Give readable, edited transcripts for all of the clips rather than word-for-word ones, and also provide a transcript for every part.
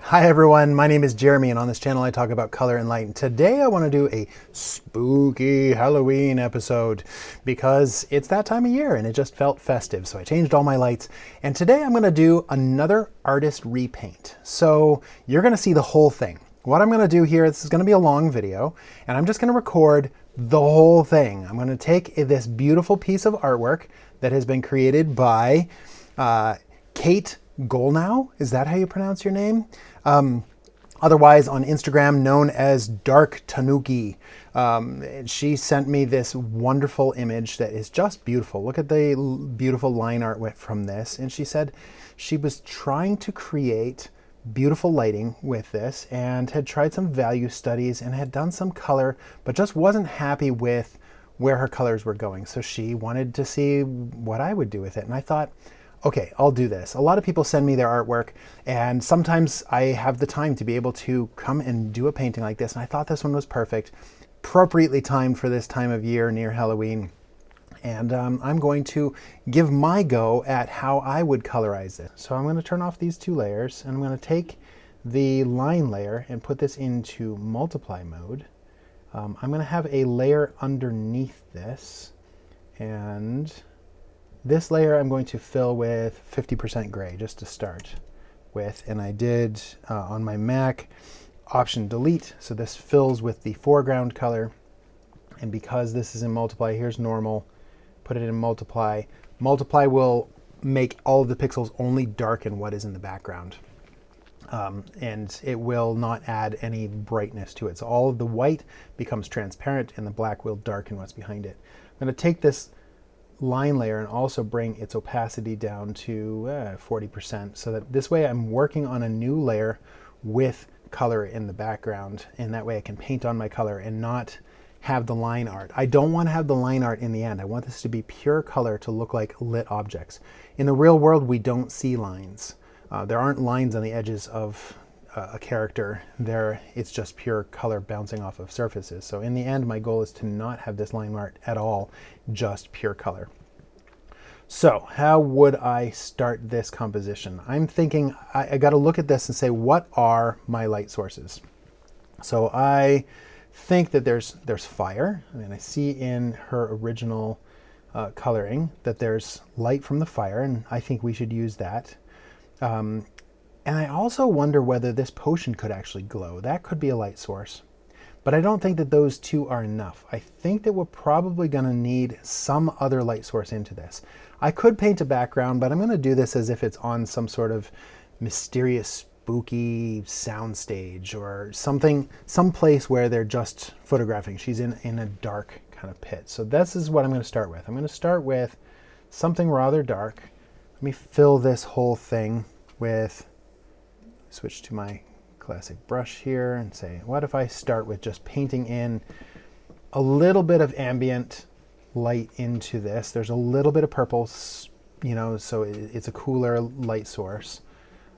Hi everyone, my name is Jeremy and on this channel I talk about color and light. And today I want to do a spooky Halloween episode because it's that time of year and it just felt festive. So I changed all my lights and today I'm going to do another artist repaint. So you're going to see the whole thing. What I'm going to do here, this is going to be a long video and I'm just going to record the whole thing. I'm going to take this beautiful piece of artwork that has been created by Kate Golnow, is that how you pronounce your name? Otherwise on Instagram known as Dark Tanuki. She sent me this wonderful image that is just beautiful. Look at the beautiful line art from this. And she said she was trying to create beautiful lighting with this and had tried some value studies and had done some color, but just wasn't happy with where her colors were going. So she wanted to see what I would do with it. And I thought, okay, I'll do this. A lot of people send me their artwork and sometimes I have the time to be able to come and do a painting like this. And I thought this one was perfect, appropriately timed for this time of year near Halloween. And I'm going to give my go at how I would colorize it. So I'm going to turn off these two layers and I'm going to take the line layer and put this into multiply mode. I'm going to have a layer underneath this, and this layer I'm going to fill with 50% gray just to start with. And I did on my Mac Option Delete, so this fills with the foreground color. And because this is in multiply, here's normal, put it in multiply. Multiply will make all of the pixels only darken what is in the background. And it will not add any brightness to it. So all of the white becomes transparent and the black will darken what's behind it. I'm going to take this line layer and also bring its opacity down to 40% so that this way I'm working on a new layer with color in the background, and that way I can paint on my color and not have the line art. I don't want to have the line art in the end. I want this to be pure color to look like lit objects. In the real world we don't see lines. There aren't lines on the edges of a character. It's just pure color bouncing off of surfaces. So in the end, my goal is to not have this line art at all, just pure color. So how would I start this composition? I'm thinking I got to look at this and say, what are my light sources? So I think that there's fire. I mean, I see in her original coloring that there's light from the fire, and I think we should use that. And I also wonder whether this potion could actually glow. That could be a light source. But I don't think that those two are enough. I think that we're probably going to need some other light source into this. I could paint a background, but I'm going to do this as if it's on some sort of mysterious, spooky soundstage or something, some place where they're just photographing. She's in a dark kind of pit. So this is what I'm going to start with. I'm going to start with something rather dark. Let me fill this whole thing with, switch to my classic brush here and say, what if I start with just painting in a little bit of ambient light into this. There's a little bit of purple, you know, so it's a cooler light source.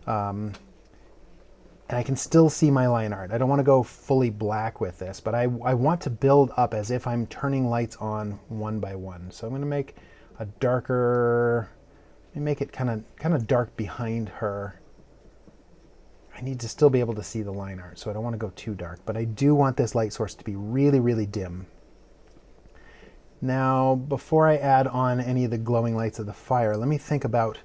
And I can still see my line art. I don't want to go fully black with this, but I want to build up as if I'm turning lights on one by one. So I'm going to make a darker, make it kind of dark behind her. I need to still be able to see the line art, so I don't want to go too dark, but I do want this light source to be really, really dim. Now, before I add on any of the glowing lights of the fire, let me think about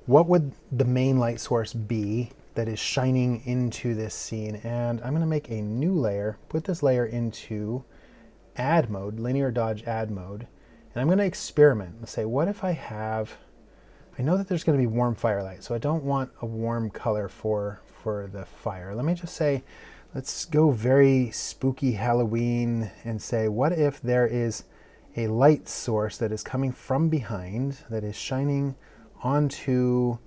what would the main light source be that is shining into this scene. And I'm going to make a new layer, put this layer into add mode, linear dodge add mode, and I'm going to experiment and say, what if I know that there's going to be warm firelight, so I don't want a warm color for the fire. Let me just say, let's go very spooky Halloween and say, what if there is a light source that is coming from behind that is shining onto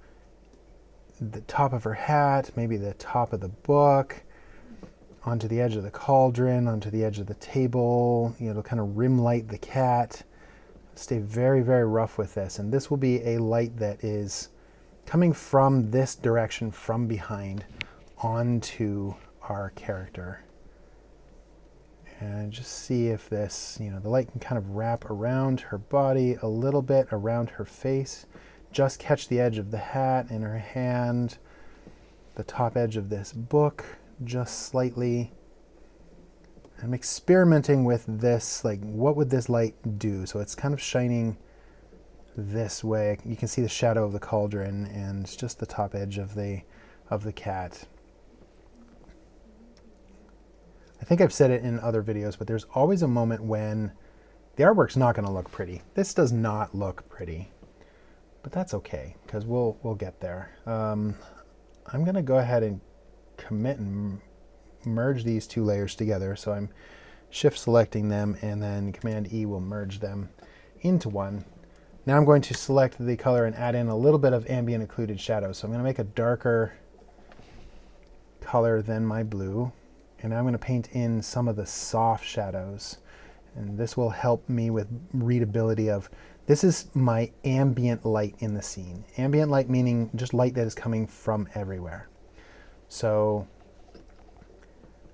the top of her hat, maybe the top of the book, onto the edge of the cauldron, onto the edge of the table, you know, to kind of rim light the cat. Stay very, very rough with this. And this will be a light that is coming from this direction from behind onto our character. And just see if this, you know, the light can kind of wrap around her body a little bit, around her face. Just catch the edge of the hat in her hand. the top edge of this book just slightly. I'm experimenting with this, like what would this light do? So it's kind of shining this way. You can see the shadow of the cauldron and just the top edge of the cat. I think I've said it in other videos, but there's always a moment when the artwork's not going to look pretty. This does not look pretty, but that's okay because we'll get there. I'm going to go ahead and commit and merge these two layers together. So I'm shift selecting them, and then Command E will merge them into one. Now I'm going to select the color and add in a little bit of ambient occluded shadow. So I'm going to make a darker color than my blue. And now I'm going to paint in some of the soft shadows. And this will help me with readability of, this is my ambient light in the scene. Ambient light meaning just light that is coming from everywhere. So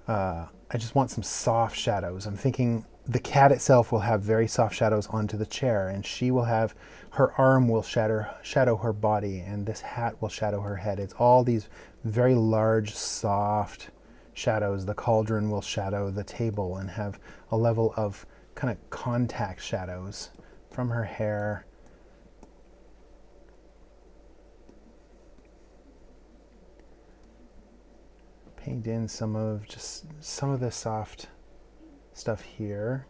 I just want some soft shadows. I'm thinking the cat itself will have very soft shadows onto the chair, and she will have, her arm will shadow her body, and this hat will shadow her head. It's all these very large, soft shadows. The cauldron will shadow the table and have a level of kind of contact shadows from her hair. Paint in some of the soft stuff here.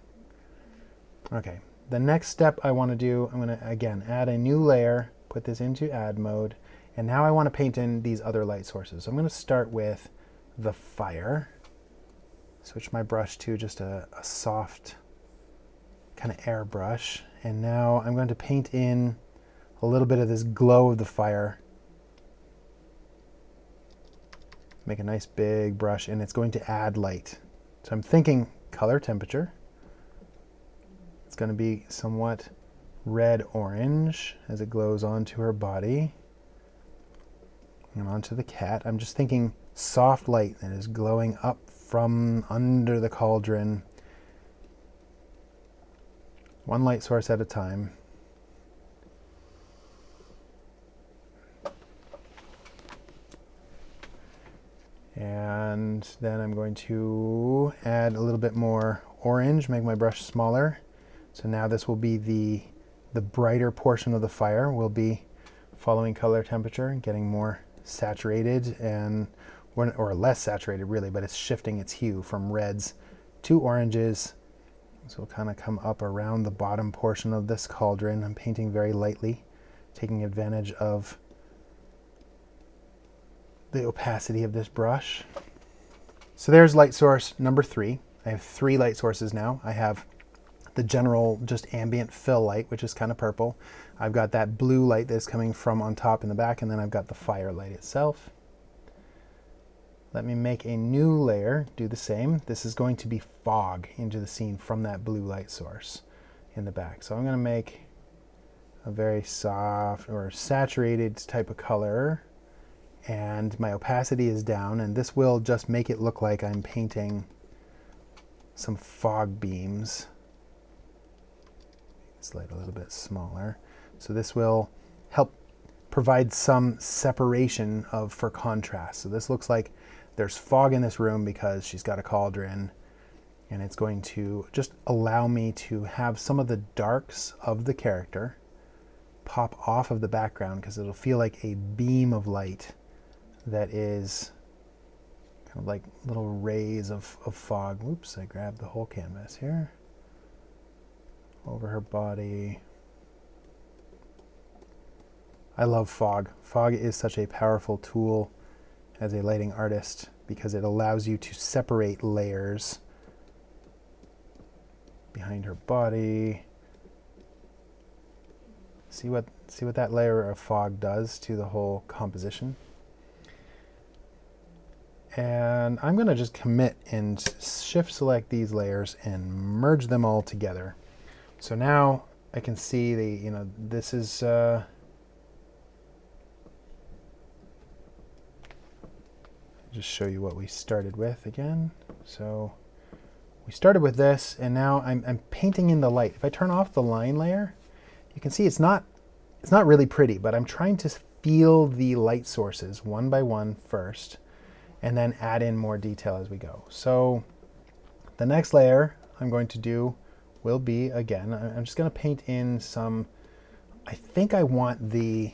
Okay, the next step I want to do, I'm going to again add a new layer, put this into add mode, and now I want to paint in these other light sources. So I'm going to start with the fire. Switch my brush to just a soft kind of airbrush, and now I'm going to paint in a little bit of this glow of the fire. Make a nice big brush, and it's going to add light. So I'm thinking color temperature. It's going to be somewhat red-orange as it glows onto her body and onto the cat. I'm just thinking soft light that is glowing up from under the cauldron, one light source at a time. And then I'm going to add a little bit more orange, make my brush smaller. So now this will be the brighter portion of the fire will be following color temperature and getting more saturated, and or less saturated really, but it's shifting its hue from reds to oranges. So it'll kind of come up around the bottom portion of this cauldron. I'm painting very lightly, taking advantage of the opacity of this brush. So there's light source number 3. I have 3 light sources now. I have the general just ambient fill light, which is kind of purple. I've got that blue light that's coming from on top in the back, and then I've got the firelight itself. Let me make a new layer, do the same. This is going to be fog into the scene from that blue light source in the back. So I'm going to make a very soft or saturated type of color, and my opacity is down, and this will just make it look like I'm painting some fog beams. This light a little bit smaller. So this will help provide some separation for contrast. So this looks like there's fog in this room because she's got a cauldron, and it's going to just allow me to have some of the darks of the character pop off of the background, because it'll feel like a beam of light that is kind of like little rays of fog. Oops, I grabbed the whole canvas here. Over her body. I love fog. Fog is such a powerful tool as a lighting artist because it allows you to separate layers behind her body. See what that layer of fog does to the whole composition. And I'm going to just commit and shift select these layers and merge them all together. So now I can see this is just show you what we started with again. So we started with this, and now I'm painting in the light. If I turn off the line layer, you can see it's not really pretty, but I'm trying to feel the light sources one by one first, and then add in more detail as we go. So the next layer I'm going to do will be, again, I'm just going to paint in some, I think I want the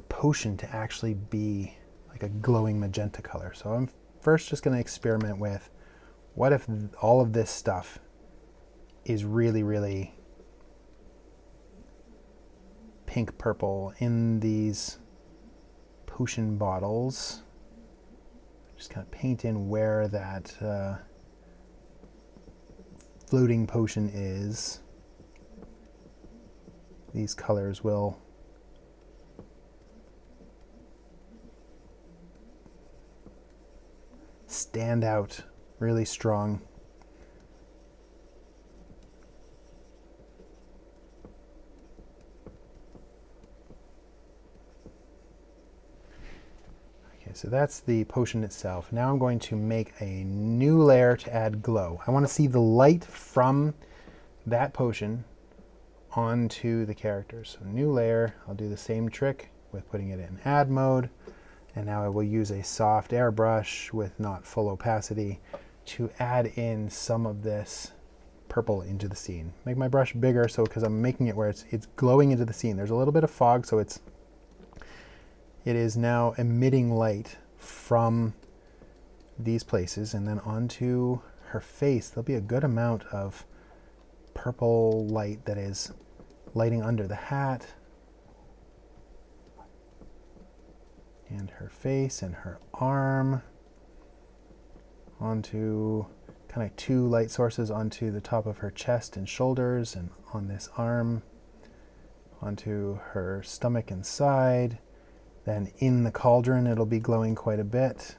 potion to actually be like a glowing magenta color. So I'm first just going to experiment with, what if all of this stuff is really, really pink purple in these potion bottles. Just kind of paint in where that floating potion is. These colors will stand out really strong. Okay, so that's the potion itself. Now I'm going to make a new layer to add glow. I want to see the light from that potion onto the characters. So new layer, I'll do the same trick with putting it in add mode. And now I will use a soft airbrush with not full opacity to add in some of this purple into the scene. Make my brush bigger, so because I'm making it where it's glowing into the scene. There's a little bit of fog, so it is now emitting light from these places, and then onto her face there'll be a good amount of purple light that is lighting under the hat and her face and her arm, onto kind of like two light sources onto the top of her chest and shoulders, and on this arm, onto her stomach and side. Then in the cauldron it'll be glowing quite a bit,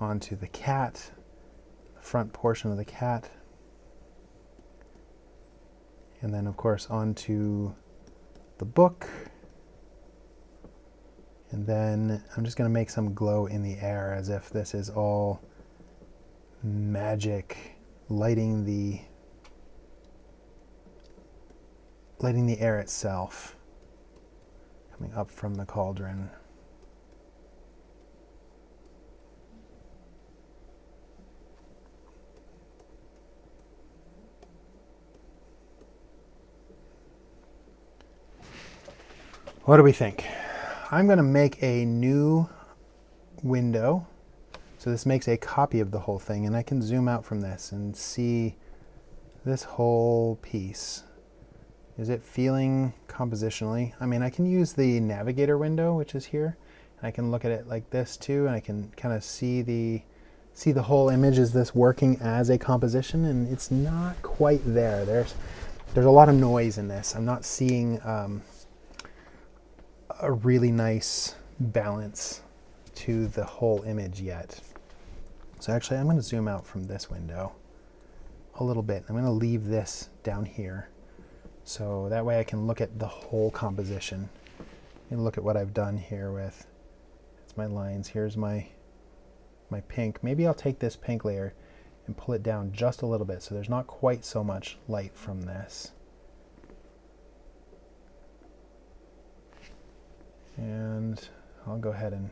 onto the cat, the front portion of the cat, and then of course onto the book. And then I'm just going to make some glow in the air, as if this is all magic, lighting the air itself, coming up from the cauldron. What do we think? I'm going to make a new window. So this makes a copy of the whole thing, and I can zoom out from this and see this whole piece. Is it feeling compositionally? I mean, I can use the navigator window, which is here, and I can look at it like this too, and I can kind of see the whole image. Is this working as a composition? And it's not quite there. There's a lot of noise in this. I'm not seeing a really nice balance to the whole image yet. So actually I'm going to zoom out from this window a little bit. I'm going to leave this down here, so that way I can look at the whole composition and look at what I've done here with, it's my lines. Here's my pink. Maybe I'll take this pink layer and pull it down just a little bit so there's not quite so much light from this. And I'll go ahead and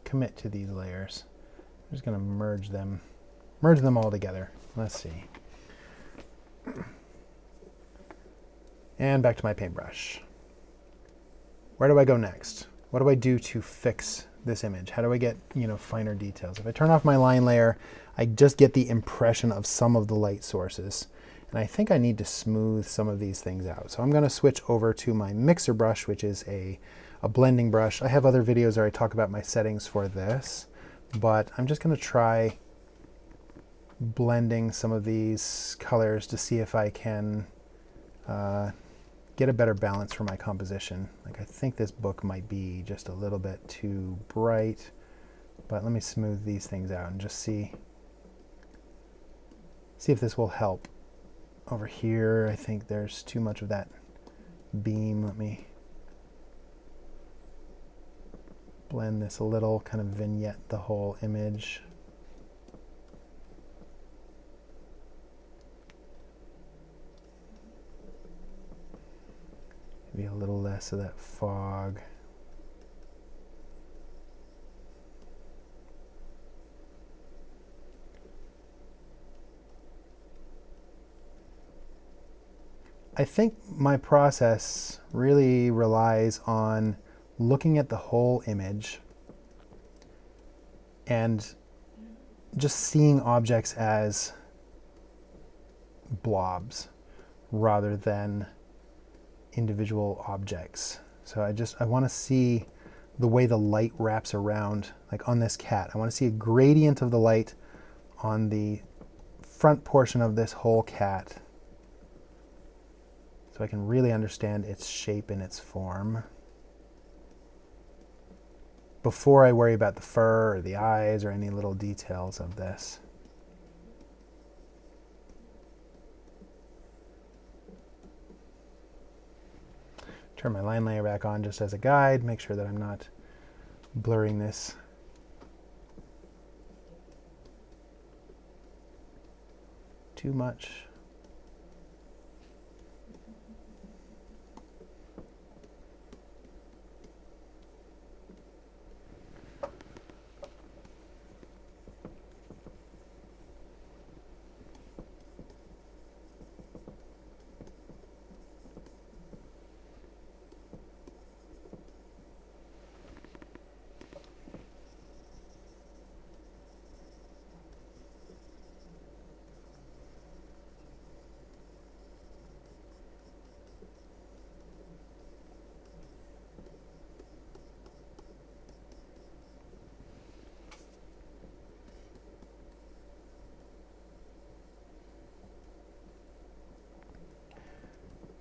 commit to these layers. I'm just going to merge them all together. Let's see. And back to my paintbrush. Where do I go next? What do I do to fix this image? How do I get, finer details? If I turn off my line layer, I just get the impression of some of the light sources. And I think I need to smooth some of these things out. So I'm going to switch over to my mixer brush, which is a blending brush. I have other videos where I talk about my settings for this, but I'm just going to try blending some of these colors to see if I can get a better balance for my composition. Like, I think this book might be just a little bit too bright, but let me smooth these things out and just see if this will help. Over here, I think there's too much of that beam. Let me blend this a little, kind of vignette the whole image. Maybe a little less of that fog. I think my process really relies on looking at the whole image and just seeing objects as blobs rather than individual objects. So I want to see the way the light wraps around, like on this cat. I want to see a gradient of the light on the front portion of this whole cat, so I can really understand its shape and its form before I worry about the fur or the eyes or any little details of this. Turn my line layer back on just as a guide, make sure that I'm not blurring this too much.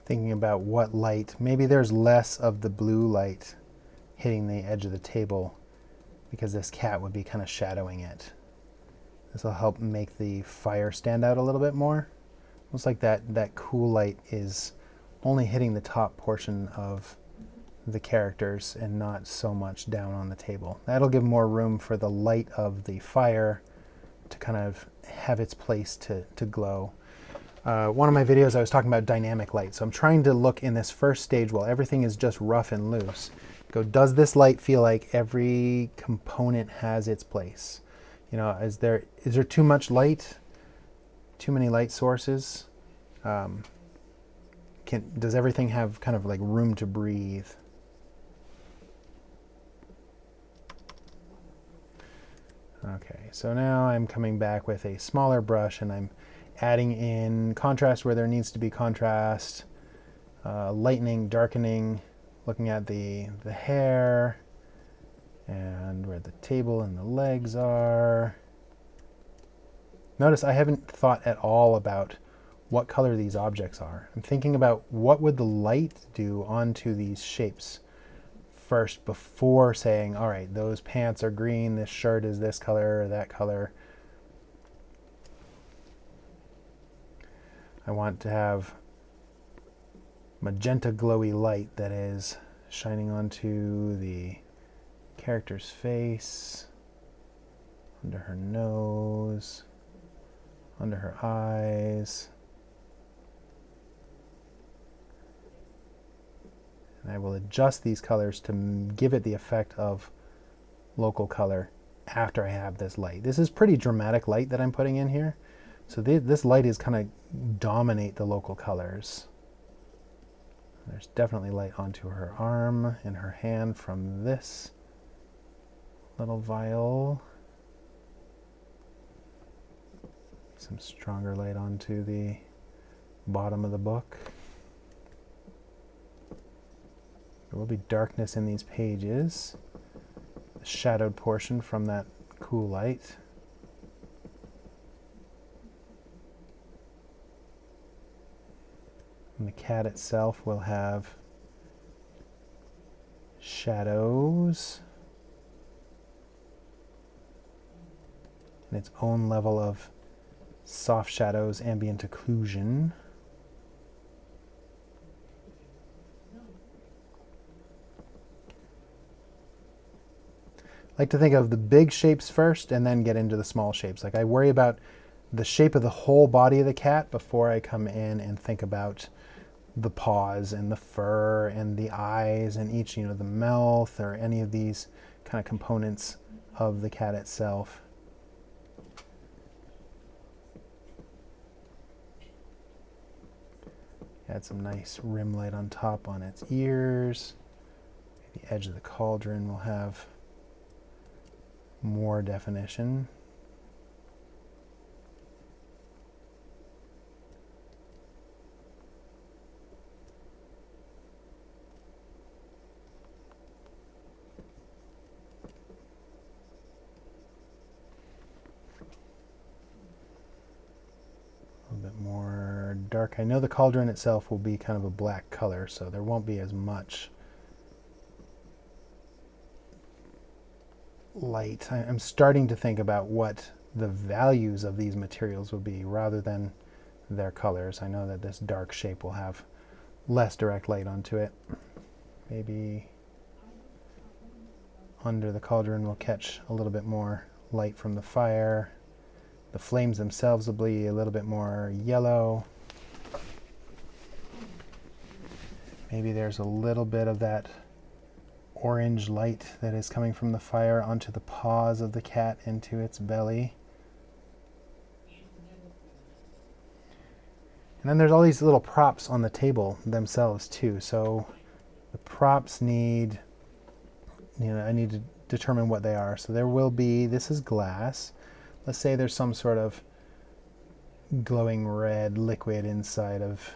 Thinking about what light, maybe there's less of the blue light hitting the edge of the table because this cat would be kind of shadowing it. This will help make the fire stand out a little bit more. Looks like that cool light is only hitting the top portion of the characters and not so much down on the table. That'll give more room for the light of the fire to kind of have its place to glow. One of my videos I was talking about dynamic light, so I'm trying to look in this first stage while everything is just rough and loose. Go, does this light feel like every component has its place? You know, is there too much light? Too many light sources? Does everything have kind of like room to breathe? Okay, so now I'm coming back with a smaller brush and I'm adding in contrast where there needs to be contrast, lightening, darkening, looking at the hair and where the table and the legs are. Notice I haven't thought at all about what color these objects are. I'm thinking about what would the light do onto these shapes first before saying, all right, those pants are green, this shirt is this color or that color. I want to have magenta glowy light that is shining onto the character's face, under her nose, under her eyes. And I will adjust these colors to give it the effect of local color after I have this light. This is pretty dramatic light that I'm putting in here. So this light is kind of dominate the local colors. There's definitely light onto her arm and her hand from this little vial. Some stronger light onto the bottom of the book. There will be darkness in these pages. The shadowed portion from that cool light. And the cat itself will have shadows and its own level of soft shadows, ambient occlusion. I like to think of the big shapes first and then get into the small shapes. Like I worry about the shape of the whole body of the cat before I come in and think about the paws and the fur and the eyes and each, the mouth or any of these kind of components of the cat itself. Add some nice rim light on top on its ears. The edge of the cauldron will have more definition. A little bit more dark. I know the cauldron itself will be kind of a black color, so there won't be as much light. I'm starting to think about what the values of these materials will be rather than their colors. I know that this dark shape will have less direct light onto it. Maybe under the cauldron will catch a little bit more light from the fire. The flames themselves will be a little bit more yellow. Maybe there's a little bit of that orange light that is coming from the fire onto the paws of the cat into its belly. And then there's all these little props on the table themselves too. So the props need, I need to determine what they are. So there will be, this is glass. Let's say there's some sort of glowing red liquid inside of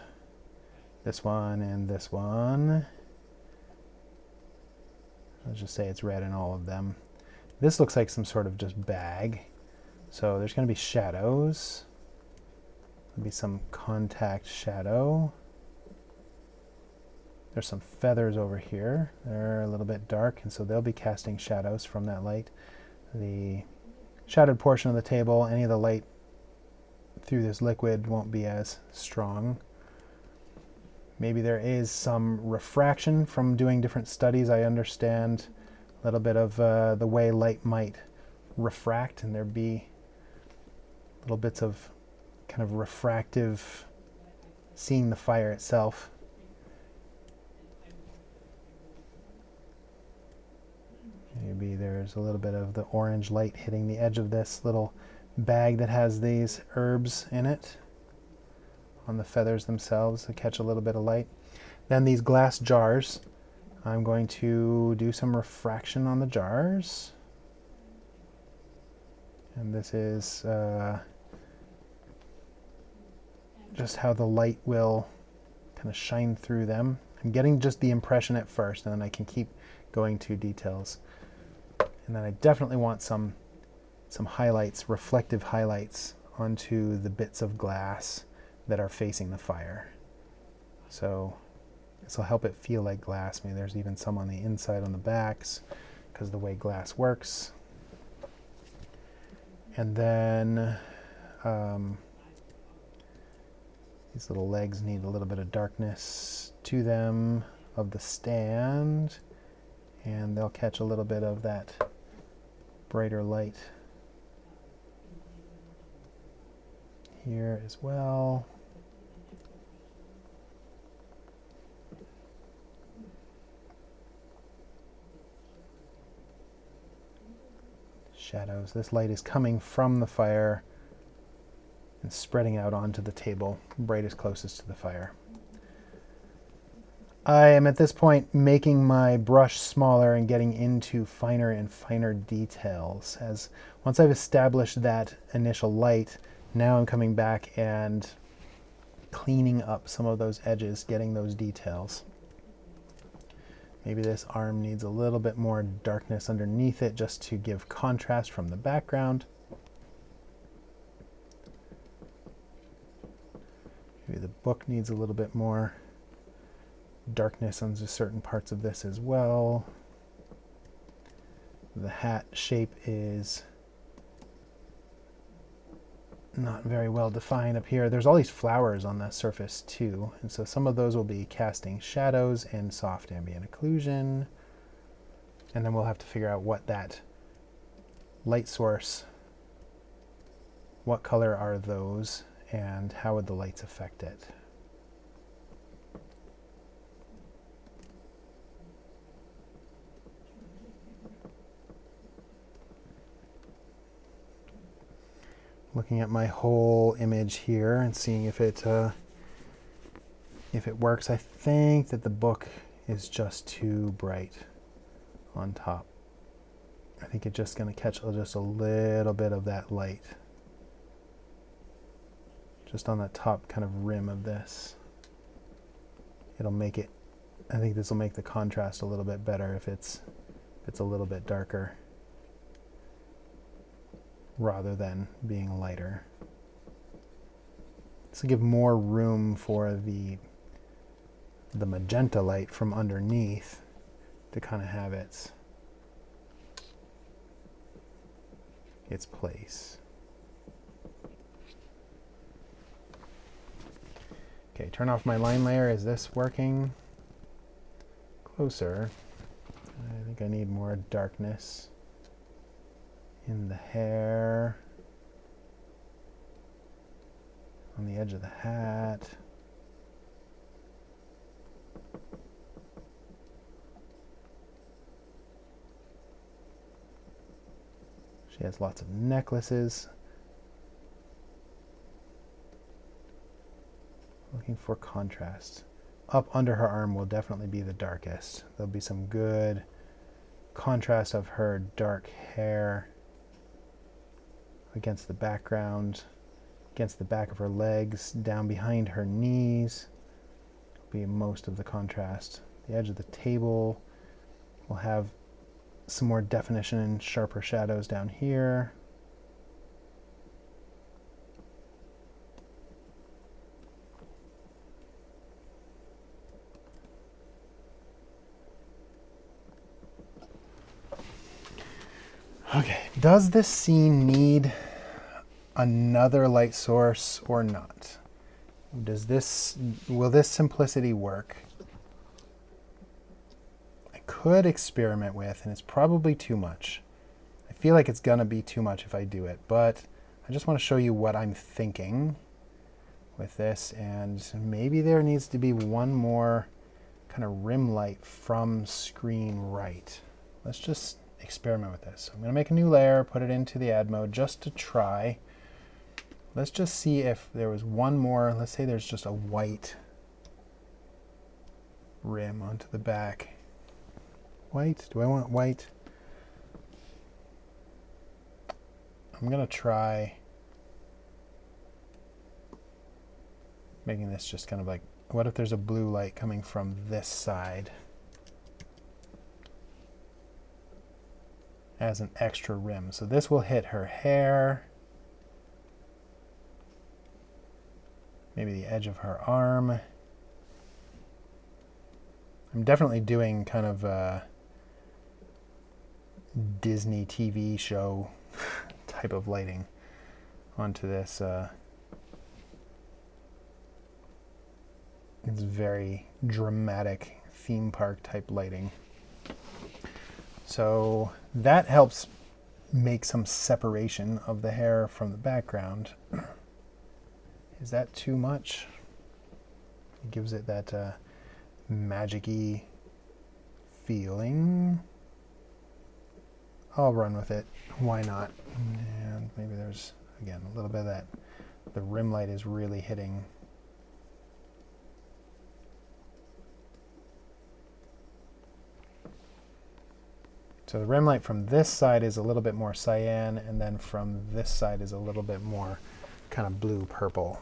this one and this one. Let's just say it's red in all of them. This looks like some sort of just bag. So there's going to be shadows. There'll be some contact shadow. There's some feathers over here. They're a little bit dark, and so they'll be casting shadows from that light. The shadowed portion of the table, any of the light through this liquid won't be as strong. Maybe there is some refraction from doing different studies. I understand a little bit of the way light might refract, and there'd be little bits of kind of refractive seeing the fire itself. Maybe there's a little bit of the orange light hitting the edge of this little bag that has these herbs in it on the feathers themselves to catch a little bit of light. Then these glass jars, I'm going to do some refraction on the jars. And this is just how the light will kind of shine through them. I'm getting just the impression at first, and then I can keep going to details. And then I definitely want some highlights, reflective highlights onto the bits of glass that are facing the fire. So this will help it feel like glass. Maybe there's even some on the inside on the backs because of the way glass works. And then these little legs need a little bit of darkness to them of the stand, and they'll catch a little bit of that brighter light here as well. Shadows. This light is coming from the fire and spreading out onto the table, brightest closest to the fire. I am at this point making my brush smaller and getting into finer and finer details. As once I've established that initial light, now I'm coming back and cleaning up some of those edges, getting those details. Maybe this arm needs a little bit more darkness underneath it just to give contrast from the background. Maybe the book needs a little bit more darkness on certain parts of this as well. The hat shape is not very well defined up here. There's all these flowers on the surface too, and so some of those will be casting shadows and soft ambient occlusion. And then we'll have to figure out what that light source, what color are those, and how would the lights affect it. looking at my whole image here and seeing if it works. I think that the book is just too bright on top. I think it's just going to catch just a little bit of that light, just on that top kind of rim of this. It'll make it, I think this will make the contrast a little bit better if it's a little bit darker rather than being lighter. This will give more room for the magenta light from underneath to kind of have its place. Okay, turn off my line layer. Is this working? Closer. I think I need more darkness in the hair, on the edge of the hat. She has lots of necklaces. Looking for contrast. Up under her arm will definitely be the darkest. There'll be some good contrast of her dark hair against the background, against the back of her legs, down behind her knees will be most of the contrast. The edge of the table will have some more definition and sharper shadows down here. Okay, does this scene need another light source or not? Will this simplicity work? I could experiment with, and it's probably too much. I feel like it's gonna be too much if I do it, but I just want to show you what I'm thinking with this, and maybe there needs to be one more kind of rim light from screen right. Let's just experiment with this. I'm going to make a new layer, put it into the add mode just to try. Let's just see if there was one more. Let's say there's just a white rim onto the back. White? Do I want white? I'm going to try making this just kind of like, what if there's a blue light coming from this side as an extra rim? So this will hit her hair, maybe the edge of her arm. I'm definitely doing kind of a Disney TV show type of lighting onto this. It's very dramatic theme park type lighting. So that helps make some separation of the hair from the background. Is that too much? It gives it that magic-y feeling. I'll run with it. Why not? And maybe there's, again, a little bit of that. The rim light is really hitting. So the rim light from this side is a little bit more cyan, and then from this side is a little bit more kind of blue-purple.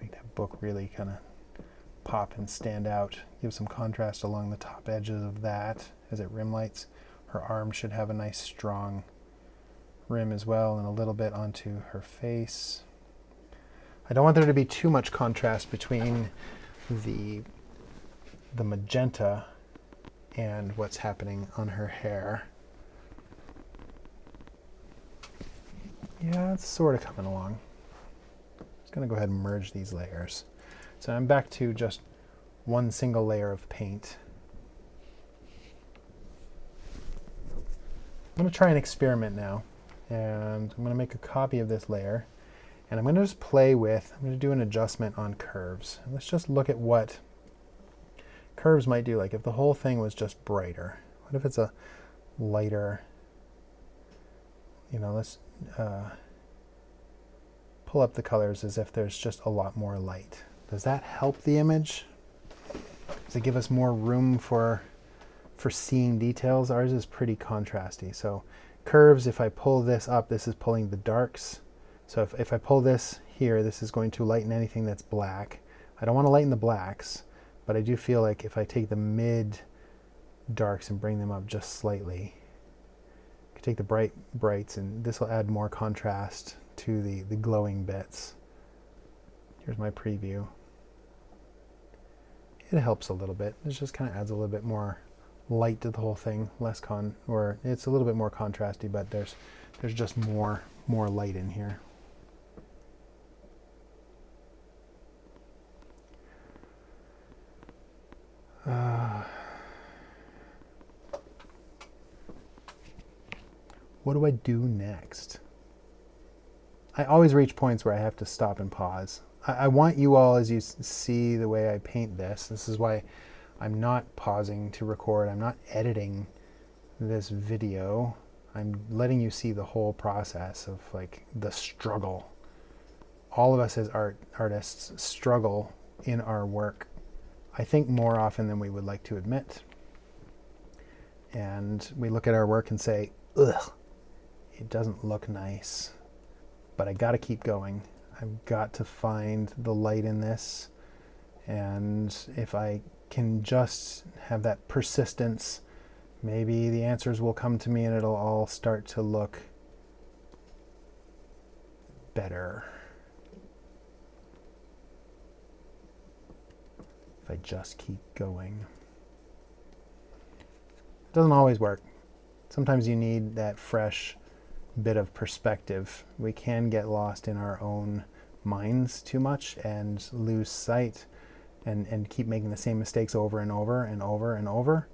Make that book really kind of pop and stand out. Give some contrast along the top edges of that as it rim lights. Her arm should have a nice strong rim as well, and a little bit onto her face. I don't want there to be too much contrast between the magenta and what's happening on her hair. Yeah, it's sort of coming along. I'm just going to go ahead and merge these layers. So I'm back to just one single layer of paint. I'm going to try an experiment now, and I'm going to make a copy of this layer, and I'm going to just play with, I'm going to do an adjustment on curves. And let's just look at what curves might do. Like if the whole thing was just brighter. What if it's a lighter. Let's pull up the colors as if there's just a lot more light. Does that help the image? Does it give us more room for seeing details? Ours is pretty contrasty. So curves, if I pull this up, this is pulling the darks. So if I pull this here, this is going to lighten anything that's black. I don't want to lighten the blacks, but I do feel like if I take the mid darks and bring them up just slightly, I could take the brights, and this will add more contrast to the glowing bits. Here's my preview. It helps a little bit. It just kind of adds a little bit more light to the whole thing, or it's a little bit more contrasty, but there's just more light in here. What do I do next? I always reach points where I have to stop and pause. I want you all, as you see the way I paint this is why I'm not pausing to record. I'm not editing this video. I'm letting you see the whole process of like the struggle. All of us as artists struggle in our work, I think more often than we would like to admit. And we look at our work and say, ugh, it doesn't look nice, but I got to keep going. I've got to find the light in this. And if I can just have that persistence, maybe the answers will come to me and it'll all start to look better. If I just keep going. It doesn't always work. Sometimes you need that fresh bit of perspective. We can get lost in our own minds too much and lose sight and keep making the same mistakes over and over and over and over.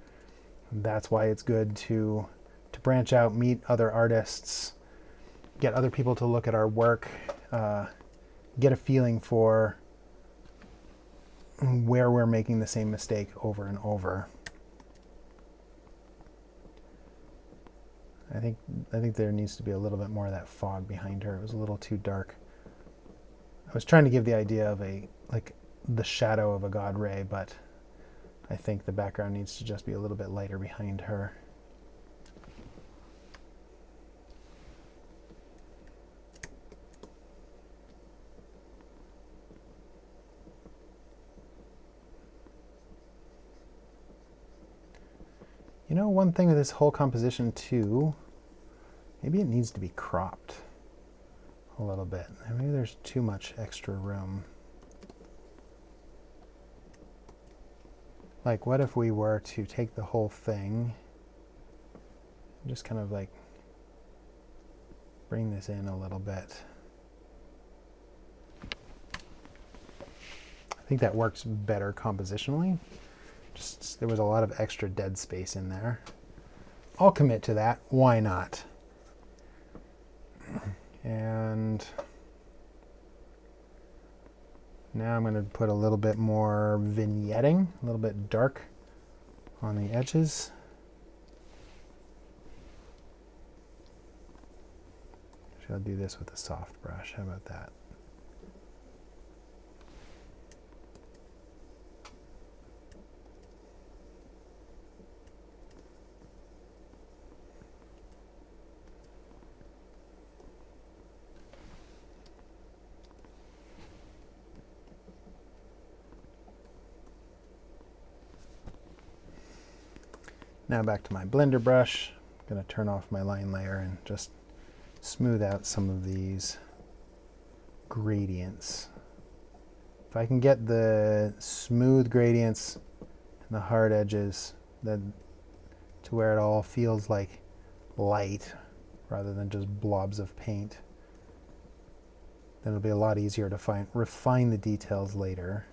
That's why it's good to branch out, meet other artists, get other people to look at our work, get a feeling for where we're making the same mistake over and over. I think there needs to be a little bit more of that fog behind her. It was a little too dark. I was trying to give the idea of the shadow of a god ray, but I think the background needs to just be a little bit lighter behind her. You know, one thing with this whole composition too, maybe it needs to be cropped a little bit. Maybe there's too much extra room. Like, what if we were to take the whole thing and just kind of like bring this in a little bit? I think that works better compositionally. Just, there was a lot of extra dead space in there. I'll commit to that. Why not? And now I'm going to put a little bit more vignetting, a little bit dark on the edges. Actually, I'll do this with a soft brush. How about that? Now back to my blender brush. I'm going to turn off my line layer and just smooth out some of these gradients. If I can get the smooth gradients and the hard edges then to where it all feels like light rather than just blobs of paint, then it'll be a lot easier to refine the details later.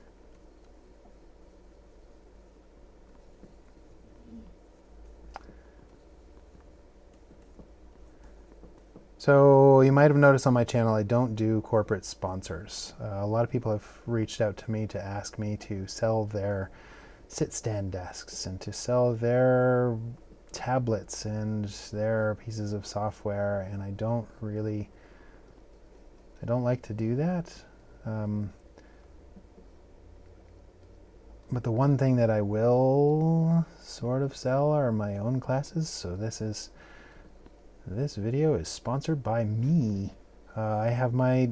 So you might have noticed on my channel I don't do corporate sponsors. A lot of people have reached out to me to ask me to sell their sit-stand desks and to sell their tablets and their pieces of software, and I don't like to do that. But the one thing that I will sort of sell are my own classes. So this video is sponsored by me. I have my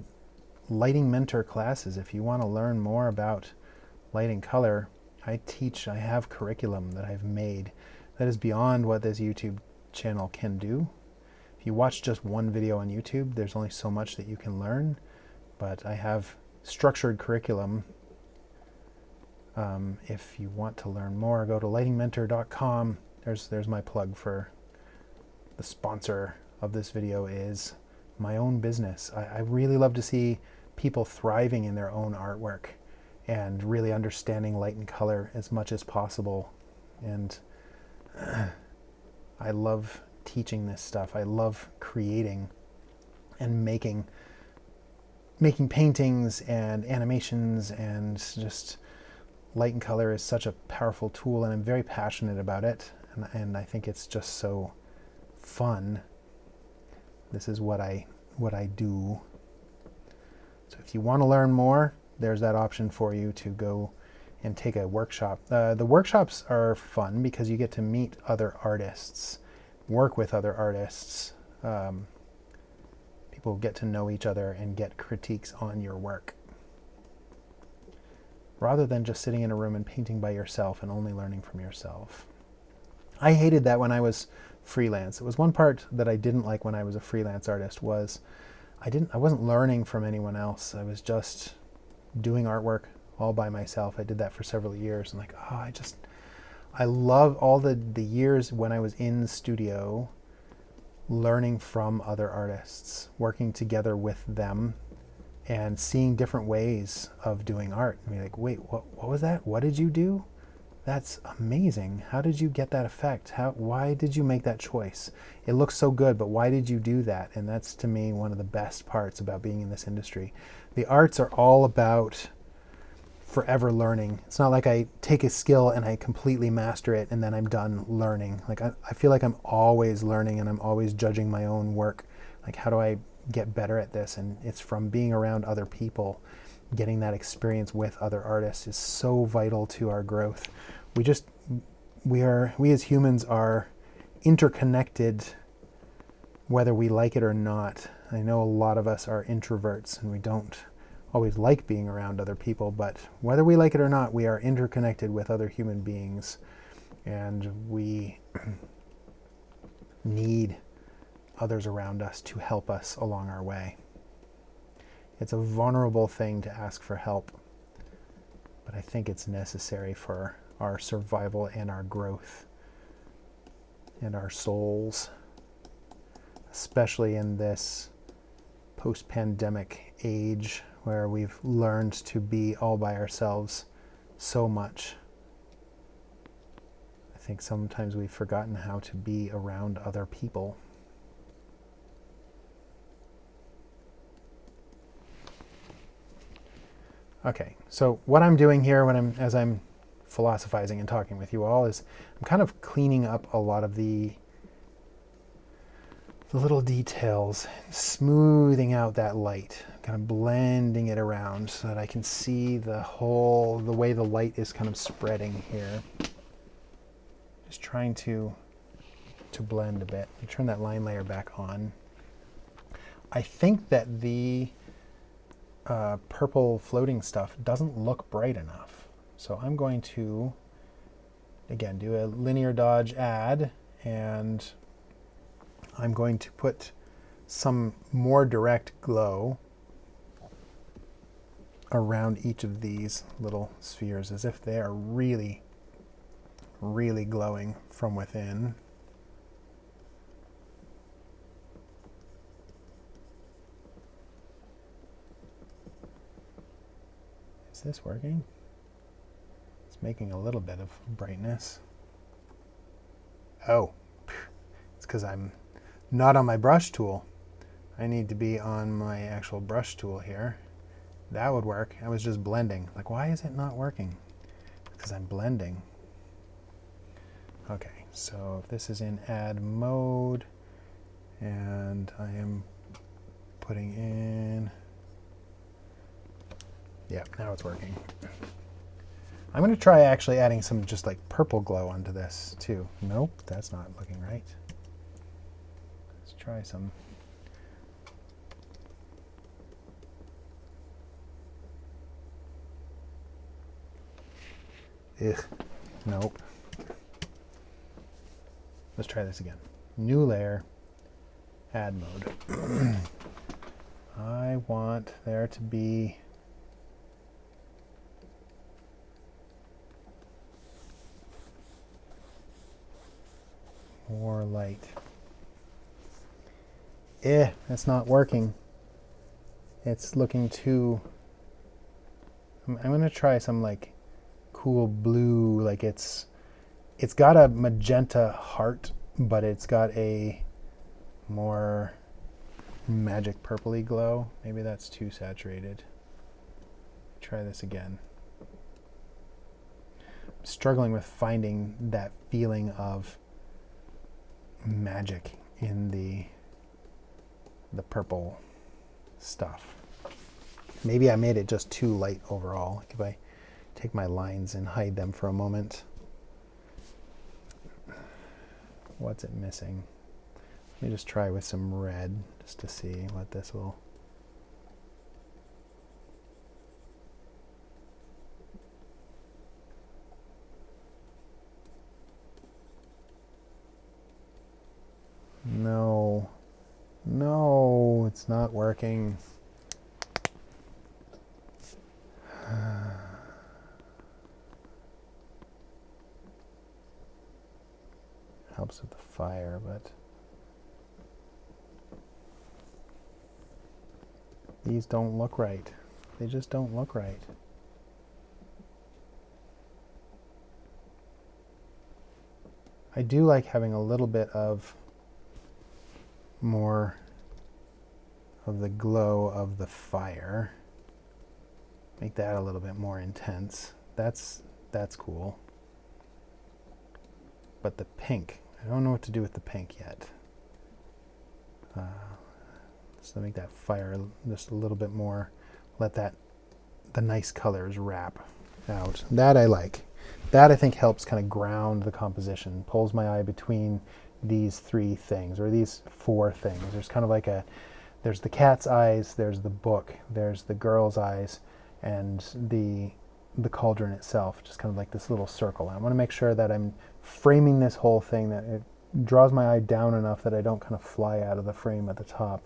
lighting mentor classes. If you want to learn more about lighting color, I have curriculum that I've made that is beyond what this YouTube channel can do. If you watch just one video on YouTube, there's only so much that you can learn, but I have structured curriculum. If you want to learn more, go to lightingmentor.com. There's my plug for the sponsor of this video is my own business. I really love to see people thriving in their own artwork and really understanding light and color as much as possible. And I love teaching this stuff. I love creating and making paintings and animations, and just light and color is such a powerful tool, and I'm very passionate about it, and I think it's just so fun. This is what I do. So if you want to learn more, there's that option for you to go and take a workshop. The workshops are fun because you get to meet other artists, work with other artists. People get to know each other and get critiques on your work, rather than just sitting in a room and painting by yourself and only learning from yourself. I hated that when I was freelance. It was one part that I didn't like when I was a freelance artist was I wasn't learning from anyone else. I was just doing artwork all by myself. I did that for several years, and like, I love all the years when I was in the studio learning from other artists, working together with them, and seeing different ways of doing art. I mean, like, wait, what was that? What did you do? That's amazing. How did you get that effect? Why did you make that choice? It looks so good, but why did you do that? And that's, to me, one of the best parts about being in this industry. The arts are all about forever learning. It's not like I take a skill and I completely master it and then I'm done learning. Like I feel like I'm always learning, and I'm always judging my own work. Like, how do I get better at this? And it's from being around other people. Getting that experience with other artists is so vital to our growth. We as humans are interconnected, whether we like it or not. I know a lot of us are introverts and we don't always like being around other people, but whether we like it or not, we are interconnected with other human beings, and we need others around us to help us along our way. It's a vulnerable thing to ask for help, but I think it's necessary for our survival and our growth and our souls, especially in this post-pandemic age where we've learned to be all by ourselves so much. I think sometimes we've forgotten how to be around other people. Okay, so what I'm doing here as I'm philosophizing and talking with you all is I'm kind of cleaning up a lot of the little details, smoothing out that light, kind of blending it around so that I can see the way the light is kind of spreading here. Just trying to blend a bit. Turn that line layer back on. I think that the purple floating stuff doesn't look bright enough. So I'm going to, again, do a linear dodge add, and I'm going to put some more direct glow around each of these little spheres as if they are really, really glowing from within. Is this working? It's making a little bit of brightness. Oh, it's because I'm not on my brush tool. I need to be on my actual brush tool here. That would work. I was just blending. Like, why is it not working? Because I'm blending. Okay, So if this is in add mode, and I am putting in, yeah, now it's working. I'm going to try actually adding some just like purple glow onto this too. Nope, that's not looking right. Let's try some. Ugh, nope. Let's try this again. New layer, add mode. I want there to be more light. That's not working. It's looking too... I'm going to try some like cool blue, like it's got a magenta heart, but it's got a more magic purpley glow. Maybe that's too saturated. Try this again. I'm struggling with finding that feeling of magic in the purple stuff. Maybe I made it just too light overall. Like if I take my lines and hide them for a moment. What's it missing? Let me just try with some red just to see what this will... No. No, it's not working. Helps with the fire, but these don't look right. They just don't look right. I do like having a little bit of more of the glow of the fire. Make that a little bit more intense. That's cool. But the pink, I don't know what to do with the pink yet. So make that fire just a little bit more, let the nice colors wrap out. That I like. That I think helps kind of ground the composition, pulls my eye between these three things, or these four things. There's kind of like there's the cat's eyes, there's the book, there's the girl's eyes, and the cauldron itself, just kind of like this little circle. I want to make sure that I'm framing this whole thing, that it draws my eye down enough that I don't kind of fly out of the frame at the top.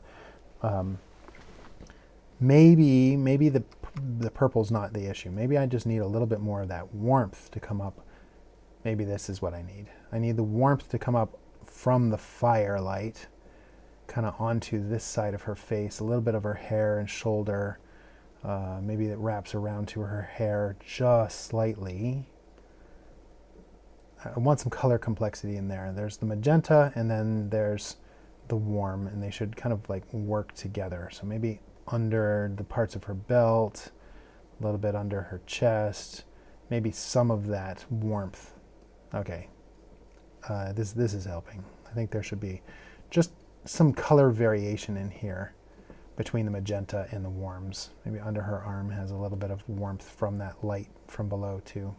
Maybe the purple's not the issue. Maybe I just need a little bit more of that warmth to come up. Maybe this is what I need. I need the warmth to come up from the firelight, kind of onto this side of her face, a little bit of her hair and shoulder. Maybe it wraps around to her hair just slightly. I want some color complexity in there. There's the magenta, and then there's the warm, and they should kind of like work together. So maybe under the parts of her belt, a little bit under her chest, maybe some of that warmth. Okay, this is helping. I think there should be just some color variation in here between the magenta and the warms. Maybe under her arm has a little bit of warmth from that light from below too.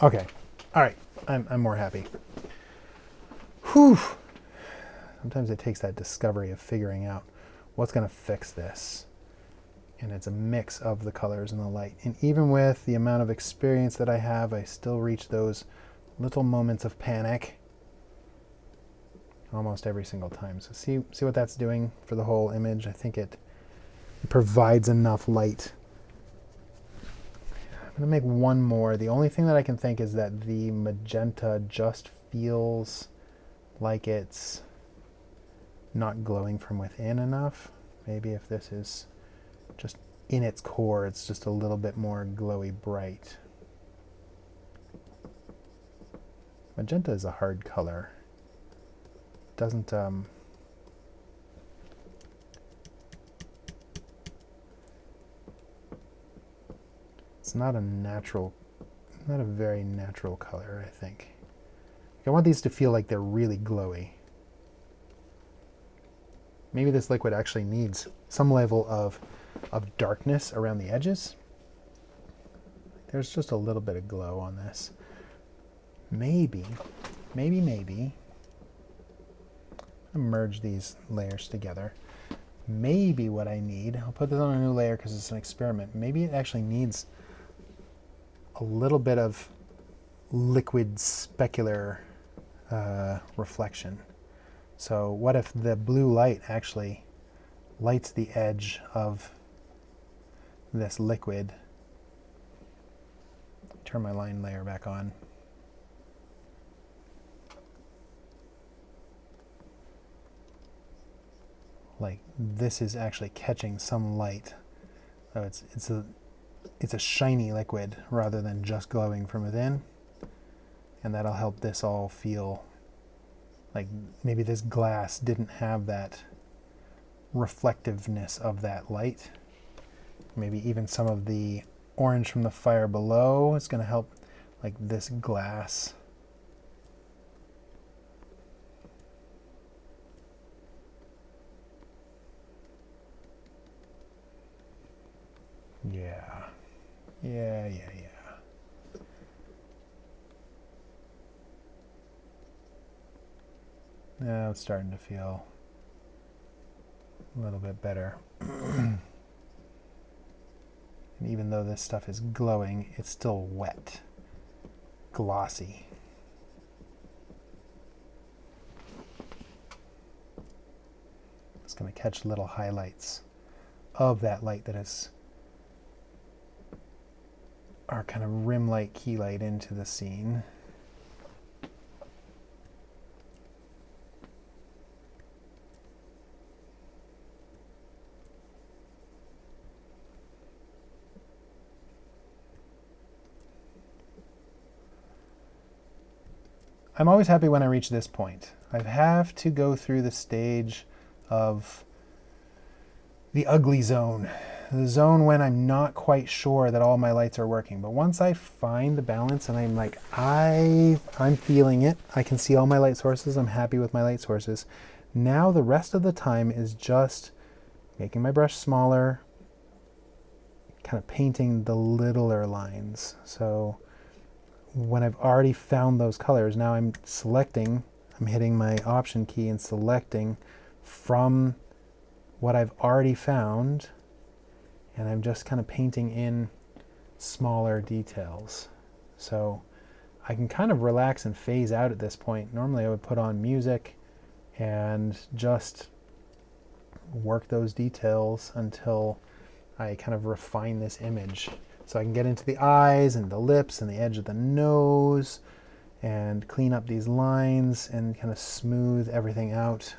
Okay, all right, I'm more happy. Whew. Sometimes it takes that discovery of figuring out what's going to fix this. And it's a mix of the colors and the light. And even with the amount of experience that I have, I still reach those little moments of panic almost every single time. So see what that's doing for the whole image? I think it provides enough light. I'm going to make one more. The only thing that I can think is that the magenta just feels like it's not glowing from within enough. Maybe if this is just in its core, it's just a little bit more glowy bright. Magenta is a hard color. Doesn't it's not a very natural color, I think. I want these to feel like they're really glowy. Maybe this liquid actually needs some level of darkness around the edges. There's just a little bit of glow on this. Maybe. I'll merge these layers together. Maybe what I need, I'll put this on a new layer because it's an experiment. Maybe it actually needs a little bit of liquid specular reflection. So what if the blue light actually lights the edge of this liquid? Turn my line layer back on. Like this is actually catching some light. So it's a shiny liquid rather than just glowing from within. And that'll help this all feel like maybe this glass didn't have that reflectiveness of that light. Maybe even some of the orange from the fire below is going to help like this glass. Yeah. Now it's starting to feel a little bit better. And even though this stuff is glowing, it's still wet, glossy. It's going to catch little highlights of that light that is our kind of rim light, key light into the scene. I'm always happy when I reach this point. I have to go through the stage of the ugly zone, the zone when I'm not quite sure that all my lights are working. But once I find the balance and I'm like, I'm feeling it, I can see all my light sources, I'm happy with my light sources. Now the rest of the time is just making my brush smaller, kind of painting the littler lines. So when I've already found those colors, now I'm selecting, I'm hitting my option key and selecting from what I've already found, and I'm just kind of painting in smaller details. So I can kind of relax and phase out at this point. Normally I would put on music and just work those details until I kind of refine this image. So I can get into the eyes and the lips and the edge of the nose and clean up these lines and kind of smooth everything out.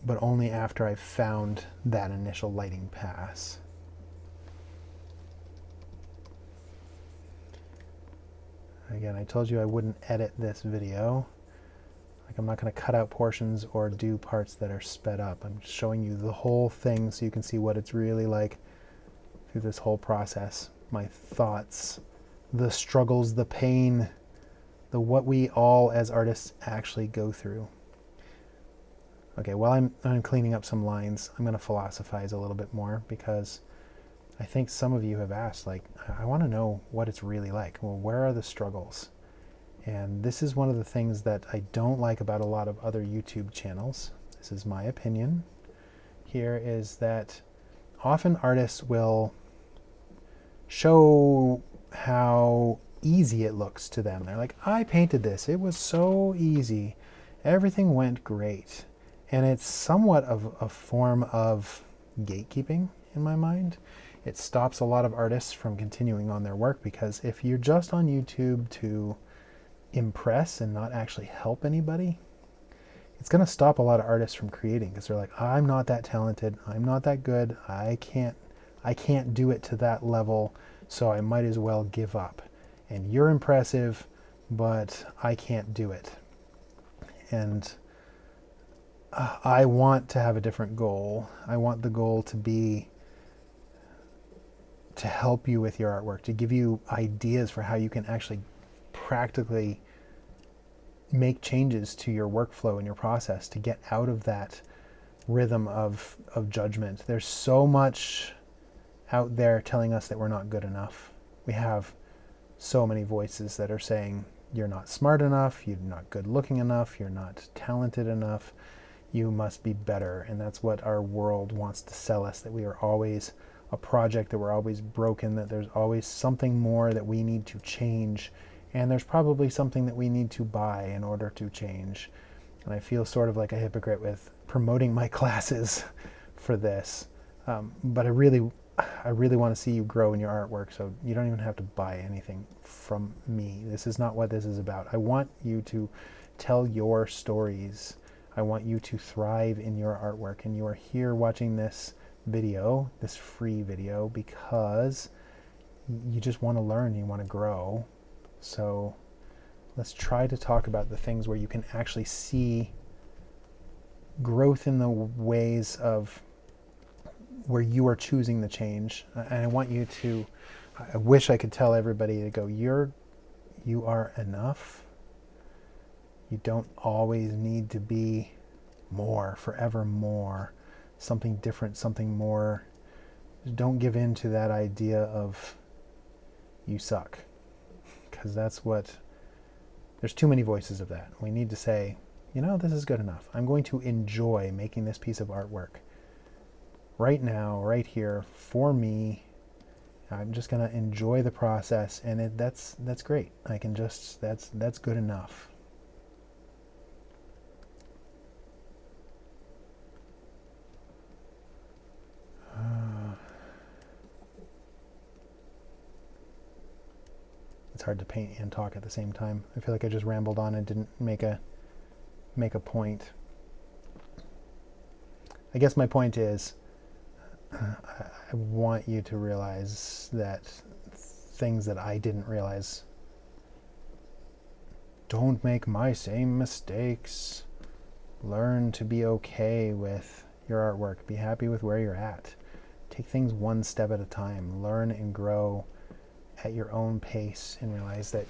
But only after I've found that initial lighting pass. Again, I told you I wouldn't edit this video. Like, I'm not going to cut out portions or do parts that are sped up. I'm showing you the whole thing so you can see what it's really like through this whole process. My thoughts, the struggles, the pain, the what we all as artists actually go through. Okay, while I'm cleaning up some lines, I'm going to philosophize a little bit more because I think some of you have asked, like, I want to know what it's really like. Well, where are the struggles? And this is one of the things that I don't like about a lot of other YouTube channels. This is my opinion. Here is that often artists will show how easy it looks to them. They're like, I painted this. It was so easy. Everything went great. And it's somewhat of a form of gatekeeping in my mind. It stops a lot of artists from continuing on their work because if you're just on YouTube to impress and not actually help anybody, it's going to stop a lot of artists from creating because they're like, I'm not that talented, I'm not that good, I can't do it to that level, so I might as well give up. And you're impressive, but I can't do it. And I want to have a different goal. I want the goal to be to help you with your artwork, to give you ideas for how you can actually practically make changes to your workflow and your process to get out of that rhythm of judgment. There's so much out there telling us that we're not good enough. We have so many voices that are saying you're not smart enough, you're not good looking enough, you're not talented enough, you must be better. And that's what our world wants to sell us, that we are always a project, that we're always broken, that there's always something more that we need to change, and there's probably something that we need to buy in order to change. And I feel sort of like a hypocrite with promoting my classes for this, but I really want to see you grow in your artwork, so you don't even have to buy anything from me. This is not what this is about. I want you to tell your stories. I want you to thrive in your artwork, and you are here watching this video, this free video, because you just want to learn, you want to grow. So let's try to talk about the things where you can actually see growth in the ways of where you are choosing the change. And I want you to, I wish I could tell everybody to go, you are enough. You don't always need to be more, forever more, something different, something more. Don't give in to that idea of you suck, because that's what, there's too many voices of that. We need to say, you know, this is good enough. I'm going to enjoy making this piece of artwork right now, right here, for me. I'm just going to enjoy the process, and that's great. I can just, that's good enough. It's hard to paint and talk at the same time. I feel like I just rambled on and didn't make a point. I guess my point is, I want you to realize that things that I didn't realize. Don't make my same mistakes. Learn to be okay with your artwork. Be happy with where you're at. Take things one step at a time. Learn and grow at your own pace, and realize that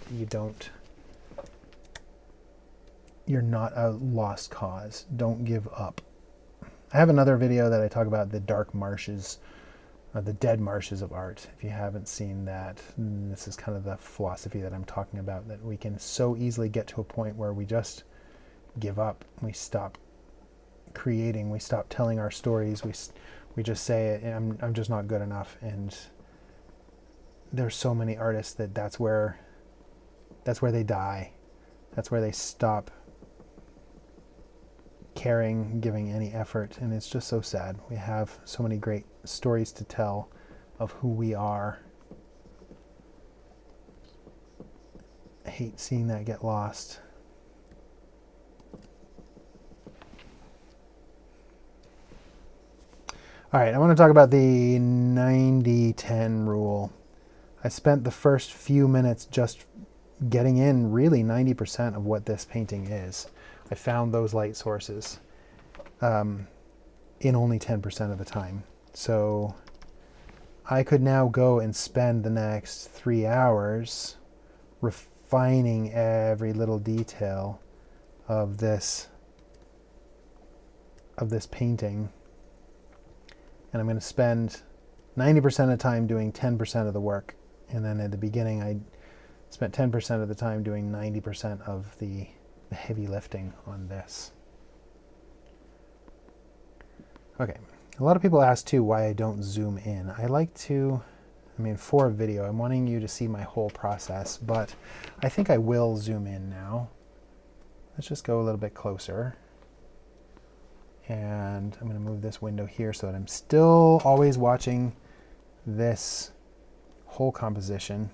you're not a lost cause. Don't give up. I have another video that I talk about the dark marshes, the dead marshes of art. If you haven't seen that, this is kind of the philosophy that I'm talking about, that we can so easily get to a point where we just give up. We stop creating. We stop telling our stories. We just say, I'm just not good enough. And there's so many artists that's where they die. That's where they stop caring, giving any effort, and it's just so sad. We have so many great stories to tell of who we are. I hate seeing that get lost. All right, I want to talk about the 90-10 rule. I spent the first few minutes just getting in really 90% of what this painting is. I found those light sources in only 10% of the time. So I could now go and spend the next 3 hours refining every little detail of this painting. And I'm going to spend 90% of the time doing 10% of the work. And then at the beginning, I spent 10% of the time doing 90% of the heavy lifting on this. Okay, a lot of people ask too why I don't zoom in. I like to, for a video, I'm wanting you to see my whole process, but I think I will zoom in now. Let's just go a little bit closer. And I'm going to move this window here so that I'm still always watching this whole composition,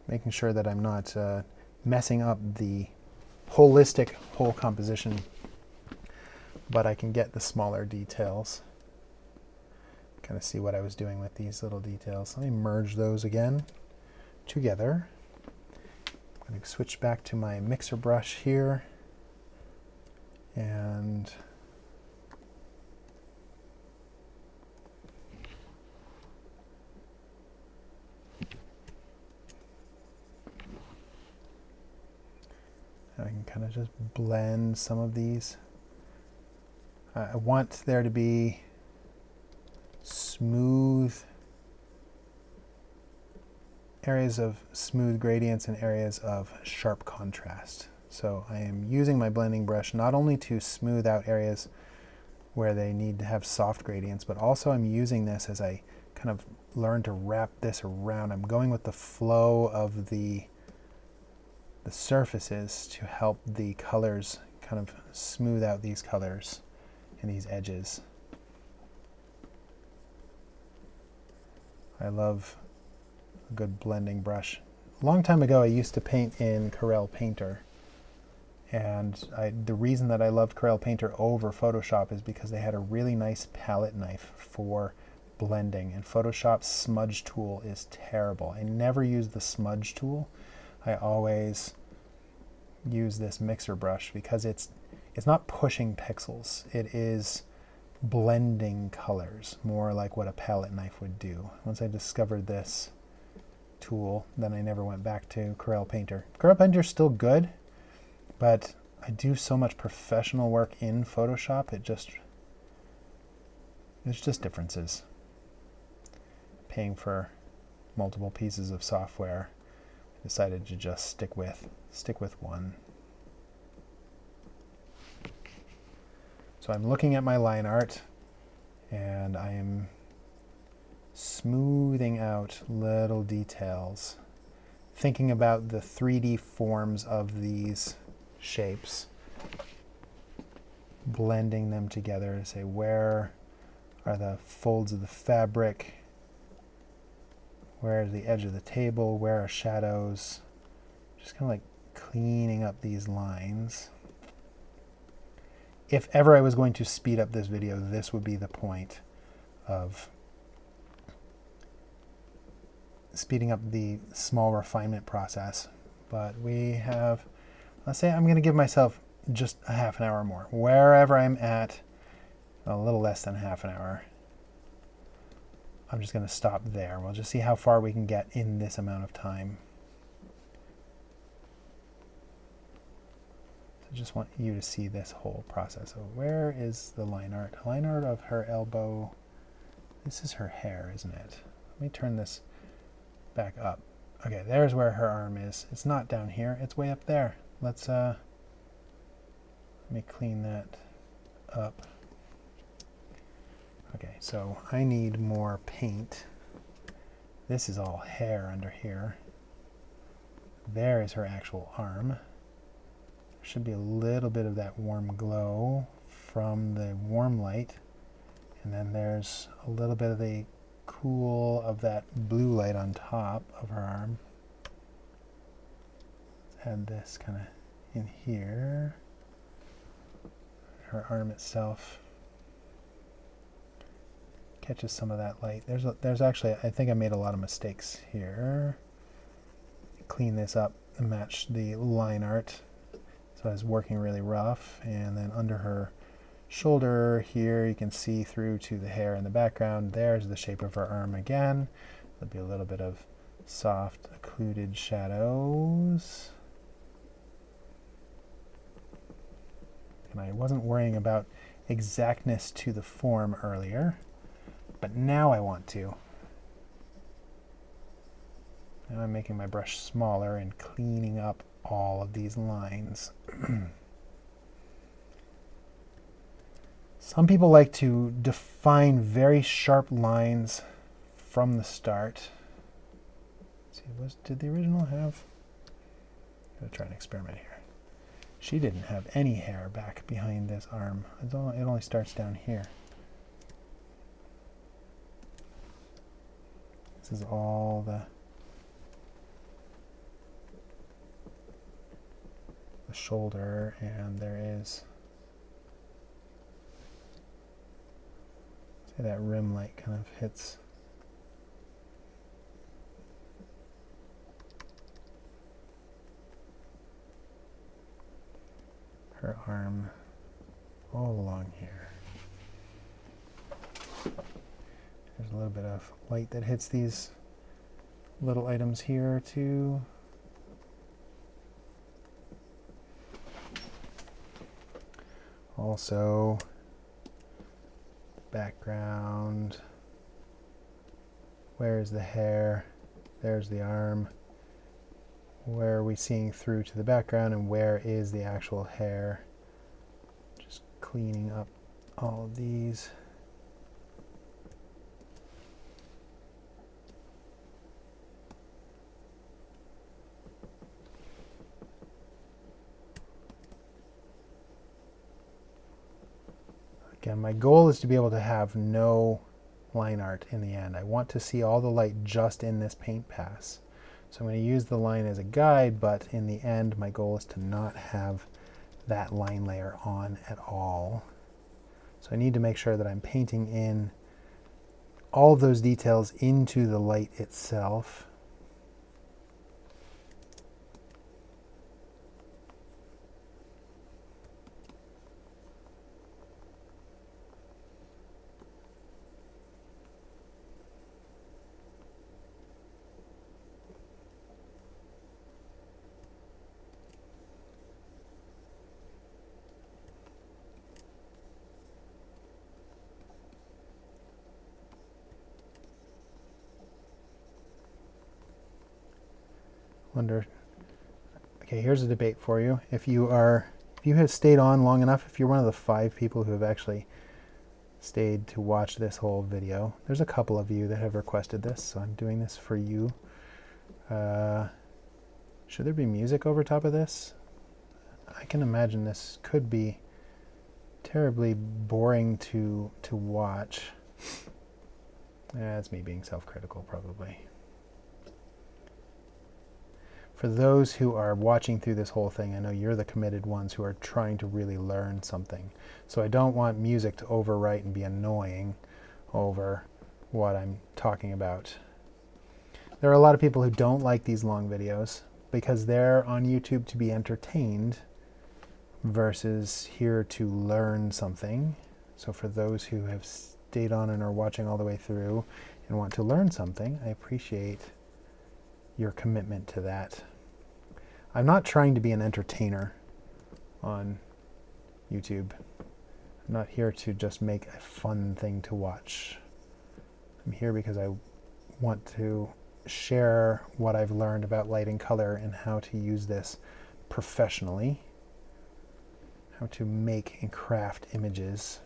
making sure that I'm not messing up the holistic whole composition, but I can get the smaller details. Kind of see what I was doing with these little details. Let me merge those again together. I'm going to switch back to my mixer brush here, and kind of just blend some of these. I want there to be smooth areas of smooth gradients and areas of sharp contrast. So I am using my blending brush not only to smooth out areas where they need to have soft gradients, but also I'm using this as I kind of learn to wrap this around. I'm going with the flow of the surfaces to help the colors kind of smooth out these colors and these edges. I love a good blending brush. A long time ago I used to paint in Corel Painter, and the reason that I loved Corel Painter over Photoshop is because they had a really nice palette knife for blending, and Photoshop's smudge tool is terrible. I never use the smudge tool. I always use this mixer brush because it's not pushing pixels. It is blending colors, more like what a palette knife would do. Once I discovered this tool, then I never went back to Corel Painter. Corel Painter's still good, but I do so much professional work in Photoshop, there's just differences. Paying for multiple pieces of software, I decided to just stick with one. So I'm looking at my line art, and I am smoothing out little details, thinking about the 3D forms of these shapes, blending them together to say where are the folds of the fabric, where is the edge of the table, where are shadows, just kind of like cleaning up these lines. If ever I was going to speed up this video, this would be the point of speeding up the small refinement process. But we have, let's say I'm going to give myself just a half an hour more. Wherever I'm at, a little less than half an hour, I'm just going to stop there. We'll just see how far we can get in this amount of time. I just want you to see this whole process. So where is the line art? Line art of her elbow. This is her hair, isn't it? Let me turn this back up. Okay, there's where her arm is. It's not down here, it's way up there. Let me clean that up. Okay, so I need more paint. This is all hair under here. There is her actual arm. There should be a little bit of that warm glow from the warm light. And then there's a little bit of the cool of that blue light on top of her arm. Let's add this kind of in here. Her arm itself catches some of that light. There's actually, I think I made a lot of mistakes here. Clean this up and match the line art. So I was working really rough, and then under her shoulder here you can see through to the hair in the background. There's the shape of her arm again. There'll be a little bit of soft occluded shadows. And I wasn't worrying about exactness to the form earlier, but now I want to. Now I'm making my brush smaller and cleaning up all of these lines. Some people like to define very sharp lines from the start. Let's see, did the original have? I'm going to try an experiment here. She didn't have any hair back behind this arm. It only starts down here. This is all the shoulder, and there is, see, that rim light kind of hits her arm all along here. There's a little bit of light that hits these little items here too. Also, background. Where is the hair? There's the arm. Where are we seeing through to the background, and where is the actual hair? Just cleaning up all of these. Again, my goal is to be able to have no line art in the end. I want to see all the light just in this paint pass. So I'm going to use the line as a guide, but in the end, my goal is to not have that line layer on at all. So I need to make sure that I'm painting in all of those details into the light itself. Wonder. Okay, here's a debate for you. If you have stayed on long enough, if you're one of the 5 people who have actually stayed to watch this whole video, there's a couple of you that have requested this, so I'm doing this for you. Should there be music over top of this? I can imagine this could be terribly boring to watch. That's me being self-critical, probably. For those who are watching through this whole thing, I know you're the committed ones who are trying to really learn something. So I don't want music to overwrite and be annoying over what I'm talking about. There are a lot of people who don't like these long videos because they're on YouTube to be entertained versus here to learn something. So for those who have stayed on and are watching all the way through and want to learn something, I appreciate your commitment to that. I'm not trying to be an entertainer on YouTube. I'm not here to just make a fun thing to watch. I'm here because I want to share what I've learned about light and color and how to use this professionally, how to make and craft images.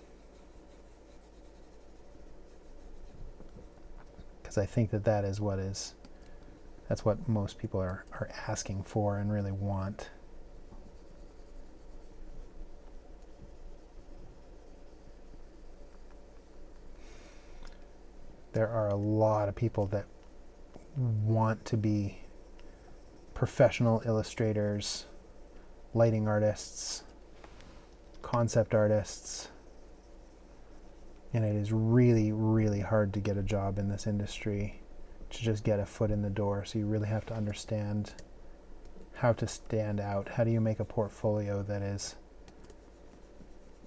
Because I think that that is that's what most people are asking for and really want. There are a lot of people that want to be professional illustrators, lighting artists, concept artists, and it is really, really hard to get a job in this industry, to just get a foot in the door. So you really have to understand how to stand out. How do you make a portfolio that is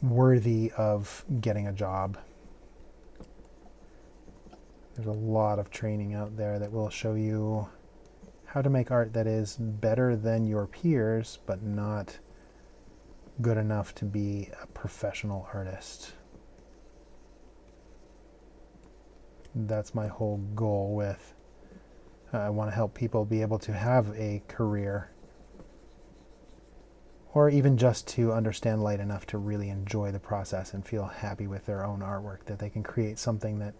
worthy of getting a job? There's a lot of training out there that will show you how to make art that is better than your peers, but not good enough to be a professional artist. That's my whole goal with I want to help people be able to have a career, or even just to understand light enough to really enjoy the process and feel happy with their own artwork, that they can create something that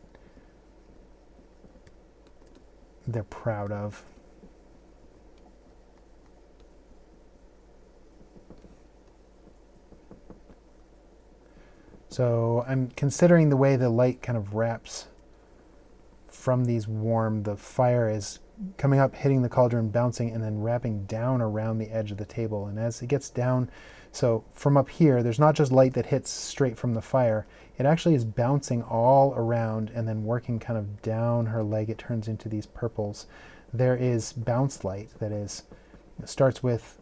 they're proud of. So I'm considering the way the light kind of wraps from these warm, the fire is coming up, hitting the cauldron, bouncing, and then wrapping down around the edge of the table. And as it gets down, so from up here, there's not just light that hits straight from the fire. It actually is bouncing all around and then working kind of down her leg. It turns into these purples. There is bounce light that starts with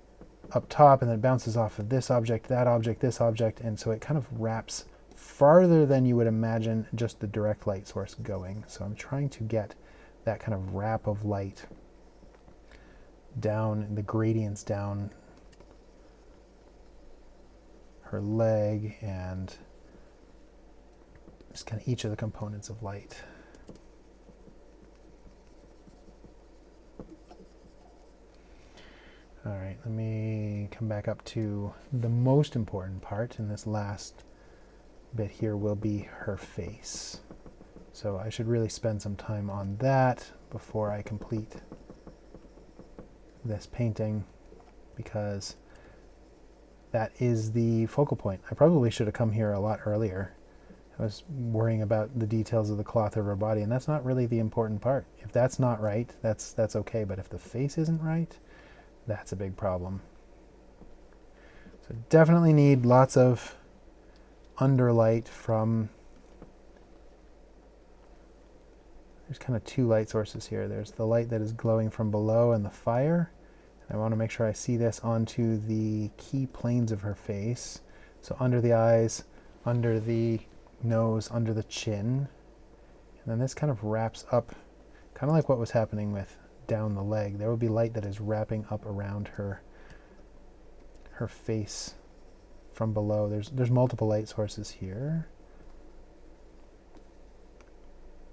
up top and then bounces off of this object, that object, this object. And so it kind of wraps farther than you would imagine just the direct light source going. So I'm trying to get that kind of wrap of light down, the gradients down her leg and just kind of each of the components of light. All right, let me come back up to the most important part, and this last bit here will be her face. So I should really spend some time on that before I complete this painting, because that is the focal point. I probably should have come here a lot earlier. I was worrying about the details of the cloth of her body, and that's not really the important part. If that's not right, that's okay, but if the face isn't right, that's a big problem. So definitely need lots of underlight from, there's kind of two light sources here. There's the light that is glowing from below and the fire. I want to make sure I see this onto the key planes of her face. So under the eyes, under the nose, under the chin. And then this kind of wraps up, kind of like what was happening with down the leg. There will be light that is wrapping up around her face from below. There's multiple light sources here.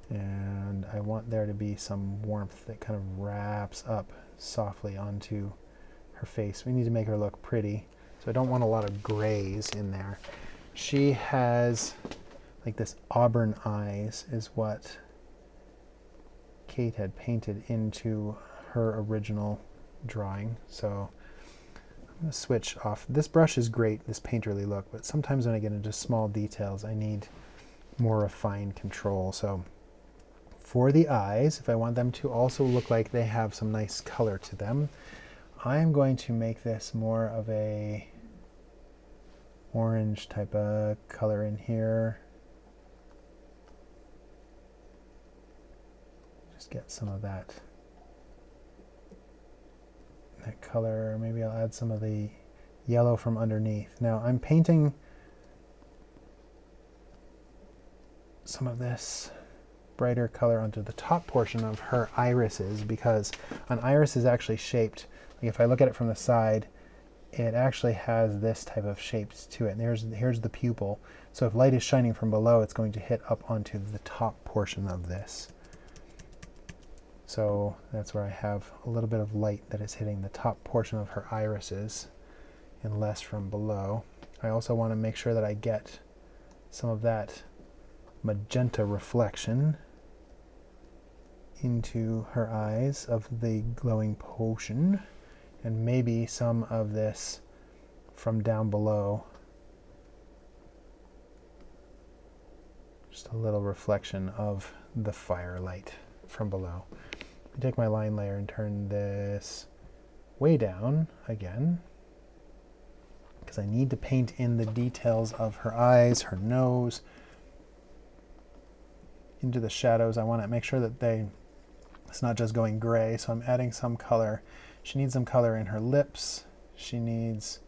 And I want there to be some warmth that kind of wraps up softly onto her face. We need to make her look pretty, so I don't want a lot of grays in there. She has like this auburn eyes is what Kate had painted into her original drawing. So I'm going to switch off. This brush is great, this painterly look, but sometimes when I get into small details, I need more refined control. So for the eyes, if I want them to also look like they have some nice color to them, I'm going to make this more of a orange type of color in here. Just get some of that color. Maybe I'll add some of the yellow from underneath. Now I'm painting some of this brighter color onto the top portion of her irises, because an iris is actually shaped, like if I look at it from the side, it actually has this type of shapes to it. And here's the pupil. So if light is shining from below, it's going to hit up onto the top portion of this. So that's where I have a little bit of light that is hitting the top portion of her irises and less from below. I also want to make sure that I get some of that magenta reflection into her eyes of the glowing potion, and maybe some of this from down below. Just a little reflection of the firelight from below. I take my line layer and turn this way down again, because I need to paint in the details of her eyes, her nose, into the shadows. I want to make sure that it's not just going gray, so I'm adding some color. She needs some color in her lips. She needs,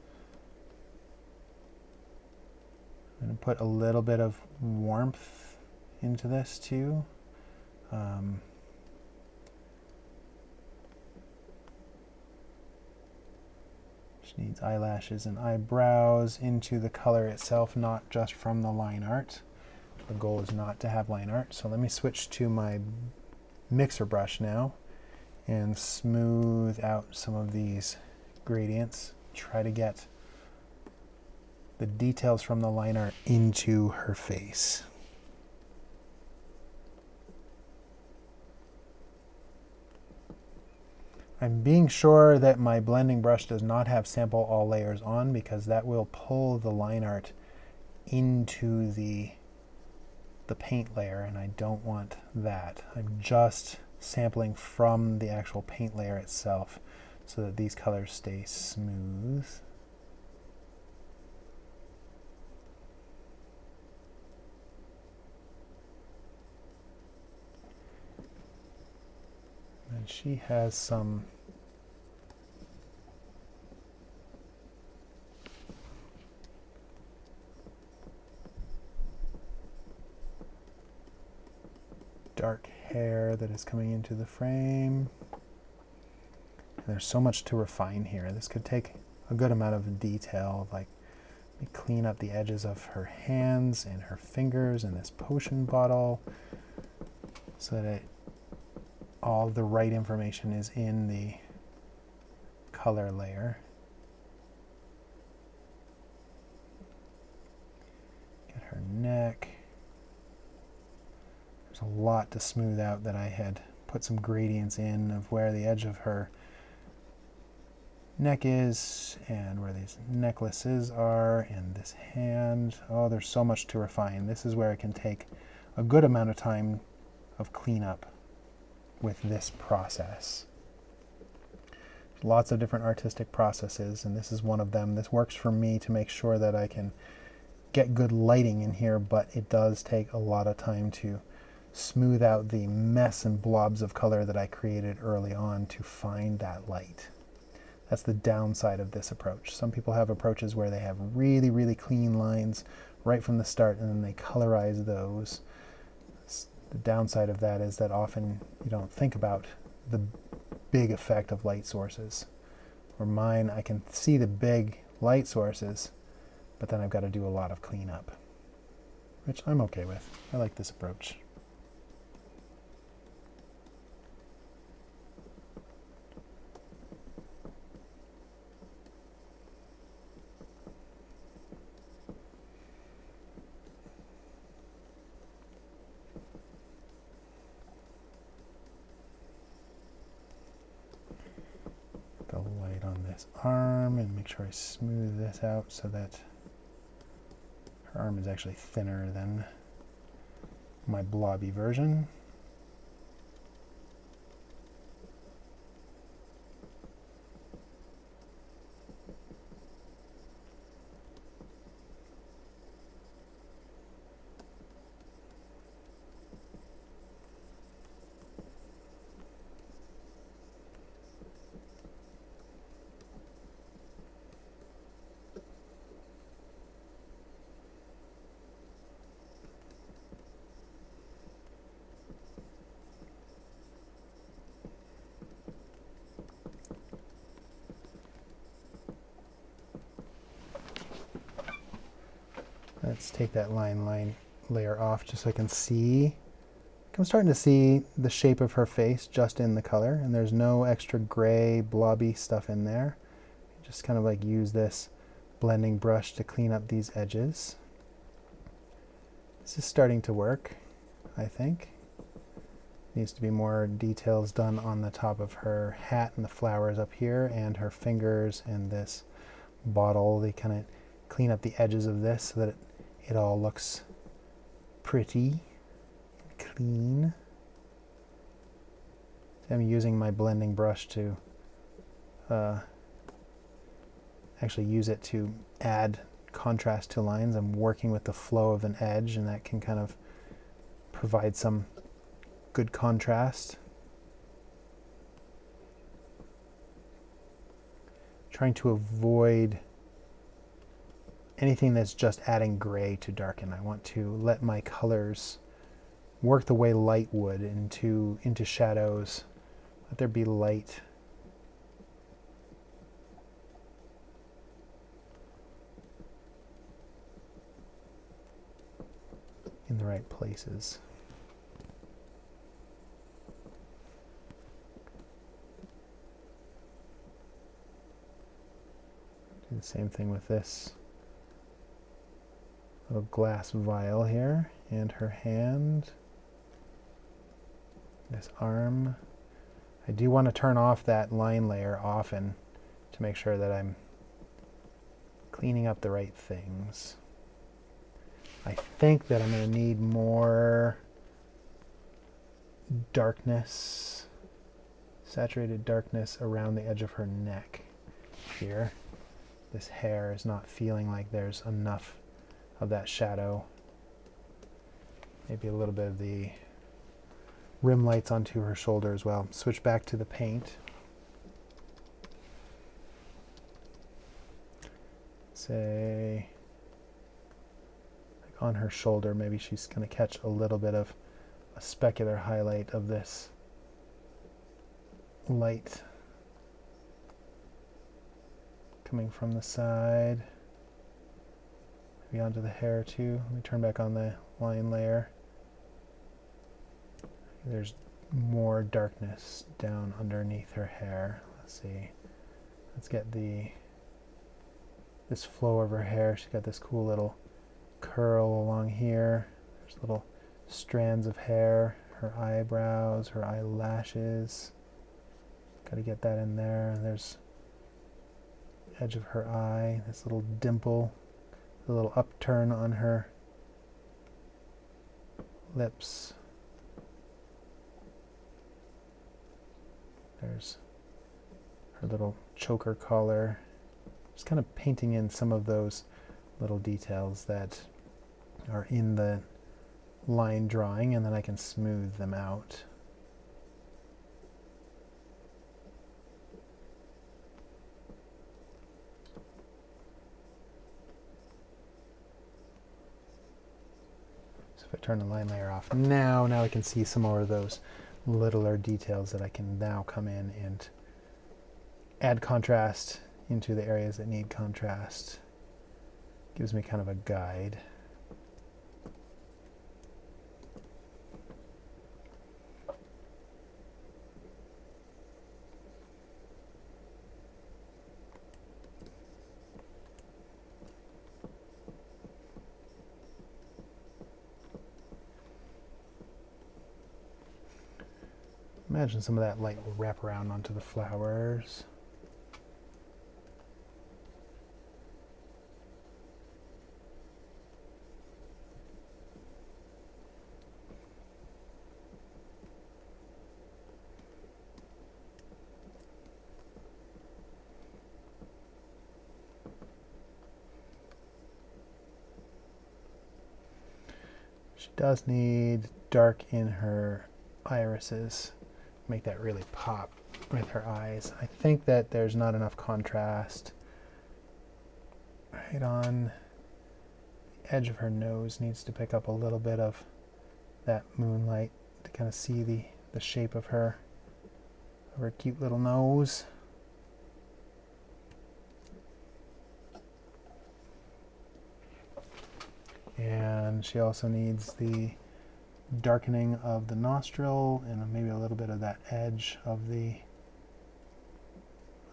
I'm going to put a little bit of warmth into this too. She needs eyelashes and eyebrows into the color itself, not just from the line art. The goal is not to have line art. So let me switch to my mixer brush now and smooth out some of these gradients. Try to get the details from the line art into her face. I'm being sure that my blending brush does not have sample all layers on, because that will pull the line art into the paint layer, and I don't want that. I'm just sampling from the actual paint layer itself so that these colors stay smooth. And she has some dark hair that is coming into the frame. And there's so much to refine here. This could take a good amount of detail, like me clean up the edges of her hands and her fingers and this potion bottle so that all the right information is in the color layer. Get her neck. There's a lot to smooth out that I had put some gradients in of where the edge of her neck is and where these necklaces are and this hand. Oh, there's so much to refine. This is where it can take a good amount of time of cleanup with this process. Lots of different artistic processes, and this is one of them. This works for me to make sure that I can get good lighting in here, but it does take a lot of time to smooth out the mess and blobs of color that I created early on to find that light. That's the downside of this approach. Some people have approaches where they have really, really clean lines right from the start and then they colorize those. The downside of that is that often you don't think about the big effect of light sources. For mine, I can see the big light sources, but then I've got to do a lot of cleanup, which I'm okay with. I like this approach. The light on this arm and make sure I smooth this out so that her arm is actually thinner than my blobby version. Let's take that line layer off just so I can see. I'm starting to see the shape of her face just in the color, and there's no extra gray blobby stuff in there. Just kind of like use this blending brush to clean up these edges. This is starting to work, I think. Needs to be more details done on the top of her hat and the flowers up here and her fingers and this bottle. They kind of clean up the edges of this so that it all looks pretty, clean. I'm using my blending brush to actually use it to add contrast to lines. I'm working with the flow of an edge, and that can kind of provide some good contrast. Trying to avoid anything that's just adding gray to darken. I want to let my colors work the way light would into shadows. Let there be light. In the right places. Do the same thing with this little glass vial here, and her hand, this arm. I do want to turn off that line layer often to make sure that I'm cleaning up the right things. I think that I'm going to need more darkness, saturated darkness around the edge of her neck here. This hair is not feeling like there's enough of that shadow. Maybe a little bit of the rim lights onto her shoulder as well. Switch back to the paint. Say, like on her shoulder, maybe she's going to catch a little bit of a specular highlight of this light coming from the side. maybe onto the hair too. Let me turn back on the line layer. There's more darkness down underneath her hair. Let's see. Let's get this flow of her hair. She's got this cool little curl along here. There's little strands of hair, her eyebrows, her eyelashes. Got to get that in there. There's the edge of her eye, this little dimple, the little upturn on her lips. There's her little choker collar. Just kind of painting in some of those little details that are in the line drawing, and then I can smooth them out. So if I turn the line layer off now I can see some more of those littler details that I can now come in and add contrast into the areas that need contrast. Gives me kind of a guide. Imagine some of that light will wrap around onto the flowers. She does need dark in her irises. Make that really pop with her eyes. I think that there's not enough contrast. Right on the edge of her nose needs to pick up a little bit of that moonlight to kind of see the shape of her cute little nose. And she also needs the darkening of the nostril and maybe a little bit of that edge of the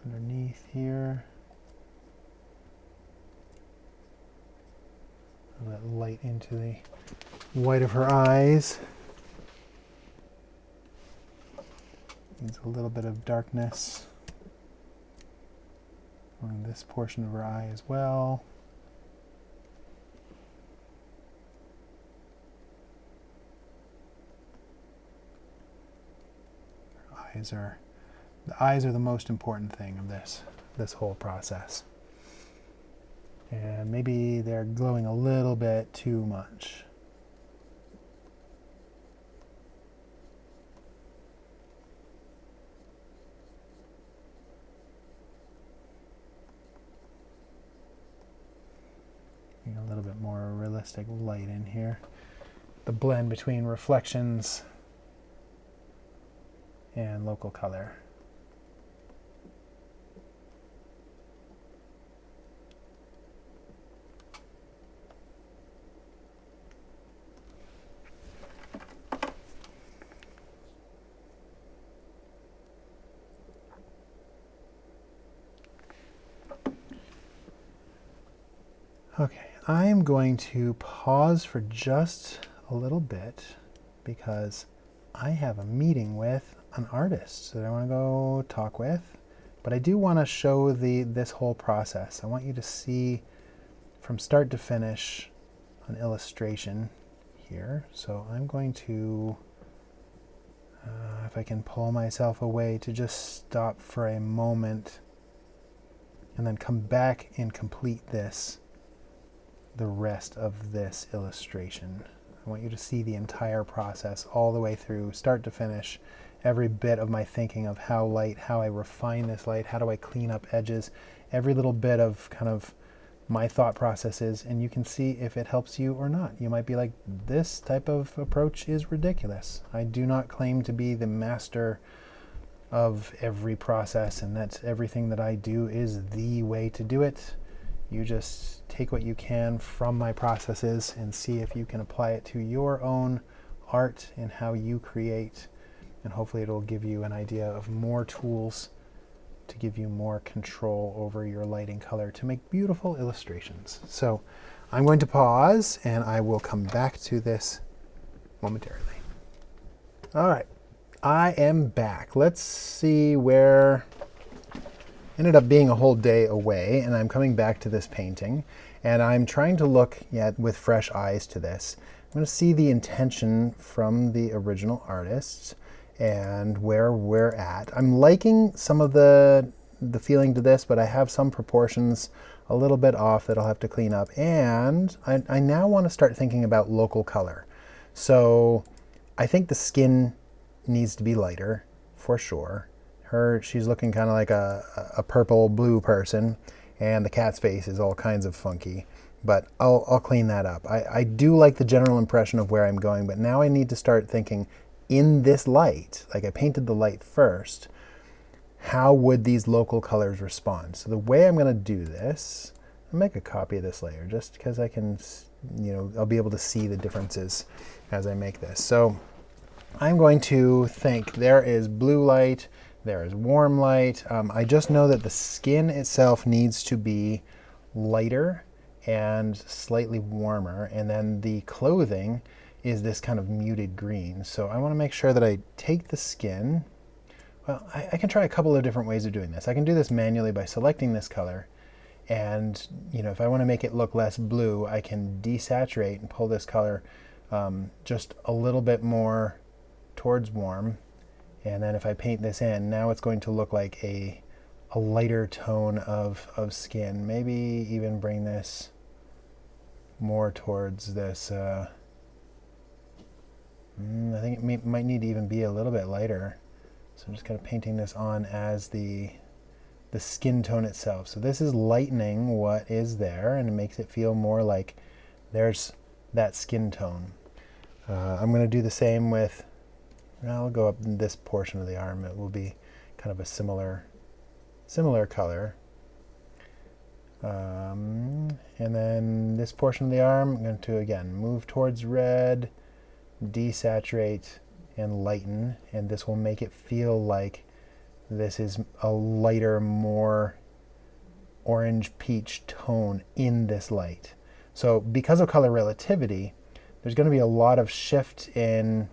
underneath here. That light into the white of her eyes. Needs a little bit of darkness on this portion of her eye as well. The eyes are the most important thing of this whole process. And maybe they're glowing a little bit too much. A little bit more realistic light in here. The blend between reflections and local color. Okay, I'm going to pause for just a little bit because I have a meeting with an artist that I want to go talk with, but I do want to show this whole process. I want you to see from start to finish an illustration here. So I'm going to, if I can pull myself away, to just stop for a moment and then come back and complete the rest of this illustration. I want you to see the entire process all the way through, start to finish, every bit of my thinking of how I refine this light, how do I clean up edges, every little bit of kind of my thought processes, and you can see if it helps you or not. You might be like, this type of approach is ridiculous. I do not claim to be the master of every process and that everything that I do is the way to do it. You just take what you can from my processes and see if you can apply it to your own art and how you create. And hopefully it'll give you an idea of more tools to give you more control over your lighting color to make beautiful illustrations. So I'm going to pause and I will come back to this momentarily. All right, I am back. Let's see where ended up being a whole day away, and I'm coming back to this painting, and I'm trying to look with fresh eyes to this. I'm going to see the intention from the original artists and where we're at. I'm liking some of the feeling to this, but I have some proportions a little bit off that I'll have to clean up, and I now want to start thinking about local color. So I think the skin needs to be lighter for sure. She's looking kind of like a purple blue person, and the cat's face is all kinds of funky, but I'll clean that up. I do like the general impression of where I'm going, but now I need to start thinking in this light, like I painted the light first, how would these local colors respond? So the way I'm going to do this, I'll make a copy of this layer just because I can, I'll be able to see the differences as I make this. So I'm going to think there is blue light, there is warm light. I just know that the skin itself needs to be lighter and slightly warmer, and then the clothing is this kind of muted green. So I want to make sure that I take the skin. Well, I can try a couple of different ways of doing this. I can do this manually by selecting this color, and if I want to make it look less blue, I can desaturate and pull this color just a little bit more towards warm, and then if I paint this in, now it's going to look like a lighter tone of skin. Maybe even bring this more towards this. I think it might need to even be a little bit lighter. So I'm just kind of painting this on as the skin tone itself. So this is lightening what is there, and it makes it feel more like there's that skin tone. I'm going to do the same with, I'll go up in this portion of the arm. It will be kind of a similar color. And then this portion of the arm, I'm going to, again, move towards red, desaturate, and lighten, and this will make it feel like this is a lighter, more orange peach tone in this light. So because of color relativity, there's going to be a lot of shift in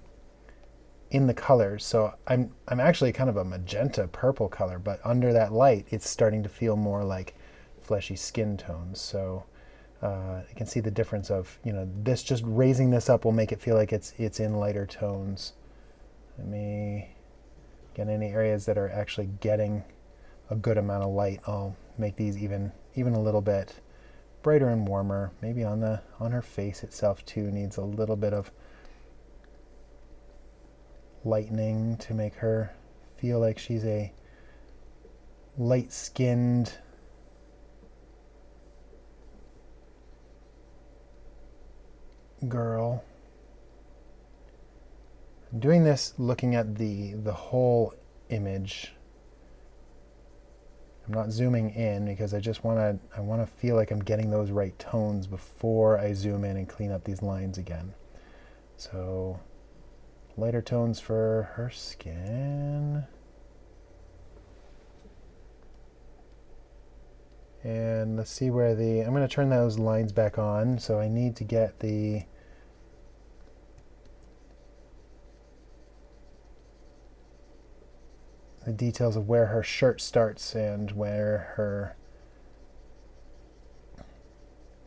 the colors. So I'm actually kind of a magenta purple color, but under that light it's starting to feel more like fleshy skin tones. So you can see the difference of, this, just raising this up will make it feel like it's in lighter tones. Let me get any areas that are actually getting a good amount of light. I'll make these even a little bit brighter and warmer. Maybe on her face itself too needs a little bit of lightening to make her feel like she's a light-skinned girl. I'm doing this looking at the whole image. I'm not zooming in because I want to feel like I'm getting those right tones before I zoom in and clean up these lines again. So lighter tones for her skin. And let's see where I'm going to turn those lines back on, so I need to get the details of where her shirt starts and where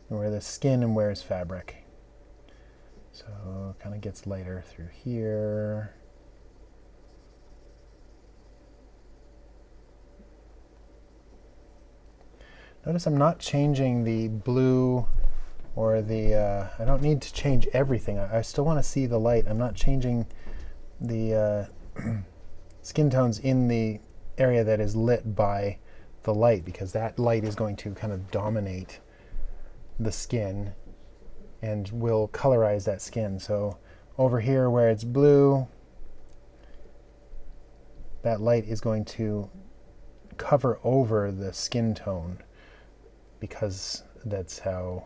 the skin and where is fabric. So it kind of gets lighter through here. Notice I'm not changing the blue or I don't need to change everything. I still want to see the light. I'm not changing the skin tones in the area that is lit by the light, because that light is going to kind of dominate the skin and will colorize that skin. So over here where it's blue, that light is going to cover over the skin tone. because that's how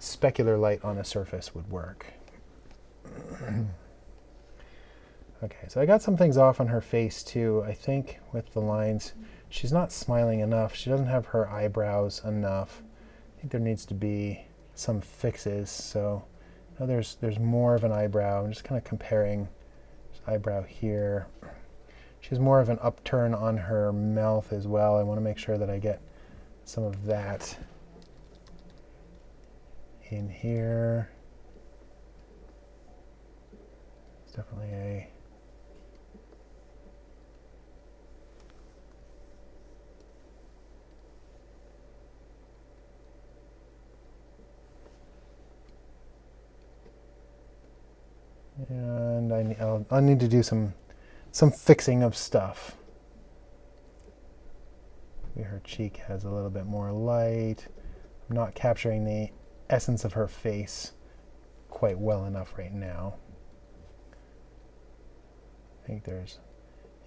specular light on a surface would work. Okay, so I got some things off on her face too, I think, with the lines. She's not smiling enough. She doesn't have her eyebrows enough. I think there needs to be some fixes. So now there's more of an eyebrow. I'm just kind of comparing this eyebrow here. She has more of an upturn on her mouth as well. I want to make sure that I get some of that in here. It's definitely a and I'll need to do some fixing of stuff. Maybe her cheek has a little bit more light. I'm not capturing the essence of her face quite well enough right now. I think there's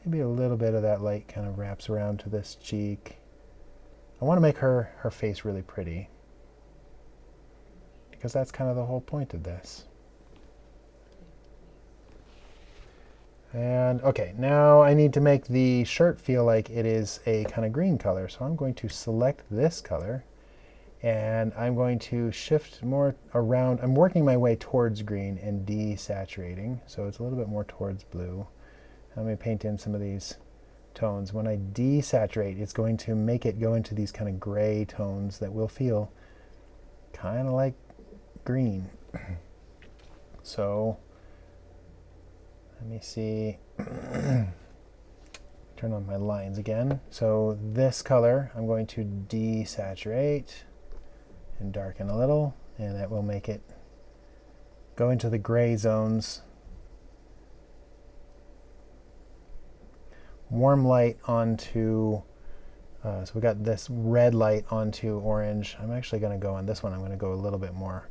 maybe a little bit of that light kind of wraps around to this cheek. I want to make her face really pretty, because that's kind of the whole point of this. And okay, now I need to make the shirt feel like it is a kind of green color. So I'm going to select this color and I'm going to shift more around. I'm working my way towards green and desaturating. So it's a little bit more towards blue. Let me paint in some of these tones. When I desaturate, it's going to make it go into these kind of gray tones that will feel kind of like green. So let me see, turn on my lines again. So this color, I'm going to desaturate and darken a little, and that will make it go into the gray zones. Warm light onto, so we got this red light onto orange. I'm actually going to go on this one, I'm going to go a little bit more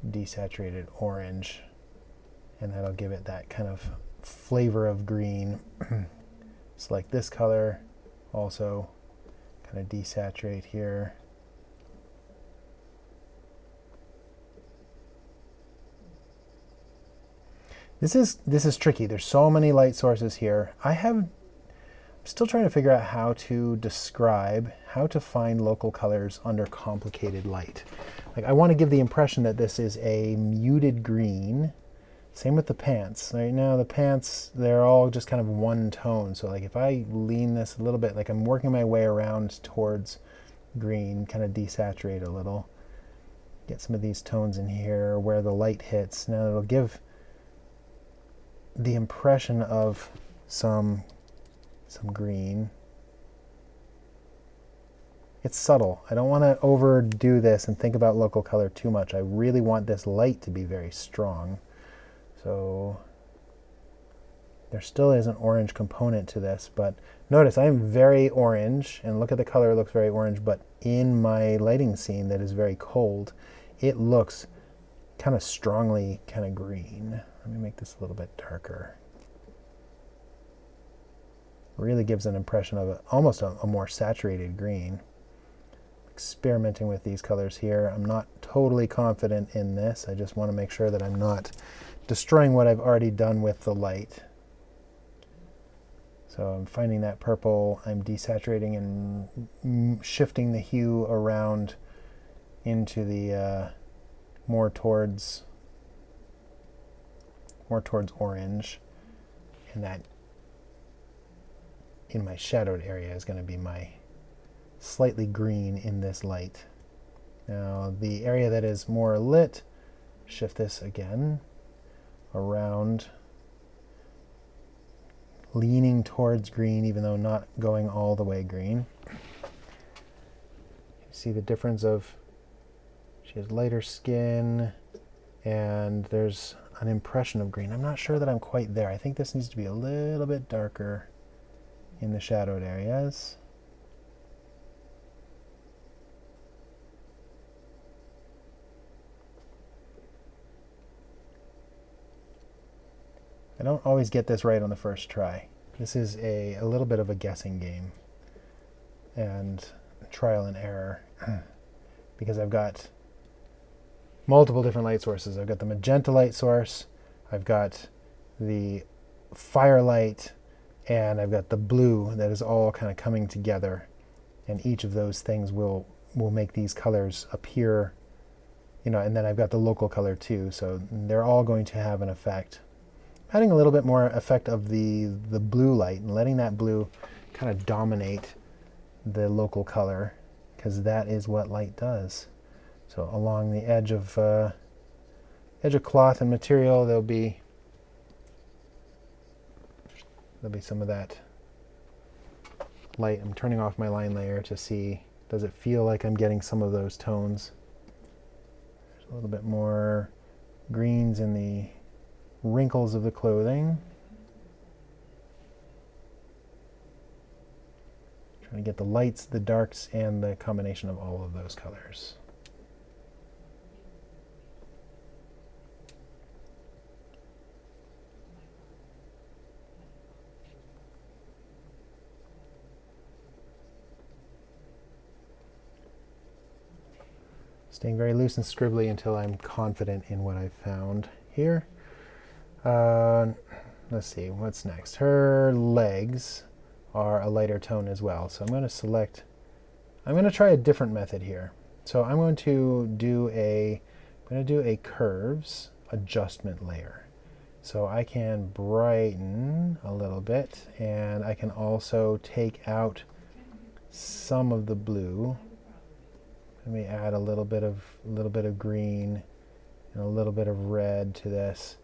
desaturated orange. And that'll give it that kind of flavor of green. Select this color, also kind of desaturate here. This is tricky. There's so many light sources here. I'm still trying to figure out how to describe, how to find local colors under complicated light. Like, I want to give the impression that this is a muted green. Same with the pants. Right now the pants, they're all just kind of one tone. So like if I lean this a little bit, like I'm working my way around towards green, kind of desaturate a little. Get some of these tones in here where the light hits. Now it'll give the impression of some green. It's subtle. I don't want to overdo this and think about local color too much. I really want this light to be very strong. So there still is an orange component to this, but notice I am very orange, and look at the color, it looks very orange, but in my lighting scene that is very cold, it looks kind of strongly kind of green. Let me make this a little bit darker. Really gives an impression of almost a more saturated green. Experimenting with these colors here. I'm not totally confident in this. I just want to make sure that I'm not destroying what I've already done with the light. So I'm finding that purple, I'm desaturating and shifting the hue around into the more towards orange, and that in my shadowed area is going to be my slightly green in this light. Now the area that is more lit, shift this again around, leaning towards green even though not going all the way green. You see the difference of, she has lighter skin and there's an impression of green. I'm not sure that I'm quite there. I think this needs to be a little bit darker in the shadowed areas. I don't always get this right on the first try. This is a little bit of a guessing game. And trial and error because I've got multiple different light sources. I've got the magenta light source, I've got the Firelight, and I've got the blue that is all kind of coming together. And each of those things will make these colors appear, you know, and then I've got the local color too. So they're all going to have an effect. Adding a little bit more effect of the blue light and letting that blue kind of dominate the local color, because that is what light does. So along the edge of cloth and material, there'll be some of that light. I'm turning off my line layer to see, does it feel like I'm getting some of those tones? There's a little bit more greens in the wrinkles of the clothing. Trying to get the lights, the darks, and the combination of all of those colors. Staying very loose and scribbly until I'm confident in what I've found here. Let's see, what's next? Her legs are a lighter tone as well. So I'm going to try a different method here. So I'm going to do a curves adjustment layer. So I can brighten a little bit, and I can also take out some of the blue. Let me add a little bit of green and a little bit of red to this.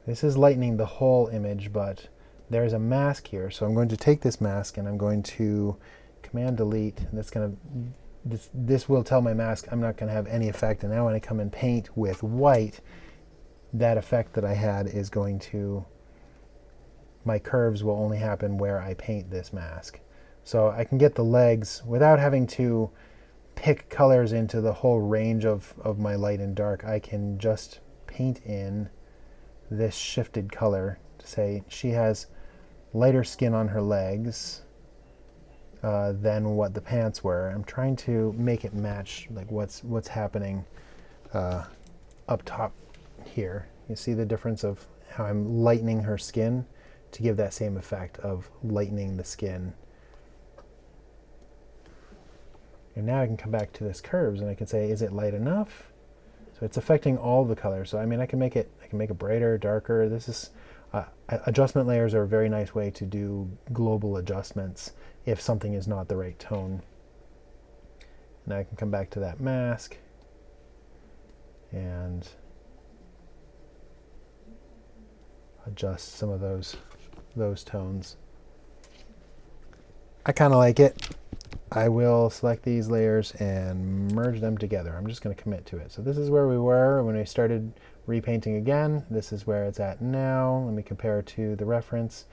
This is lightening the whole image, but there's a mask here. So I'm going to take this mask and I'm going to Command Delete. And this will tell my mask I'm not going to have any effect. And now when I come and paint with white, that effect that I had is going to, my curves will only happen where I paint this mask. So I can get the legs without having to pick colors into the whole range of my light and dark. I can just paint in this shifted color to say she has lighter skin on her legs than what the pants were. I'm trying to make it match like what's happening up top here. You see the difference of how I'm lightening her skin to give that same effect of lightening the skin. And now I can come back to this curves and I can say, is it light enough? So it's affecting all the colors. So I mean, I can make it brighter, darker. This is adjustment layers are a very nice way to do global adjustments if something is not the right tone. Now I can come back to that mask and adjust some of those tones. I kind of like it. I will select these layers and merge them together. I'm just going to commit to it. So this is where we were when we started repainting again. This is where it's at now. Let me compare to the reference.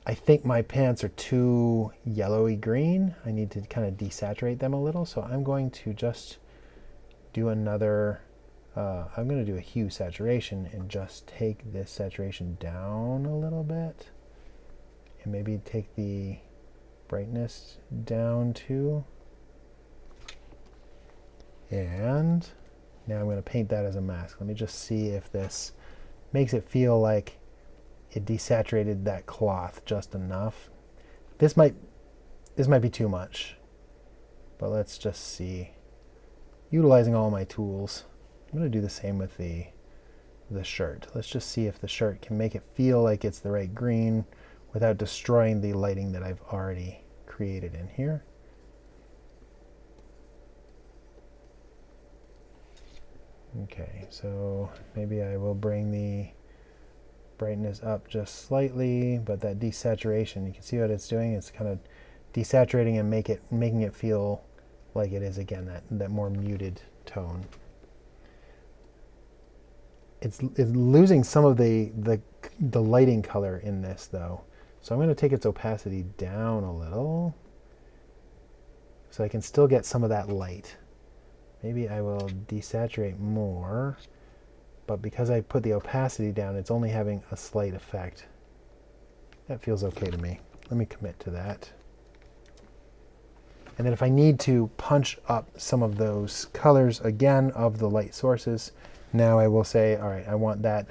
I think my pants are too yellowy green. I need to kind of desaturate them a little. So I'm going to just do another, I'm going to do a hue saturation and just take this saturation down a little bit. And maybe take the brightness down too. And now I'm going to paint that as a mask. Let me just see if this makes it feel like it desaturated that cloth just enough. This might be too much, but let's just see. Utilizing all my tools. I'm going to do the same with the shirt. Let's just see if the shirt can make it feel like it's the right green without destroying the lighting that I've already created in here. Okay, so maybe I will bring the brightness up just slightly, but that desaturation, you can see what it's doing. It's kind of desaturating and making it feel like it is again that more muted tone. It's losing some of the lighting color in this though. So I'm going to take its opacity down a little so I can still get some of that light. Maybe I will desaturate more, but because I put the opacity down, it's only having a slight effect. That feels okay to me. Let me commit to that. And then if I need to punch up some of those colors again of the light sources, now I will say, all right, I want that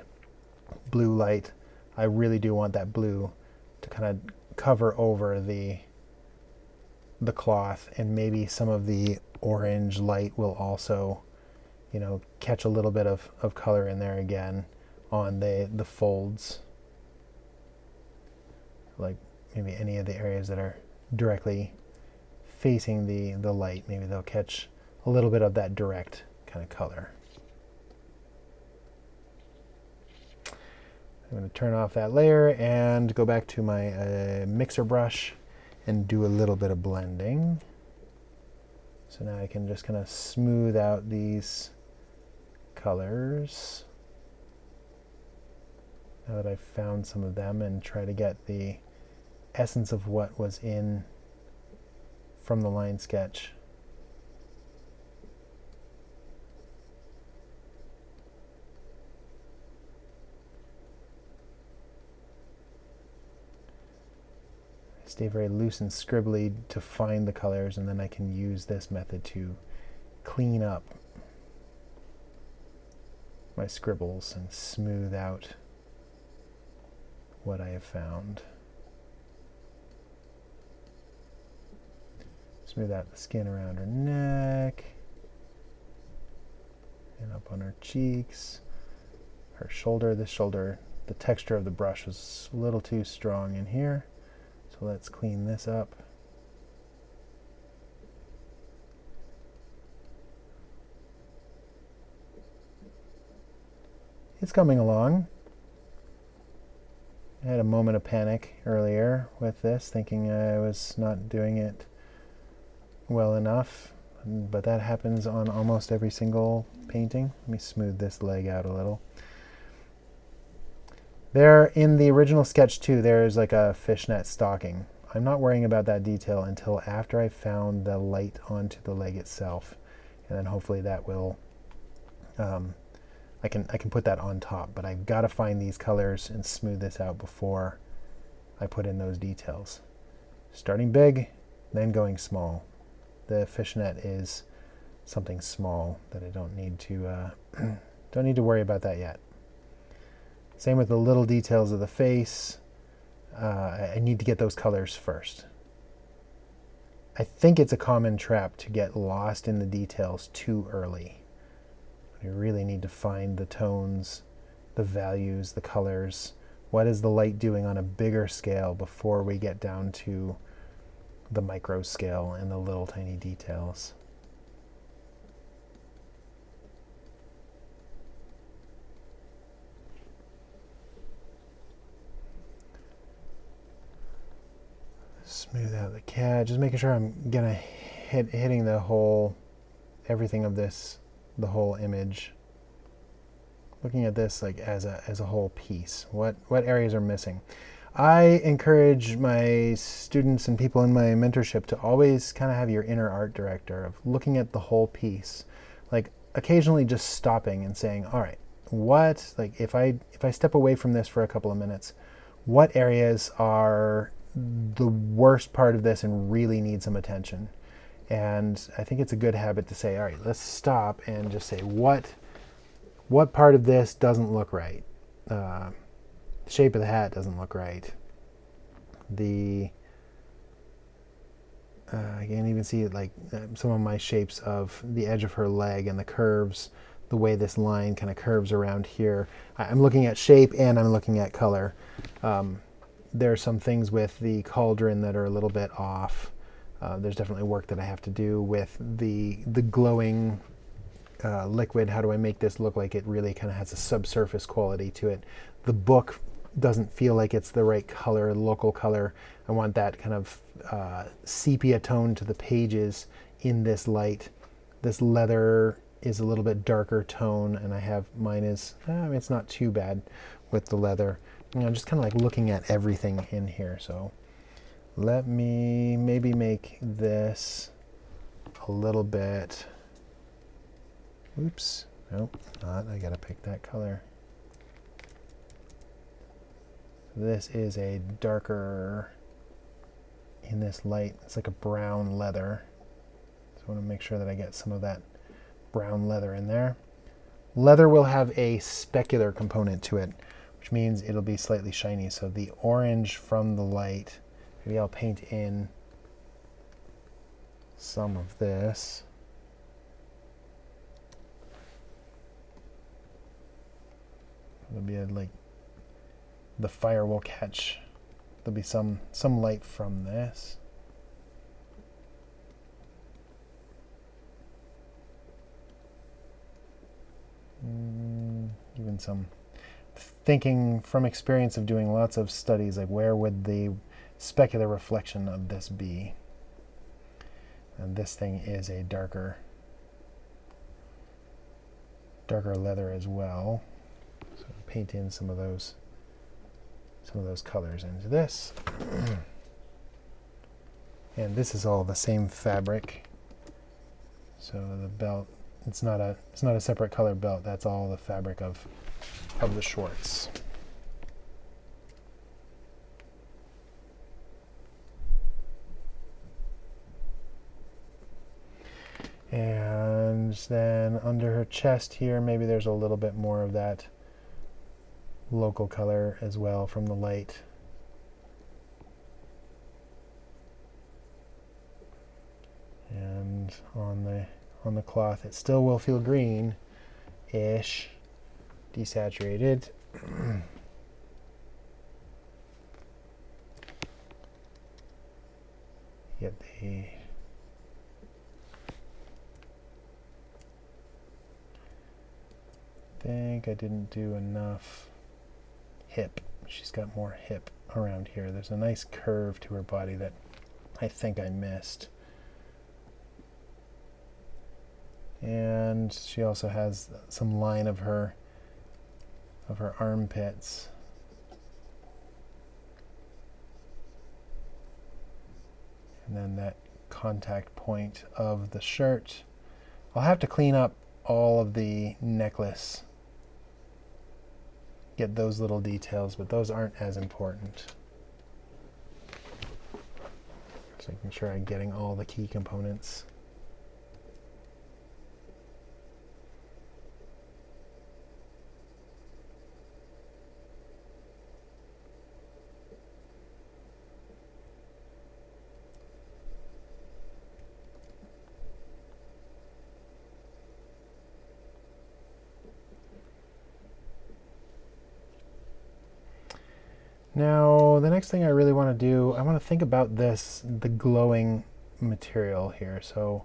blue light. I really do want that blue to kind of cover over the cloth, and maybe some of the orange light will also, you know, catch a little bit of color in there again on the folds. Like maybe any of the areas that are directly facing the light, maybe they'll catch a little bit of that direct kind of color. I'm going to turn off that layer and go back to my mixer brush and do a little bit of blending. So now I can just kind of smooth out these colors now that I've found some of them, and try to get the essence of what was in from the line sketch. Stay very loose and scribbly to find the colors, and then I can use this method to clean up my scribbles and smooth out what I have found. Smooth out the skin around her neck and up on her cheeks, her shoulder. This shoulder, the texture of the brush was a little too strong in here. So let's clean this up. It's coming along. I had a moment of panic earlier with this, thinking I was not doing it well enough, but that happens on almost every single painting. Let me smooth this leg out a little. There, in the original sketch too, there's like a fishnet stocking. I'm not worrying about that detail until after I've found the light onto the leg itself, and then hopefully that will, I can put that on top. But I've got to find these colors and smooth this out before I put in those details. Starting big, then going small. The fishnet is something small that I don't need to worry about that yet. Same with the little details of the face. I need to get those colors first. I think it's a common trap to get lost in the details too early. You really need to find the tones, the values, the colors. What is the light doing on a bigger scale before we get down to the micro scale and the little tiny details? Smooth out the cat, just making sure I'm hitting the whole, everything of this, the whole image. Looking at this like as a whole piece. What areas are missing? I encourage my students and people in my mentorship to always kind of have your inner art director of looking at the whole piece. Like occasionally just stopping and saying, all right, like if I step away from this for a couple of minutes, what areas are the worst part of this and really need some attention? And I think it's a good habit to say, all right, let's stop and just say, what part of this doesn't look right? The shape of the hat doesn't look right. I can even see like some of my shapes of the edge of her leg and the curves, the way this line kind of curves around here. I'm looking at shape and I'm looking at color. There are some things with the cauldron that are a little bit off. There's definitely work that I have to do with the glowing liquid. How do I make this look like it really kind of has a subsurface quality to it? The book doesn't feel like it's the right color, local color. I want that kind of sepia tone to the pages in this light. This leather is a little bit darker tone, and I have mine is, it's not too bad with the leather. You know, just kind of like looking at everything in here. So let me maybe make this a little bit, oops, nope, not, I gotta pick that color. This is a darker, in this light, it's like a brown leather. I want to make sure that I get some of that brown leather in there. Leather will have a specular component to it, which means it'll be slightly shiny. So the orange from the light, maybe I'll paint in some of this. It'll be like the fire will catch. There'll be some light from this. Even some thinking from experience of doing lots of studies, like where would the specular reflection of this be? And this thing is a darker leather as well. So paint in some of those colors into this. And this is all the same fabric. So the belt, it's not a separate color belt. That's all the fabric of the shorts. And then under her chest here, maybe there's a little bit more of that local color as well from the light. And on the cloth, it still will feel green-ish, desaturated. Get the think I didn't do enough hip. She's got more hip around here. There's a nice curve to her body that I think I missed. And she also has some line of her armpits. And then that contact point of the shirt. I'll have to clean up all of the necklace. Get those little details, but those aren't as important. Just making sure I'm getting all the key components. Now, the next thing I really want to do, I want to think about the glowing material here. So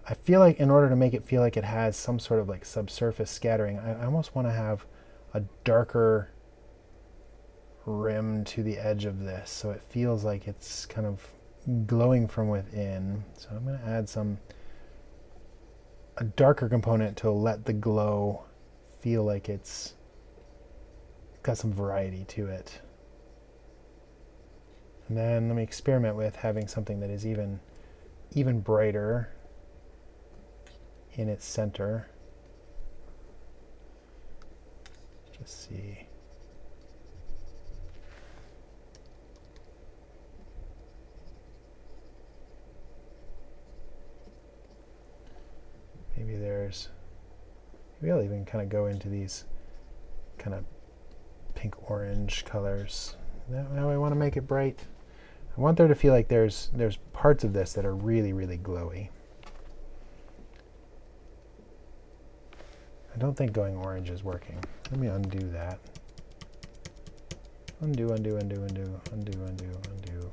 I feel like in order to make it feel like it has some sort of like subsurface scattering, I almost want to have a darker rim to the edge of this, so it feels like it's kind of glowing from within. So I'm going to add a darker component to let the glow feel like it's got some variety to it. And then let me experiment with having something that is even brighter in its center. Just see. Maybe I'll even kind of go into these kind of pink-orange colors. Now I want to make it bright. I want there to feel like there's parts of this that are really, really glowy. I don't think going orange is working. Let me undo that. Undo, undo, undo, undo, undo, undo, undo.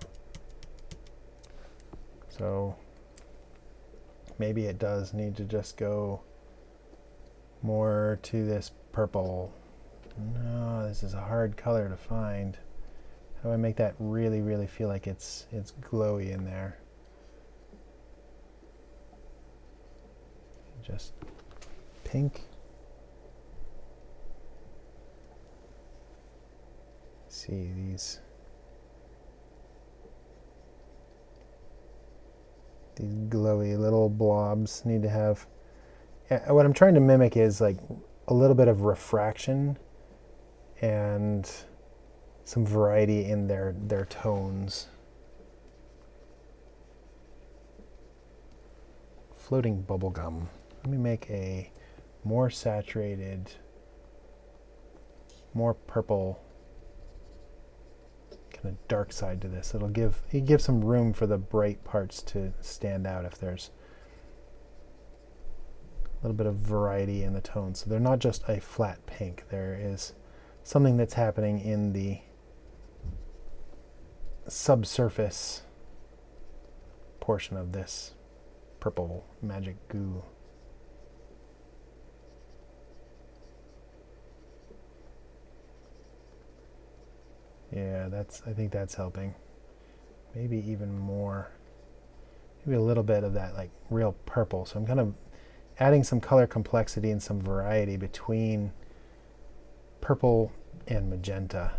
So maybe it does need to just go more to this purple. No, this is a hard color to find. How do I make that really, really feel like it's glowy in there? Just pink. See these glowy little blobs need to have. What I'm trying to mimic is like a little bit of refraction and some variety in their tones. floating bubble gum. Let me make a more saturated, more purple, kind of dark side to this. It'll give some room for the bright parts to stand out if there's a little bit of variety in the tone. So they're not just a flat pink. There is something that's happening in the subsurface portion of this purple magic goo. Yeah, I think that's helping. Maybe even more, maybe a little bit of that like real purple. So I'm kind of adding some color complexity and some variety between purple and magenta.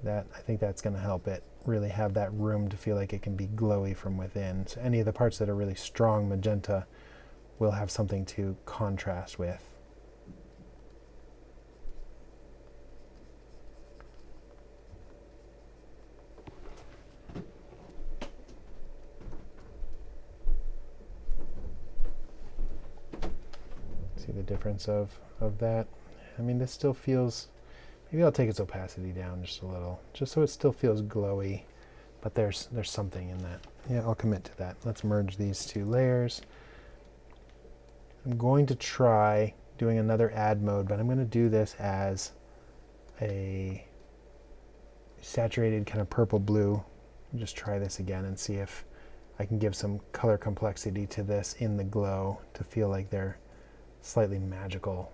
I think that's going to help it really have that room to feel like it can be glowy from within. So any of the parts that are really strong magenta will have something to contrast with. See the difference of that? I mean, this still feels, maybe I'll take its opacity down just a little, just so it still feels glowy, but there's something in that. Yeah, I'll commit to that. Let's merge these two layers. I'm going to try doing another add mode, but I'm going to do this as a saturated kind of purple blue. Just try this again and see if I can give some color complexity to this in the glow to feel like they're slightly magical.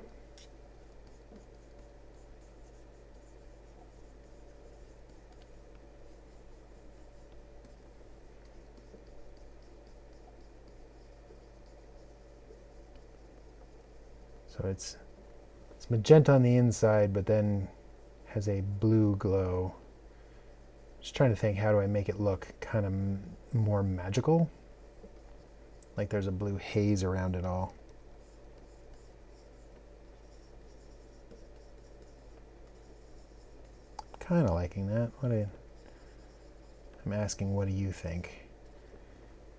So it's magenta on the inside, but then has a blue glow. Just trying to think, how do I make it look kind of more magical? Like there's a blue haze around it all. Kind of liking that. I'm asking, what do you think?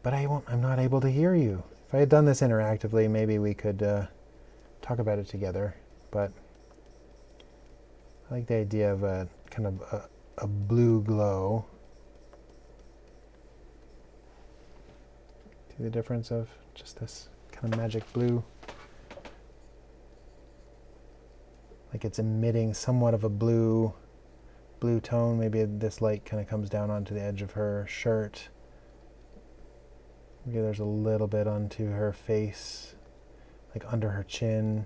But I'm not able to hear you. If I had done this interactively, maybe we could talk about it together. But I like the idea of a kind of a blue glow. See the difference of just this kind of magic blue? Like it's emitting somewhat of a blue tone. Maybe this light kind of comes down onto the edge of her shirt. Maybe there's a little bit onto her face, like under her chin.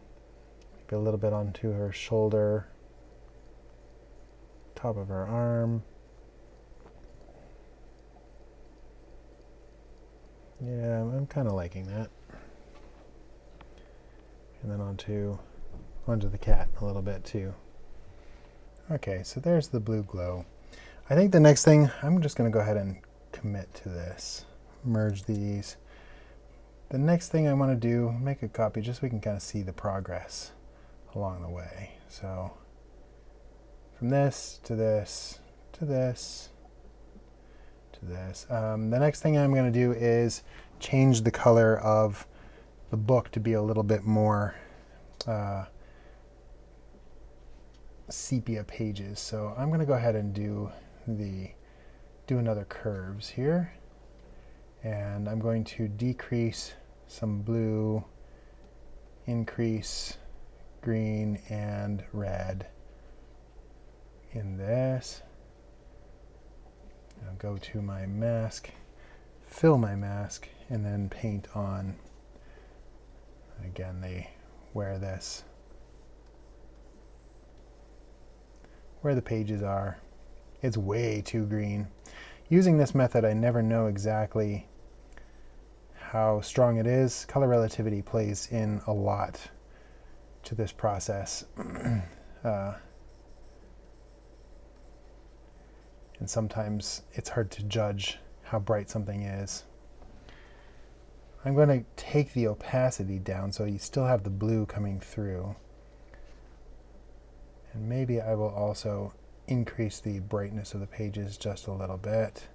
Maybe a little bit onto her shoulder, top of her arm. Yeah, I'm kind of liking that. And then onto the cat a little bit too. Okay, so there's the blue glow. I think the next thing, I'm just going to go ahead and commit to this. Merge these. The next thing I want to do, make a copy just so we can kind of see the progress along the way. So from this to this to this to this. The next thing I'm going to do is change the color of the book to be a little bit more sepia pages. So I'm going to go ahead and do another curves here, and I'm going to decrease some blue, increase green and red in this. I'll go to my mask, fill my mask, and then paint on. Again, they wear this where the pages are. It's way too green. Using this method, I never know exactly how strong it is. Color relativity plays in a lot to this process. And sometimes it's hard to judge how bright something is. I'm going to take the opacity down so you still have the blue coming through. And maybe I will also increase the brightness of the pages just a little bit.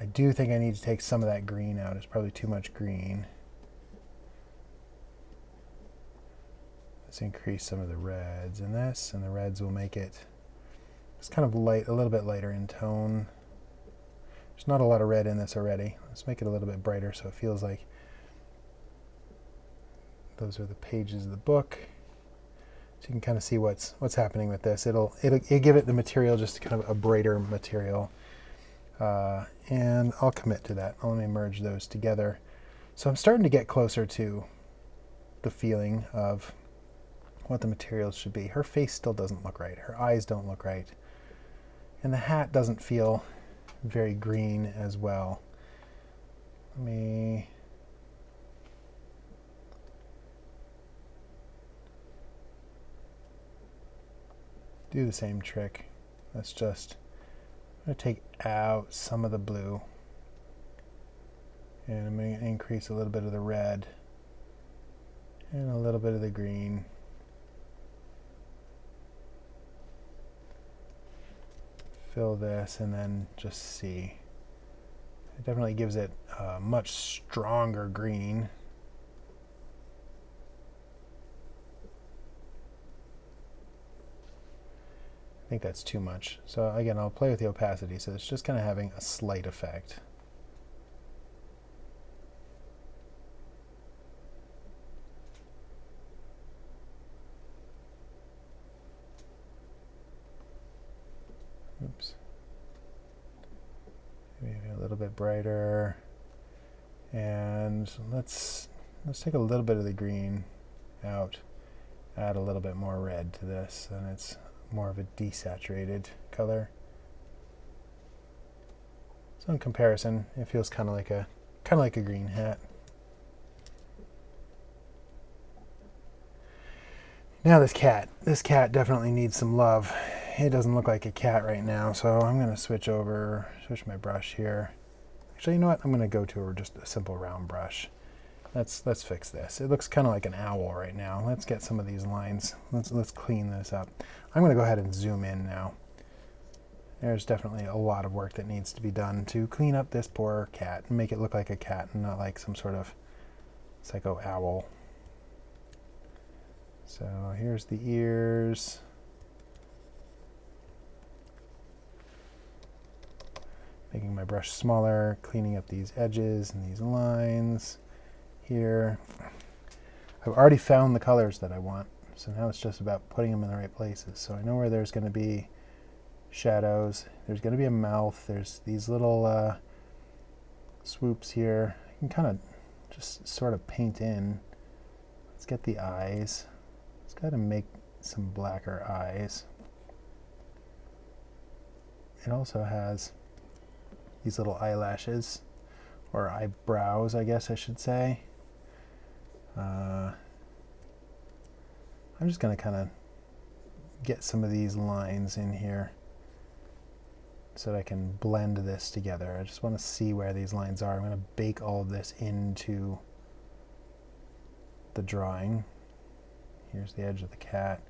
I do think I need to take some of that green out. It's probably too much green. Let's increase some of the reds in this, and the reds will make it just kind of light, a little bit lighter in tone. There's not a lot of red in this already. Let's make it a little bit brighter so it feels like those are the pages of the book. So you can kind of see what's happening with this. It'll give it the material, just kind of a brighter material. And I'll commit to that. I'll let me merge those together. So I'm starting to get closer to the feeling of what the materials should be. Her face still doesn't look right. Her eyes don't look right. And the hat doesn't feel very green as well. Let me do the same trick. Let's just, I'm going to take out some of the blue, and I'm going to increase a little bit of the red and a little bit of the green. Fill this and then just see. It definitely gives it a much stronger green. I think that's too much. So again, I'll play with the opacity, so it's just kind of having a slight effect. Oops. Maybe a little bit brighter. And let's take a little bit of the green out. Add a little bit more red to this, and it's more of a desaturated color. So in comparison, it feels kind of like a green hat. Now this cat definitely needs some love. It doesn't look like a cat right now, so I'm going to switch my brush here. Actually, you know what? I'm going to go to just a simple round brush. Let's fix this. It looks kind of like an owl right now. Let's get some of these lines. Let's clean this up. I'm going to go ahead and zoom in now. There's definitely a lot of work that needs to be done to clean up this poor cat and make it look like a cat and not like some sort of psycho owl. So here's the ears. Making my brush smaller, cleaning up these edges and these lines here. I've already found the colors that I want, so now it's just about putting them in the right places. So I know where there's going to be shadows, there's going to be a mouth, there's these little swoops here. I can kind of just sort of paint in. Let's get the eyes. Let's got to make some blacker eyes. It also has these little eyelashes, or eyebrows, I guess I should say. I'm just going to kind of get some of these lines in here so that I can blend this together. I just want to see where these lines are. I'm going to bake all of this into the drawing. Here's the edge of the cat.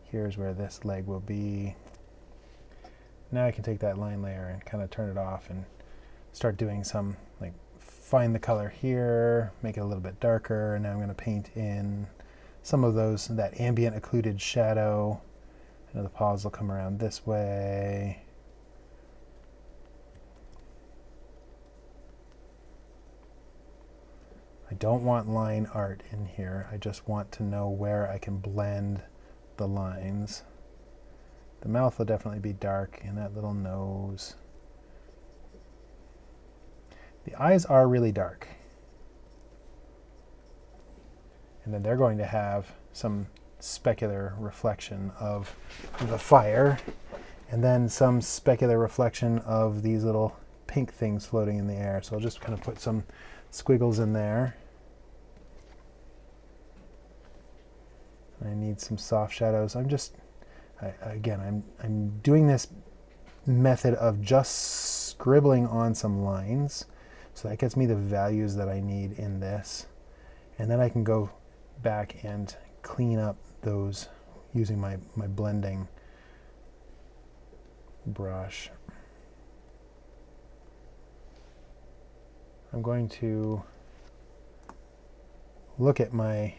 Here's where this leg will be. Now I can take that line layer and kind of turn it off and start doing some, like, find the color here, make it a little bit darker, and now I'm going to paint in some of those, that ambient occluded shadow. I know the paws will come around this way. I don't want line art in here. I just want to know where I can blend the lines. The mouth will definitely be dark, and that little nose. The eyes are really dark. And then they're going to have some specular reflection of the fire, and then some specular reflection of these little pink things floating in the air. So I'll just kind of put some squiggles in there. I need some soft shadows. I'm doing this method of just scribbling on some lines. So that gets me the values that I need in this. And then I can go back and clean up those using my blending brush. I'm going to look at my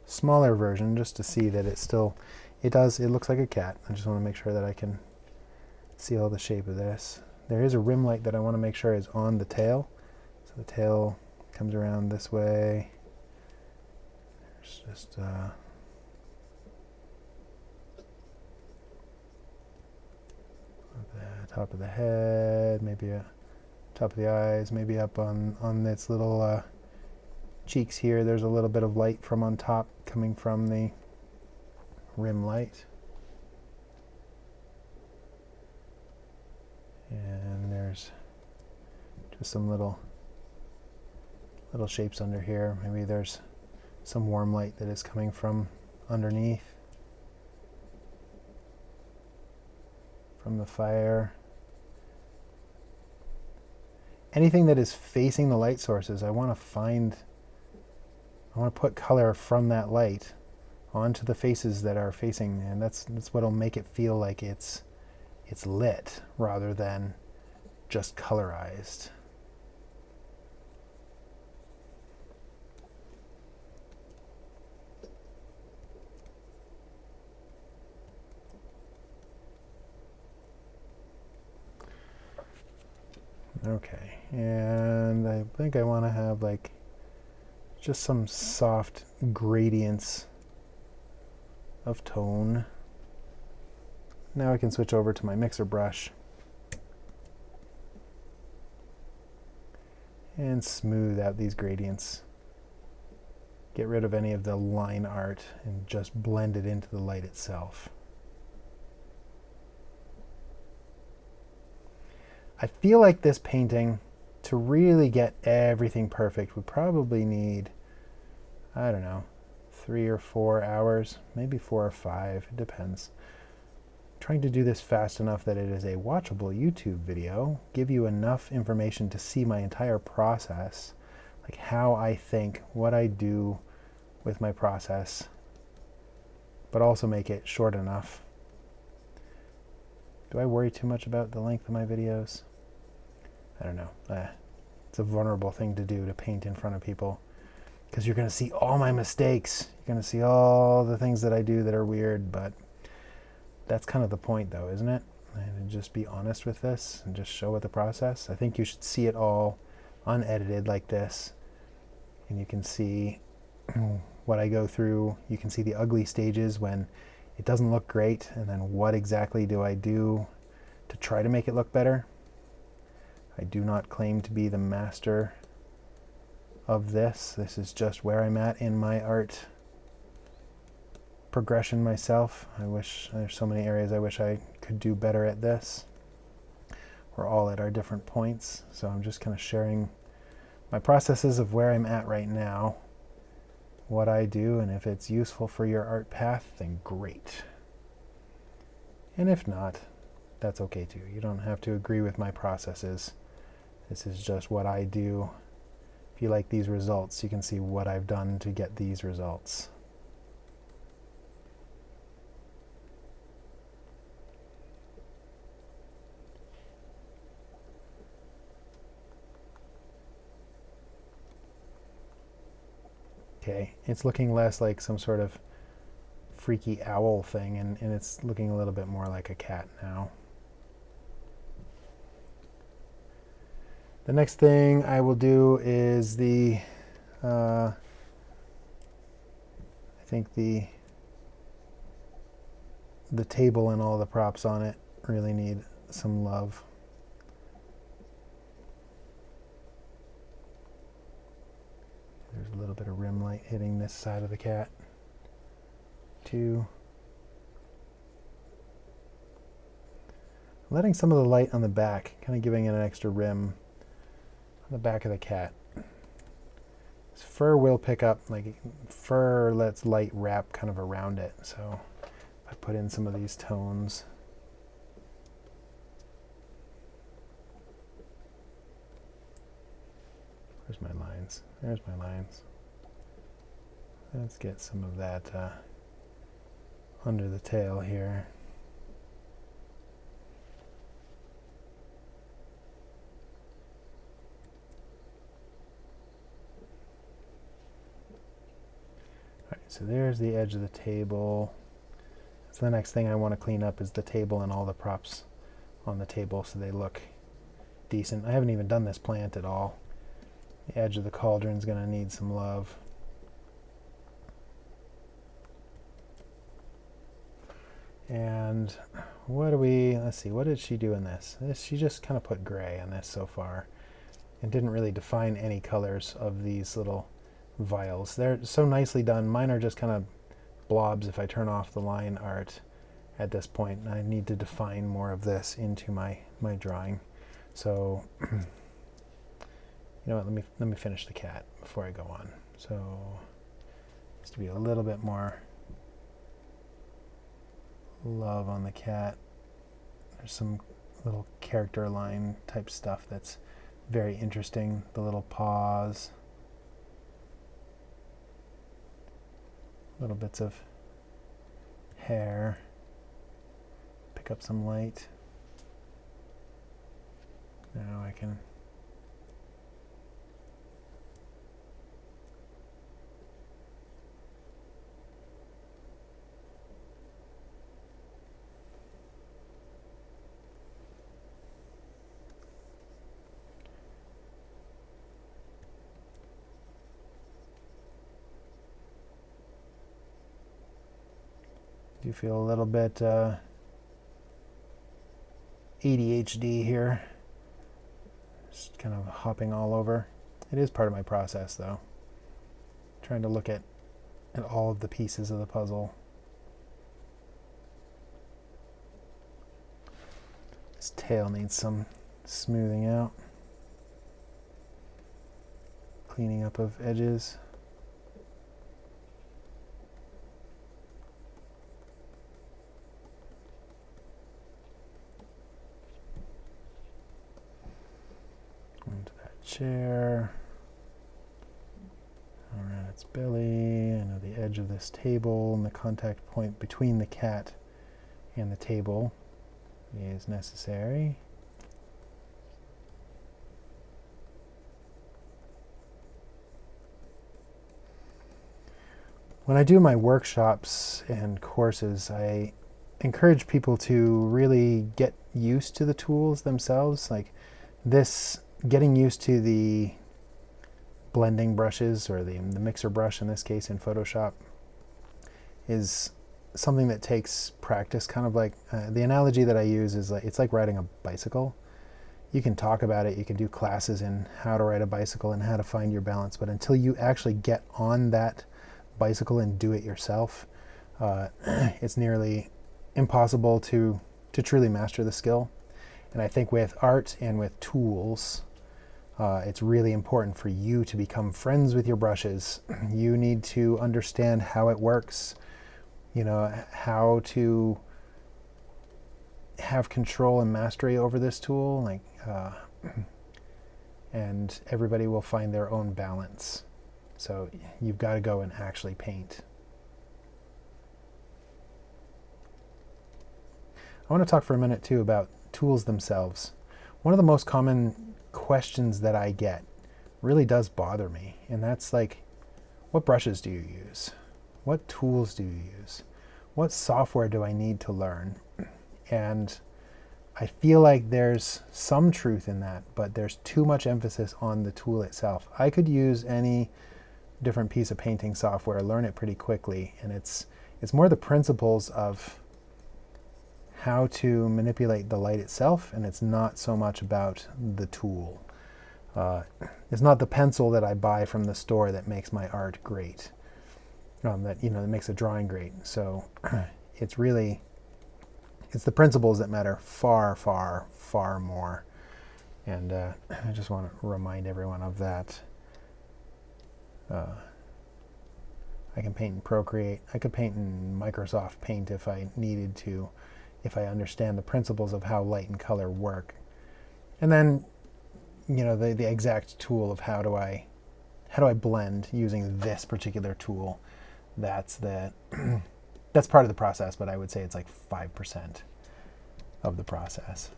smaller version just to see that it looks like a cat. I just want to make sure that I can see all the shape of this. There is a rim light that I want to make sure is on the tail. So the tail comes around this way. There's just the top of the head, maybe a top of the eyes, maybe up on its little cheeks here. There's a little bit of light from on top coming from the rim light. And there's just some little shapes under here. Maybe there's some warm light that is coming from underneath, from the fire. Anything that is facing the light sources, I want to put color from that light onto the faces that are facing, and that's what'll make it feel like it's lit rather than just colorized. Okay, and I think I want to have like just some soft gradients of tone. Now I can switch over to my mixer brush and smooth out these gradients. Get rid of any of the line art and just blend it into the light itself. I feel like this painting, to really get everything perfect, would probably need, I don't know, 3 or 4 hours, maybe 4 or 5, it depends. I'm trying to do this fast enough that it is a watchable YouTube video, give you enough information to see my entire process, like how I think, what I do with my process, but also make it short enough. Do I worry too much about the length of my videos? I don't know. It's a vulnerable thing to do, to paint in front of people, because you're going to see all my mistakes. You're going to see all the things that I do that are weird, but that's kind of the point though, isn't it? And just be honest with this and just show it the process. I think you should see it all unedited like this, and you can see what I go through. You can see the ugly stages when it doesn't look great, and then what exactly do I do to try to make it look better. I do not claim to be the master of this. This is just where I'm at in my art progression myself. I wish there's so many areas I wish I could do better at this. We're all at our different points, so I'm just kind of sharing my processes of where I'm at right now, what I do, and if it's useful for your art path, then great. And if not, that's okay too. You don't have to agree with my processes. This is just what I do. If you like these results, you can see what I've done to get these results. Okay, it's looking less like some sort of freaky owl thing, and it's looking a little bit more like a cat now. The next thing I will do is I think the table and all the props on it really need some love. There's a little bit of rim light hitting this side of the cat too. Letting some of the light on the back, kind of giving it an extra rim on the back of the cat. This fur will pick up, like fur lets light wrap kind of around it, so I put in some of these tones. Where's my lines? There's my lines. Let's get some of that under the tail here. So there's the edge of the table. So the next thing I want to clean up is the table and all the props on the table so they look decent. I haven't even done this plant at all. The edge of the cauldron's going to need some love. And let's see, what did she do in this? She just kind of put gray on this so far and didn't really define any colors of these little vials. They're so nicely done. Mine are just kind of blobs if I turn off the line art at this point. I need to define more of this into my drawing. So, you know what, let me finish the cat before I go on. So, just to be a little bit more love on the cat. There's some little character line type stuff that's very interesting. The little paws. Little bits of hair. Pick up some light. Now I can do feel a little bit ADHD here. Just kind of hopping all over. It is part of my process though. Trying to look at all of the pieces of the puzzle. This tail needs some smoothing out. Cleaning up of edges. Into that chair. Around its belly, and at the edge of this table, and the contact point between the cat and the table is necessary. When I do my workshops and courses, I encourage people to really get used to the tools themselves. Like this, getting used to the blending brushes, or the mixer brush in this case in Photoshop, is something that takes practice. Kind of like the analogy that I use is like it's like riding a bicycle. You can talk about it, you can do classes in how to ride a bicycle and how to find your balance, but until you actually get on that bicycle and do it yourself, it's nearly impossible to truly master the skill. And I think with art and with tools, it's really important for you to become friends with your brushes. You need to understand how it works, you know, how to have control and mastery over this tool, like, and everybody will find their own balance. So you've got to go and actually paint. I want to talk for a minute too about tools themselves. One of the most common questions that I get really does bother me, and that's like, what brushes do you use? What tools do you use? What software do I need to learn? And I feel like there's some truth in that, but there's too much emphasis on the tool itself. I could use any different piece of painting software, learn it pretty quickly, and it's more the principles of how to manipulate the light itself, and it's not so much about the tool. It's not the pencil that I buy from the store that makes my art great, that makes a drawing great. So it's the principles that matter far, far, far more. And I just want to remind everyone of that. I can paint in Procreate. I could paint in Microsoft Paint if I needed to, if I understand the principles of how light and color work. And then, the exact tool of how do I blend using this particular tool. That's part of the process, but I would say it's like 5% of the process.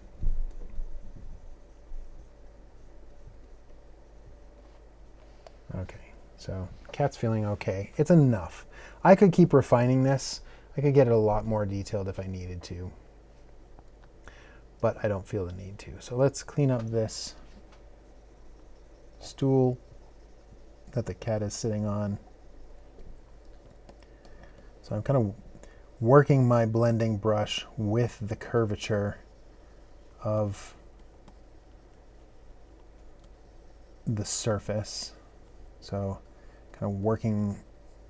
Okay, So cat's feeling okay. It's enough. I could keep refining this. I could get it a lot more detailed if I needed to, but I don't feel the need to. So let's clean up this stool that the cat is sitting on. So I'm kind of working my blending brush with the curvature of the surface. So kind of working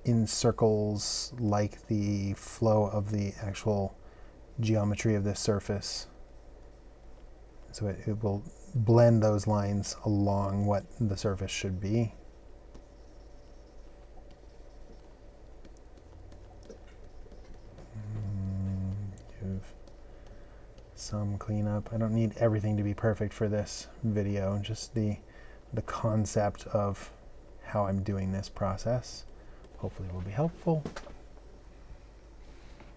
in circles like the flow of the actual geometry of this surface. So it will blend those lines along what the surface should be. Give some cleanup. I don't need everything to be perfect for this video, just the concept of how I'm doing this process. Hopefully it will be helpful.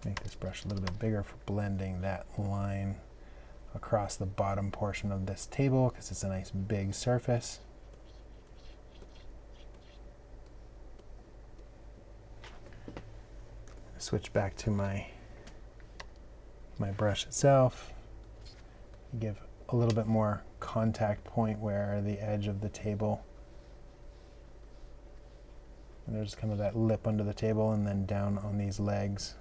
Make this brush a little bit bigger for blending that line across the bottom portion of this table because it's a nice big surface. Switch back to my brush itself. Give a little bit more contact point where the edge of the table, and there's kind of that lip under the table and then down on these legs.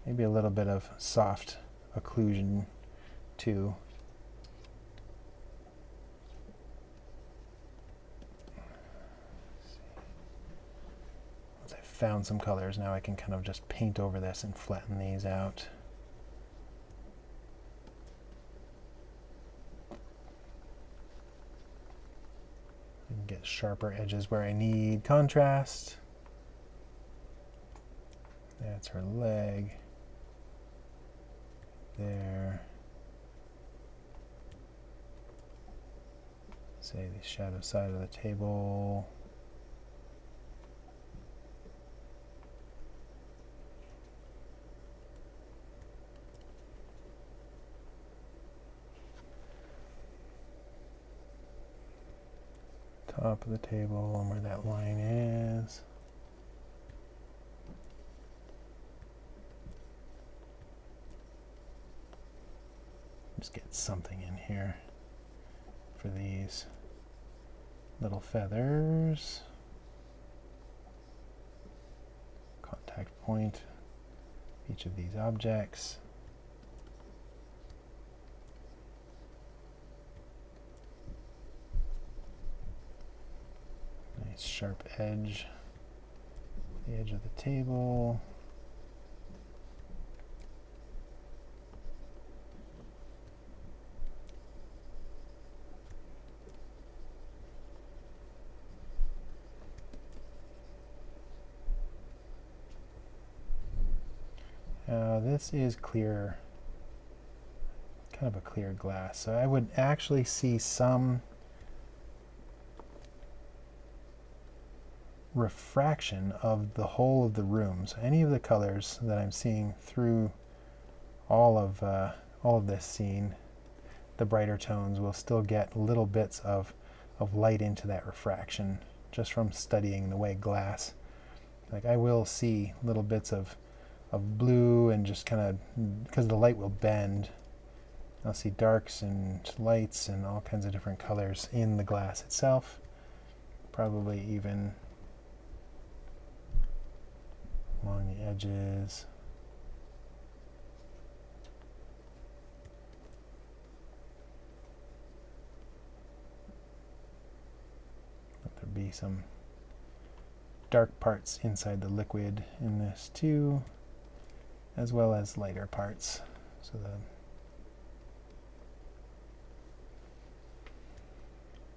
Maybe a little bit of soft occlusion too. Once I've found some colors, now I can kind of just paint over this and flatten these out. And get sharper edges where I need contrast. That's her leg. There. Say the shadow side of the table. Top of the table and where that line is. Just get something in here for these little feathers. Contact point each of these objects. Nice sharp edge, the edge of the table. This is clear, kind of a clear glass, so I would actually see some refraction of the whole of the room. So any of the colors that I'm seeing through all of this scene, the brighter tones will still get little bits of light into that refraction just from studying the way glass, like I will see little bits of blue and just kind of, because the light will bend, I'll see darks and lights and all kinds of different colors in the glass itself, probably even along the edges. Let there be some dark parts inside the liquid in this too, as well as lighter parts. So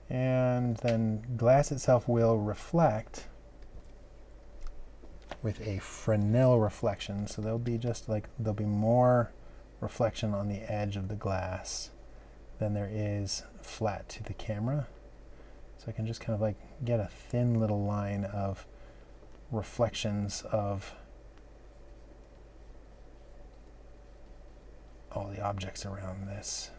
and then glass itself will reflect with a Fresnel reflection. So there'll be more reflection on the edge of the glass than there is flat to the camera. So I can just kind of like get a thin little line of reflections of all the objects around this.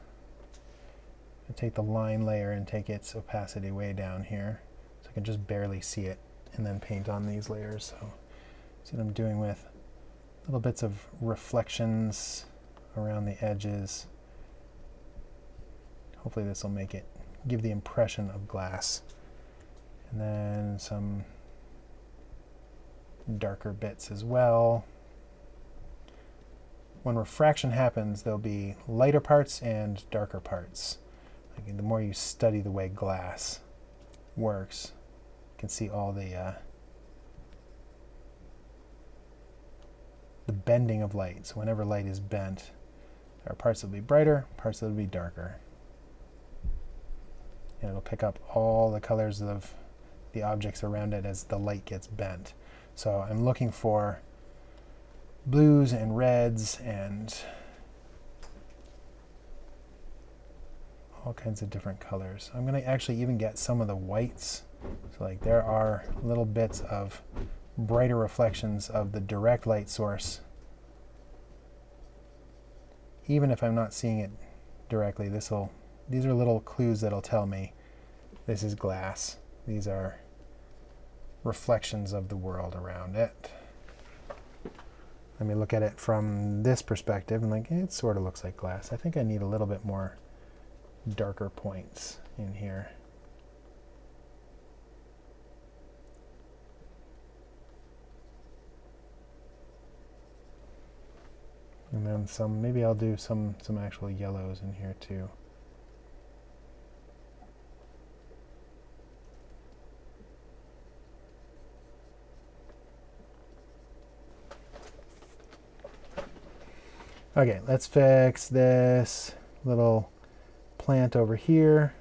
I take the line layer and take its opacity way down here, so I can just barely see it and then paint on these layers. So see what I'm doing with little bits of reflections around the edges. Hopefully this will make it give the impression of glass. And then some darker bits as well. When refraction happens, there'll be lighter parts and darker parts. Like the more you study the way glass works, you can see all the bending of light. So whenever light is bent, there are parts that will be brighter, parts that will be darker. And it'll pick up all the colors of the objects around it as the light gets bent. So I'm looking for blues and reds and all kinds of different colors. I'm going to actually even get some of the whites. So like there are little bits of brighter reflections of the direct light source. Even if I'm not seeing it directly, these are little clues that'll tell me this is glass. These are reflections of the world around it. Let me look at it from this perspective and like, it sort of looks like glass. I think I need a little bit more darker points in here. And then some, maybe I'll do some actual yellows in here too. Okay, let's fix this little plant over here.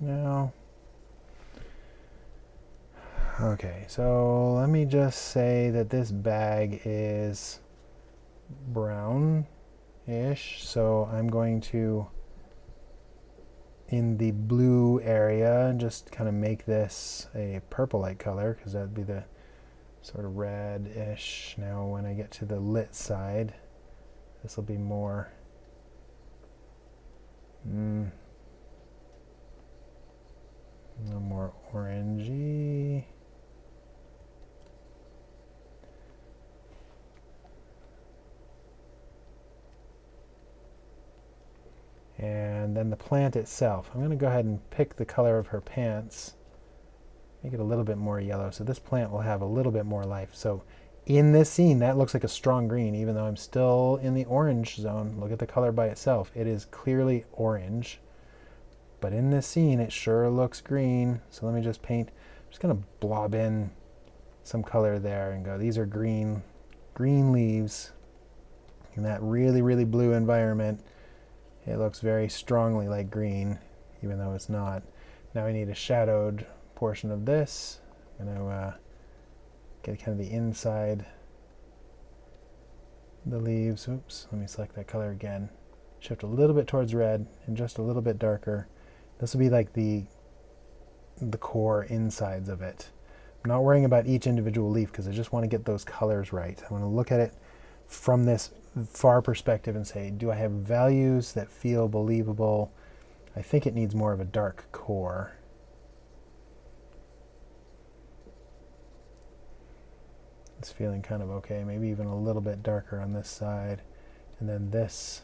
Now, okay, so let me just say that this bag is brown-ish, so I'm going to, in the blue area, just kind of make this a purple-like color, because that'd be the sort of red-ish. Now when I get to the lit side, this will be more a little more orangey. And then the plant itself. I'm going to go ahead and pick the color of her pants. Make it a little bit more yellow, so this plant will have a little bit more life. So in this scene, that looks like a strong green, even though I'm still in the orange zone. Look at the color by itself. It is clearly orange. But in this scene, it sure looks green. So let me just paint. I'm just going to blob in some color there and go, these are green leaves. In that really, really blue environment, it looks very strongly like green, even though it's not. Now I need a shadowed portion of this. I'm going to get kind of the inside the leaves. Oops, let me select that color again. Shift a little bit towards red and just a little bit darker. This will be like the core insides of it. I'm not worrying about each individual leaf because I just want to get those colors right. I want to look at it from this far perspective and say, do I have values that feel believable? I think it needs more of a dark core. It's feeling kind of okay, maybe even a little bit darker on this side. And then this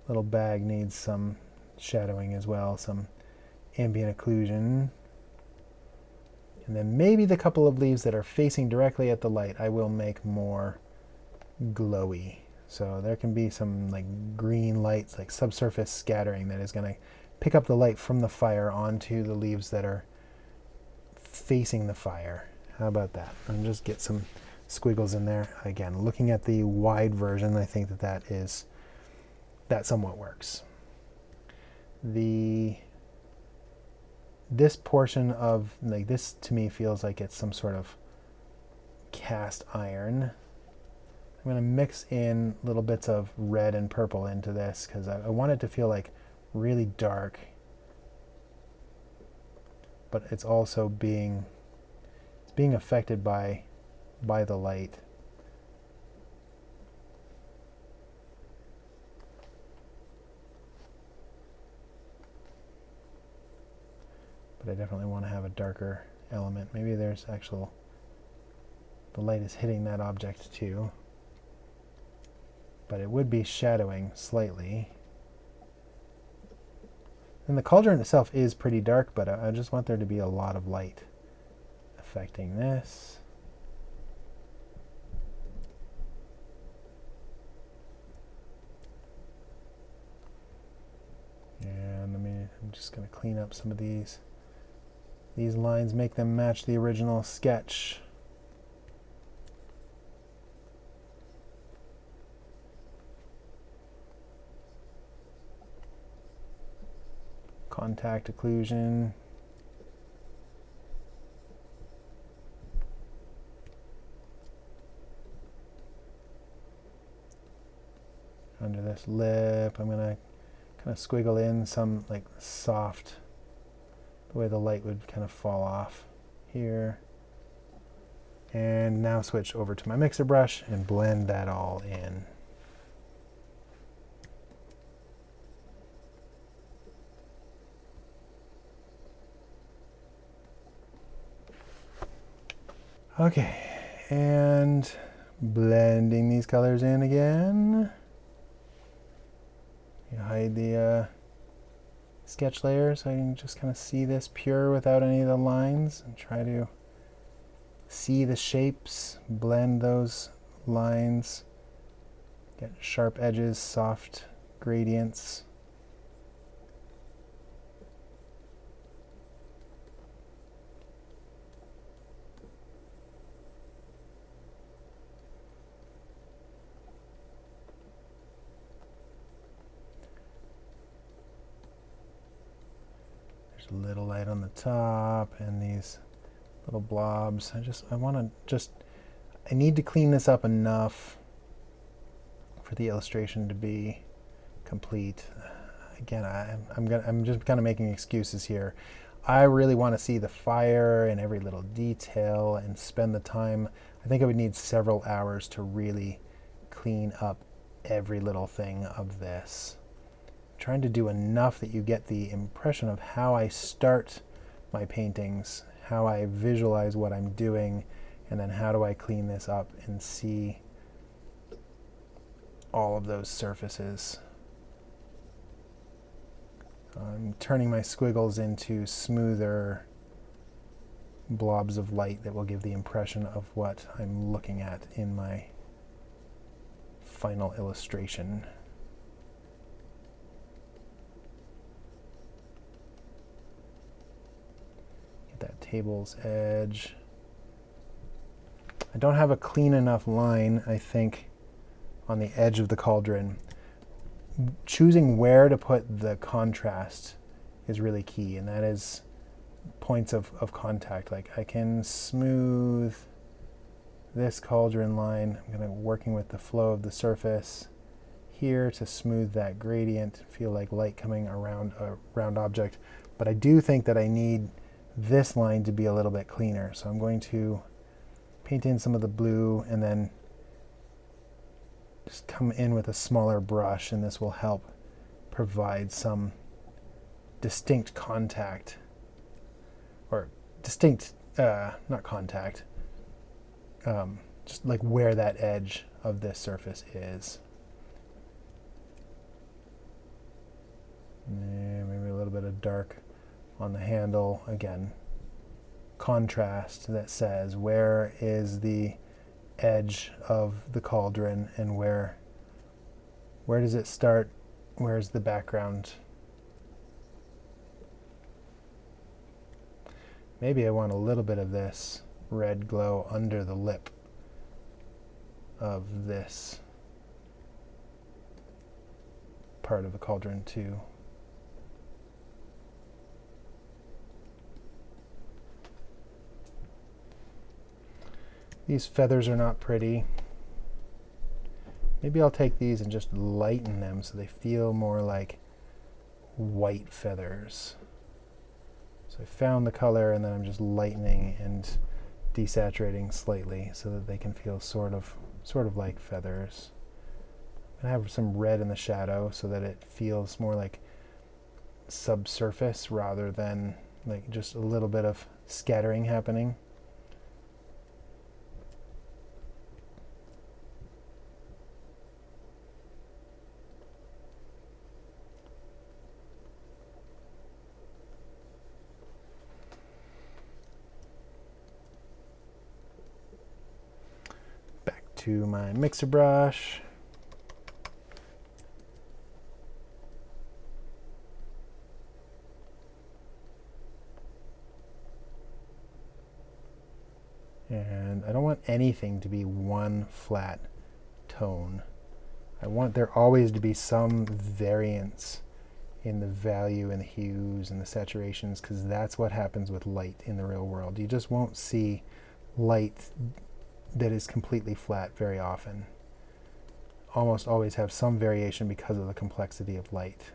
little bag needs some shadowing as well, some ambient occlusion. And then maybe the couple of leaves that are facing directly at the light, I will make more glowy. So there can be some like green lights, like subsurface scattering that is going to pick up the light from the fire onto the leaves that are facing the fire. How about that? And just get some squiggles in there. Again, looking at the wide version, I think that somewhat works. This portion of, like, this to me feels like it's some sort of cast iron. I'm going to mix in little bits of red and purple into this because I want it to feel like really dark, but it's also being affected by the light. but I definitely want to have a darker element. Maybe there's the light is hitting that object too, but it would be shadowing slightly. And the cauldron itself is pretty dark, but I just want there to be a lot of light affecting this. And I'm just going to clean up some of these lines, make them match the original sketch. Contact occlusion. Under this lip, I'm going to kind of squiggle in some like soft, the way the light would kind of fall off here. And now switch over to my mixer brush and blend that all in. Okay, and blending these colors in again. You hide the sketch layer so I can just kind of see this pure without any of the lines and try to see the shapes, blend those lines, get sharp edges, soft gradients. A little light on the top and these little blobs. I need to clean this up enough for the illustration to be complete. Again, I'm just kind of making excuses here. I really want to see the fire and every little detail and spend the time. I think I would need several hours to really clean up every little thing of this. Trying to do enough that you get the impression of how I start my paintings, how I visualize what I'm doing, and then how do I clean this up and see all of those surfaces. I'm turning my squiggles into smoother blobs of light that will give the impression of what I'm looking at in my final illustration. That table's edge. I don't have a clean enough line, I think, on the edge of the cauldron. Choosing where to put the contrast is really key, and that is points of contact. Like I can smooth this cauldron line. I'm going to working with the flow of the surface here to smooth that gradient, feel like light coming around a round object. But I do think that I need this line to be a little bit cleaner. So I'm going to paint in some of the blue and then just come in with a smaller brush, and this will help provide some distinct contact, or distinct, not contact, just like where that edge of this surface is. And maybe a little bit of dark on the handle. Again, contrast that says where is the edge of the cauldron and where does it start, where's the background. Maybe I want a little bit of this red glow under the lip of this part of the cauldron too. These feathers are not pretty. Maybe I'll take these and just lighten them so they feel more like white feathers. So I found the color and then I'm just lightening and desaturating slightly so that they can feel sort of like feathers. I have some red in the shadow so that it feels more like subsurface rather than like just a little bit of scattering happening. Back to my mixer brush. And I don't want anything to be one flat tone. I want there always to be some variance in the value and the hues and the saturations, because that's what happens with light in the real world. You just won't see light that is completely flat very often. Almost always have some variation because of the complexity of light.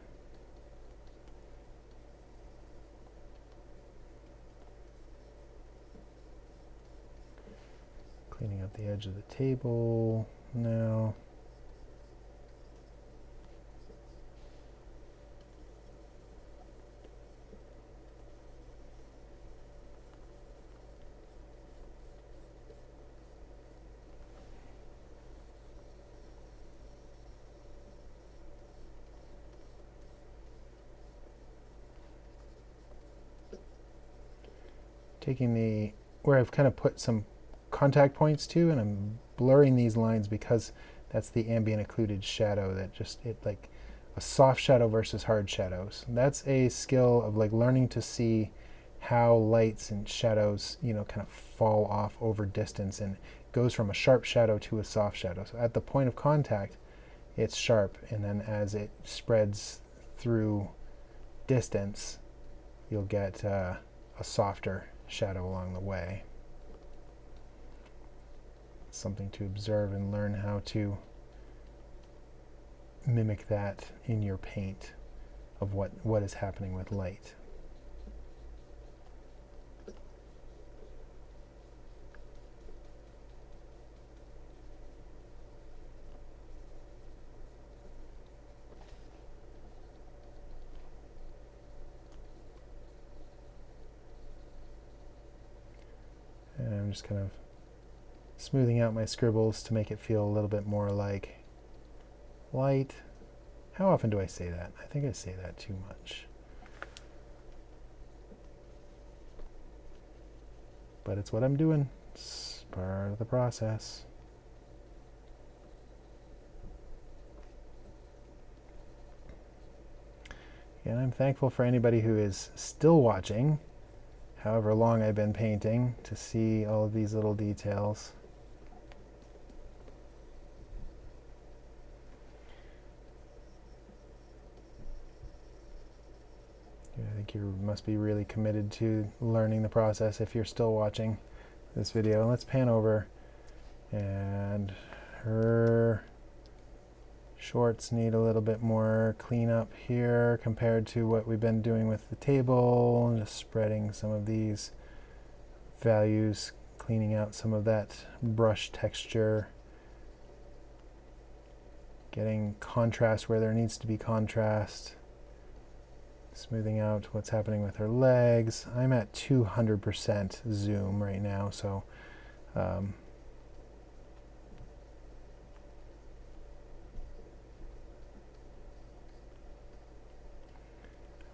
Cleaning up the edge of the table now. Taking where I've kind of put some contact points to, and I'm blurring these lines because that's the ambient occluded shadow that just, like a soft shadow versus hard shadows. And that's a skill of like learning to see how lights and shadows, kind of fall off over distance and goes from a sharp shadow to a soft shadow. So at the point of contact, it's sharp, and then as it spreads through distance, you'll get a softer shadow along the way. Something to observe and learn how to mimic that in your paint of what is happening with light. And I'm just kind of smoothing out my scribbles to make it feel a little bit more like light. How often do I say that? I think I say that too much. But it's what I'm doing. It's part of the process. And I'm thankful for anybody who is still watching, however long I've been painting, to see all of these little details. I think you must be really committed to learning the process if you're still watching this video. Let's pan over, and her shorts need a little bit more cleanup here compared to what we've been doing with the table. Just spreading some of these values, cleaning out some of that brush texture, getting contrast where there needs to be contrast, smoothing out what's happening with her legs. I'm at 200% zoom right now, so I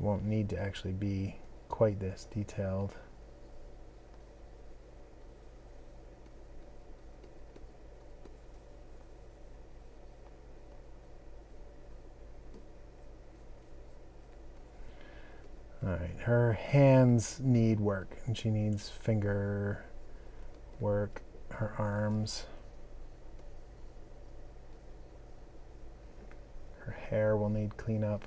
won't need to actually be quite this detailed. All right, her hands need work, and she needs finger work, her arms. Her hair will need cleanup.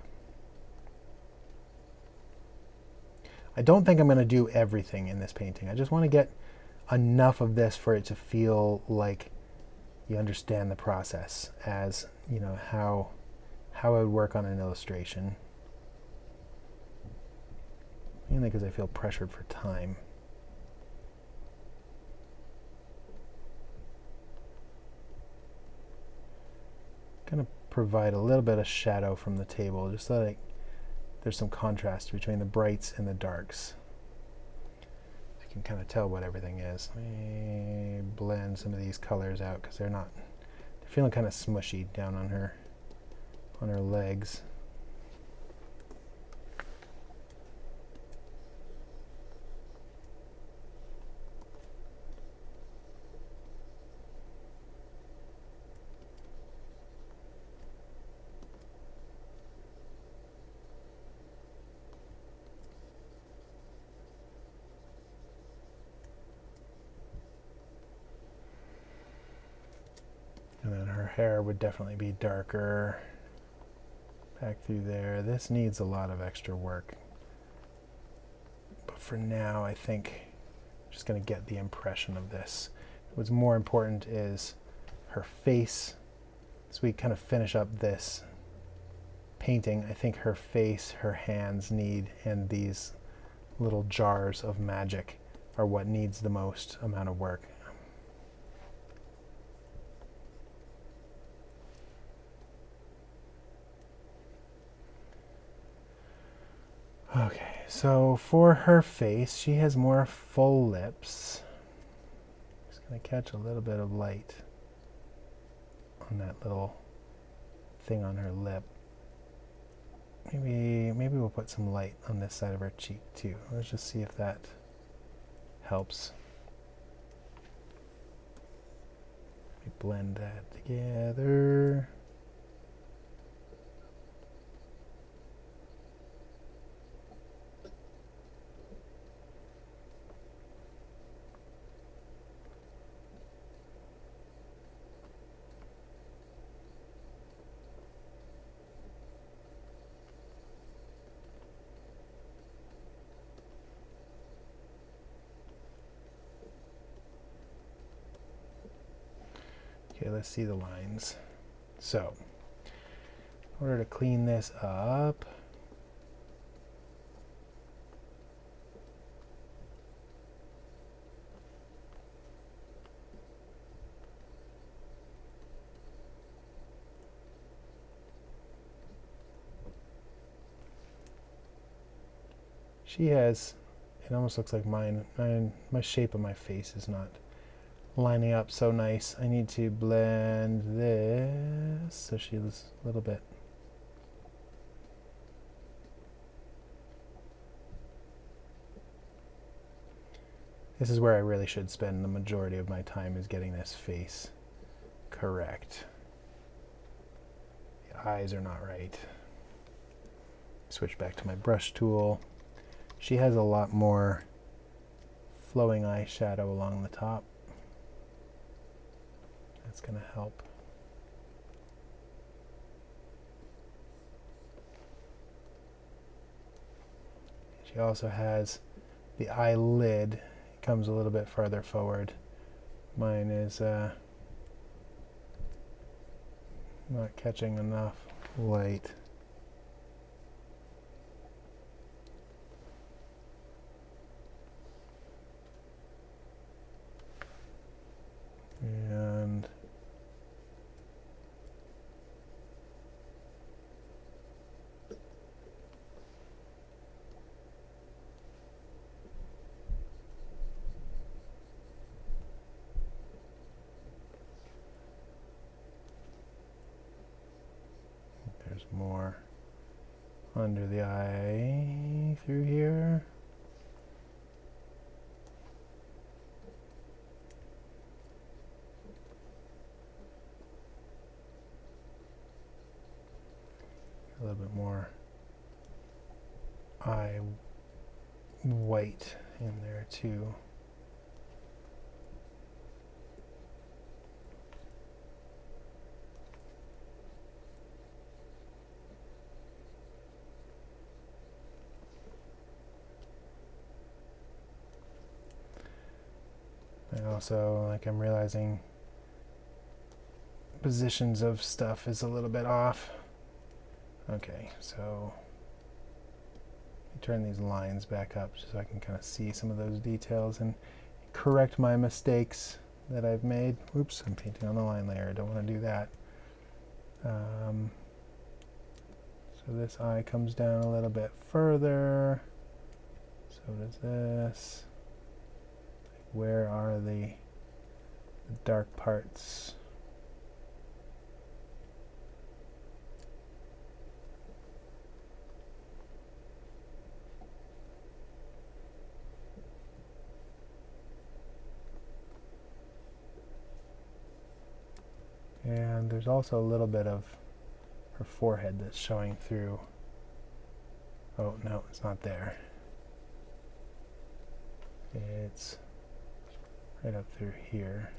I don't think I'm going to do everything in this painting. I just want to get enough of this for it to feel like you understand the process, as, how it would work on an illustration. Mainly because I feel pressured for time. Kind of provide a little bit of shadow from the table, just so that there's some contrast between the brights and the darks. you can kind of tell what everything is. Let me blend some of these colors out because they're feeling kind of smushy down on her legs. And then her hair would definitely be darker back through there. This needs a lot of extra work. But for now, I think I'm just going to get the impression of this. What's more important is her face. As we kind of finish up this painting, I think her face, her hands and these little jars of magic are what needs the most amount of work. Okay, so for her face, she has more full lips. Just going to catch a little bit of light on that little thing on her lip. Maybe we'll put some light on this side of her cheek too. Let's just see if that helps. Let me blend that together. Okay, let's see the lines. So, in order to clean this up, she has, it almost looks like my shape of my face is not lining up so nice. I need to blend this so she's a little bit. This is where I really should spend the majority of my time, is getting this face correct. The eyes are not right. Switch back to my brush tool. She has a lot more flowing eyeshadow along the top. That's going to help. She also has the eyelid. It comes a little bit farther forward. Mine is not catching enough light. And there's more under the eye through here. A little bit more eye white in there too. And also, like, I'm realizing positions of stuff is a little bit off. Okay, so turn these lines back up so I can kind of see some of those details and correct my mistakes that I've made. Oops, I'm painting on the line layer. I don't want to do that. So this eye comes down a little bit further. So does this. where are the dark parts. And there's also a little bit of her forehead that's showing through. Oh, no, it's not there. It's right up through here.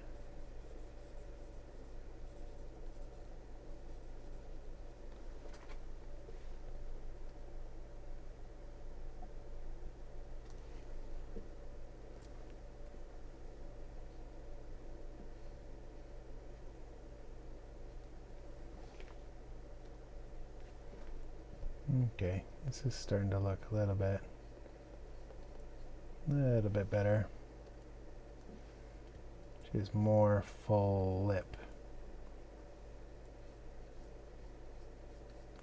Okay, this is starting to look a little bit better. She has more full lip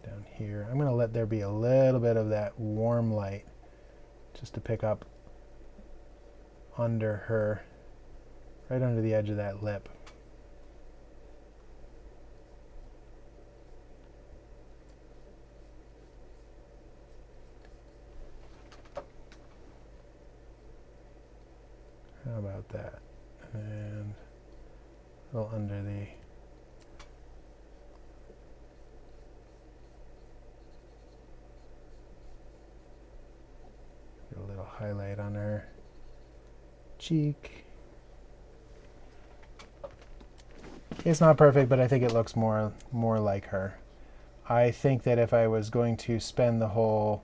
down here. I'm going to let there be a little bit of that warm light just to pick up under her, right under the edge of that lip. How about that? And a little under the get a little highlight on her cheek. It's not perfect, but I think it looks more like her. I think that if I was going to spend the whole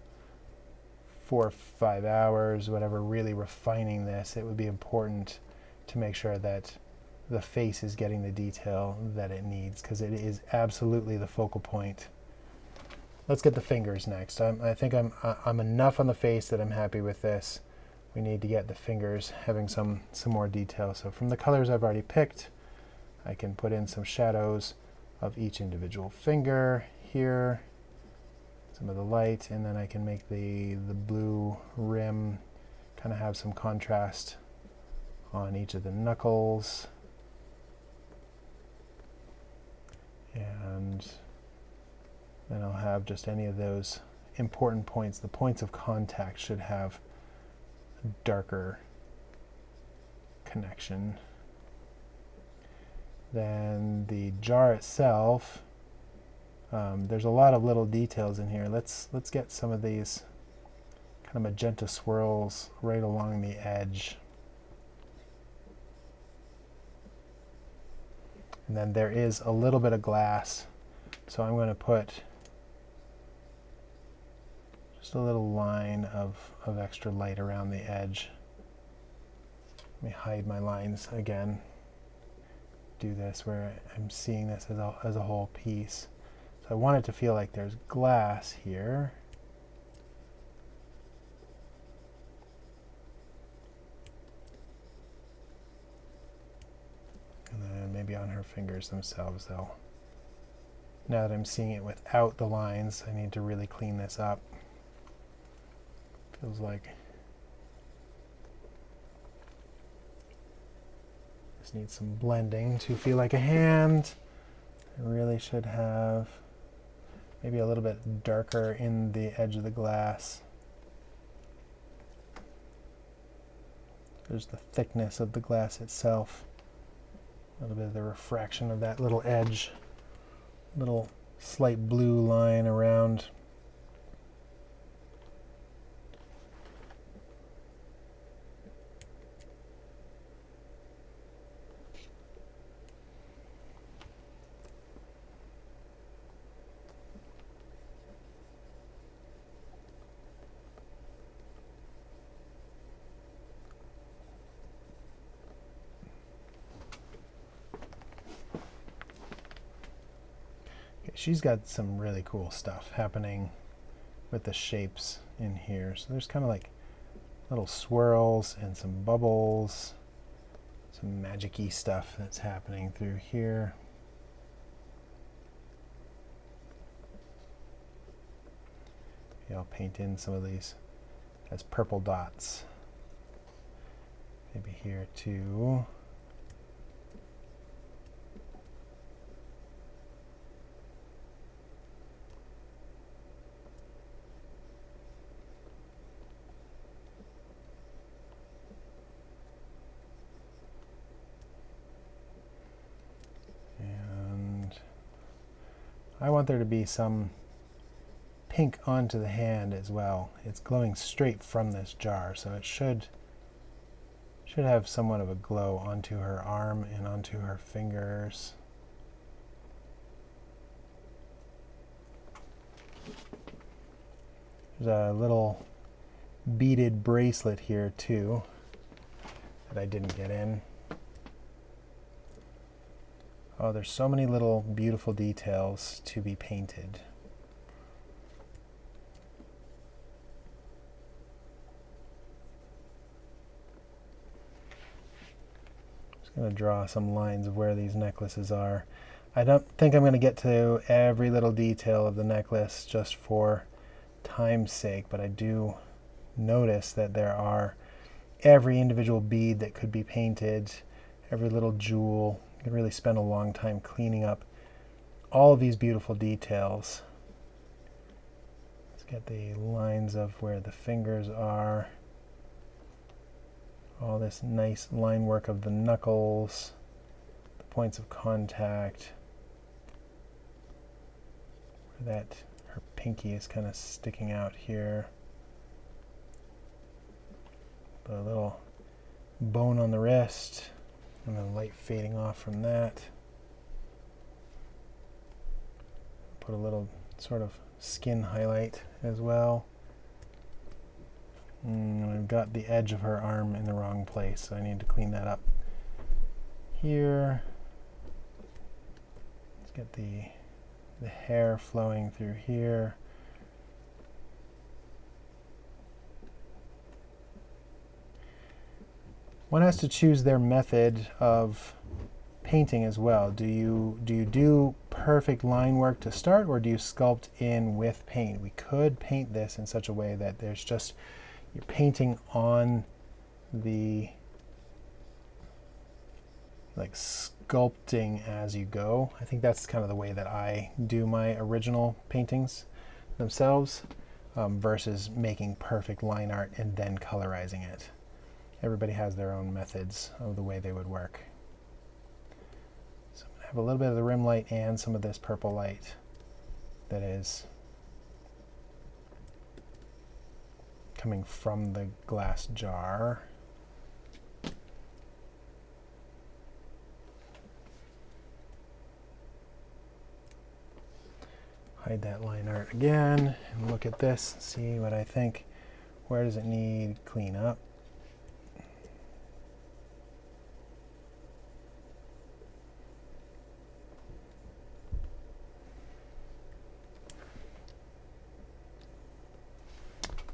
4 or 5 hours, whatever, really refining this, it would be important to make sure that the face is getting the detail that it needs, because it is absolutely the focal point. Let's get the fingers next. I think I'm enough on the face that I'm happy with this. We need to get the fingers having some more detail. So from the colors I've already picked, I can put in some shadows of each individual finger here, some of the light, and then I can make the blue rim kind of have some contrast on each of the knuckles. And then I'll have just any of those important points. The points of contact should have a darker connection. Then the jar itself, there's a lot of little details in here. Let's get some of these kind of magenta swirls right along the edge. And then there is a little bit of glass, so I'm going to put just a little line of extra light around the edge. Let me hide my lines again. Do this where I'm seeing this as a whole piece. So I want it to feel like there's glass here. And then maybe on her fingers themselves, though. Now that I'm seeing it without the lines, I need to really clean this up. Feels like this needs some blending to feel like a hand. I really should have maybe a little bit darker in the edge of the glass. There's the thickness of the glass itself. A little bit of the refraction of that little edge. Little slight blue line around. She's got some really cool stuff happening with the shapes in here. So there's kind of like little swirls and some bubbles, some magic-y stuff that's happening through here. Maybe I'll paint in some of these as purple dots. Maybe here too. And I want there to be some pink onto the hand as well. It's glowing straight from this jar, so it should have somewhat of a glow onto her arm and onto her fingers. There's a little beaded bracelet here too that I didn't get in. Oh, there's so many little beautiful details to be painted. Going to draw some lines of where these necklaces are. I don't think I'm going to get to every little detail of the necklace just for time's sake, but I do notice that there are every individual bead that could be painted, every little jewel. You can really spend a long time cleaning up all of these beautiful details. Let's get the lines of where the fingers are. All this nice line work of the knuckles, the points of contact, where that her pinky is kind of sticking out here. The little bone on the wrist, and the light fading off from that. Put a little sort of skin highlight as well. I've got the edge of her arm in the wrong place, so I need to clean that up. Here, let's get the hair flowing through here. One has to choose their method of painting as well. Do you do perfect line work to start, or do you sculpt in with paint? We could paint this in such a way that there's just you're painting on the, like, sculpting as you go. I think that's kind of the way that I do my original paintings themselves, versus making perfect line art and then colorizing it. Everybody has their own methods of the way they would work. So I'm going to have a little bit of the rim light and some of this purple light that is coming from the glass jar. Hide that line art again and look at this, see what I think. Where does it need clean up?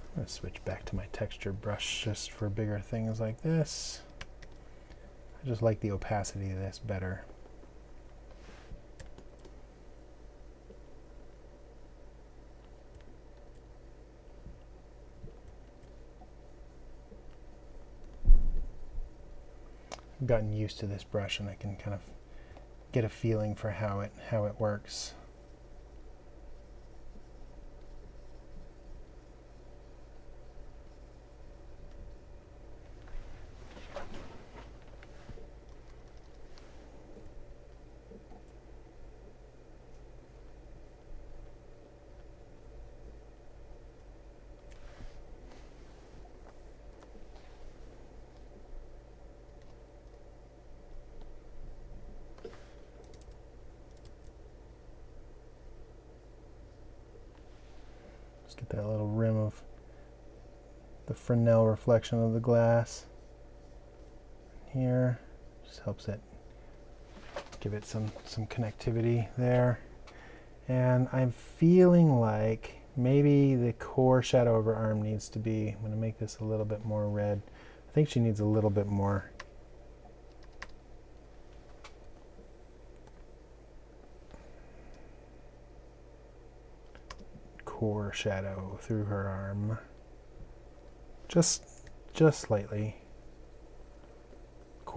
I'm going to switch back to my texture brush just for bigger things like this. I just like the opacity of this better. I've gotten used to this brush and I can kind of get a feeling for how it works. Just get that little rim of the Fresnel reflection of the glass here. Just helps it give it some connectivity there. And I'm feeling like maybe the core shadow of her arm needs to be, I'm going to make this a little bit more red. I think she needs a little bit more core shadow through her arm. Just slightly.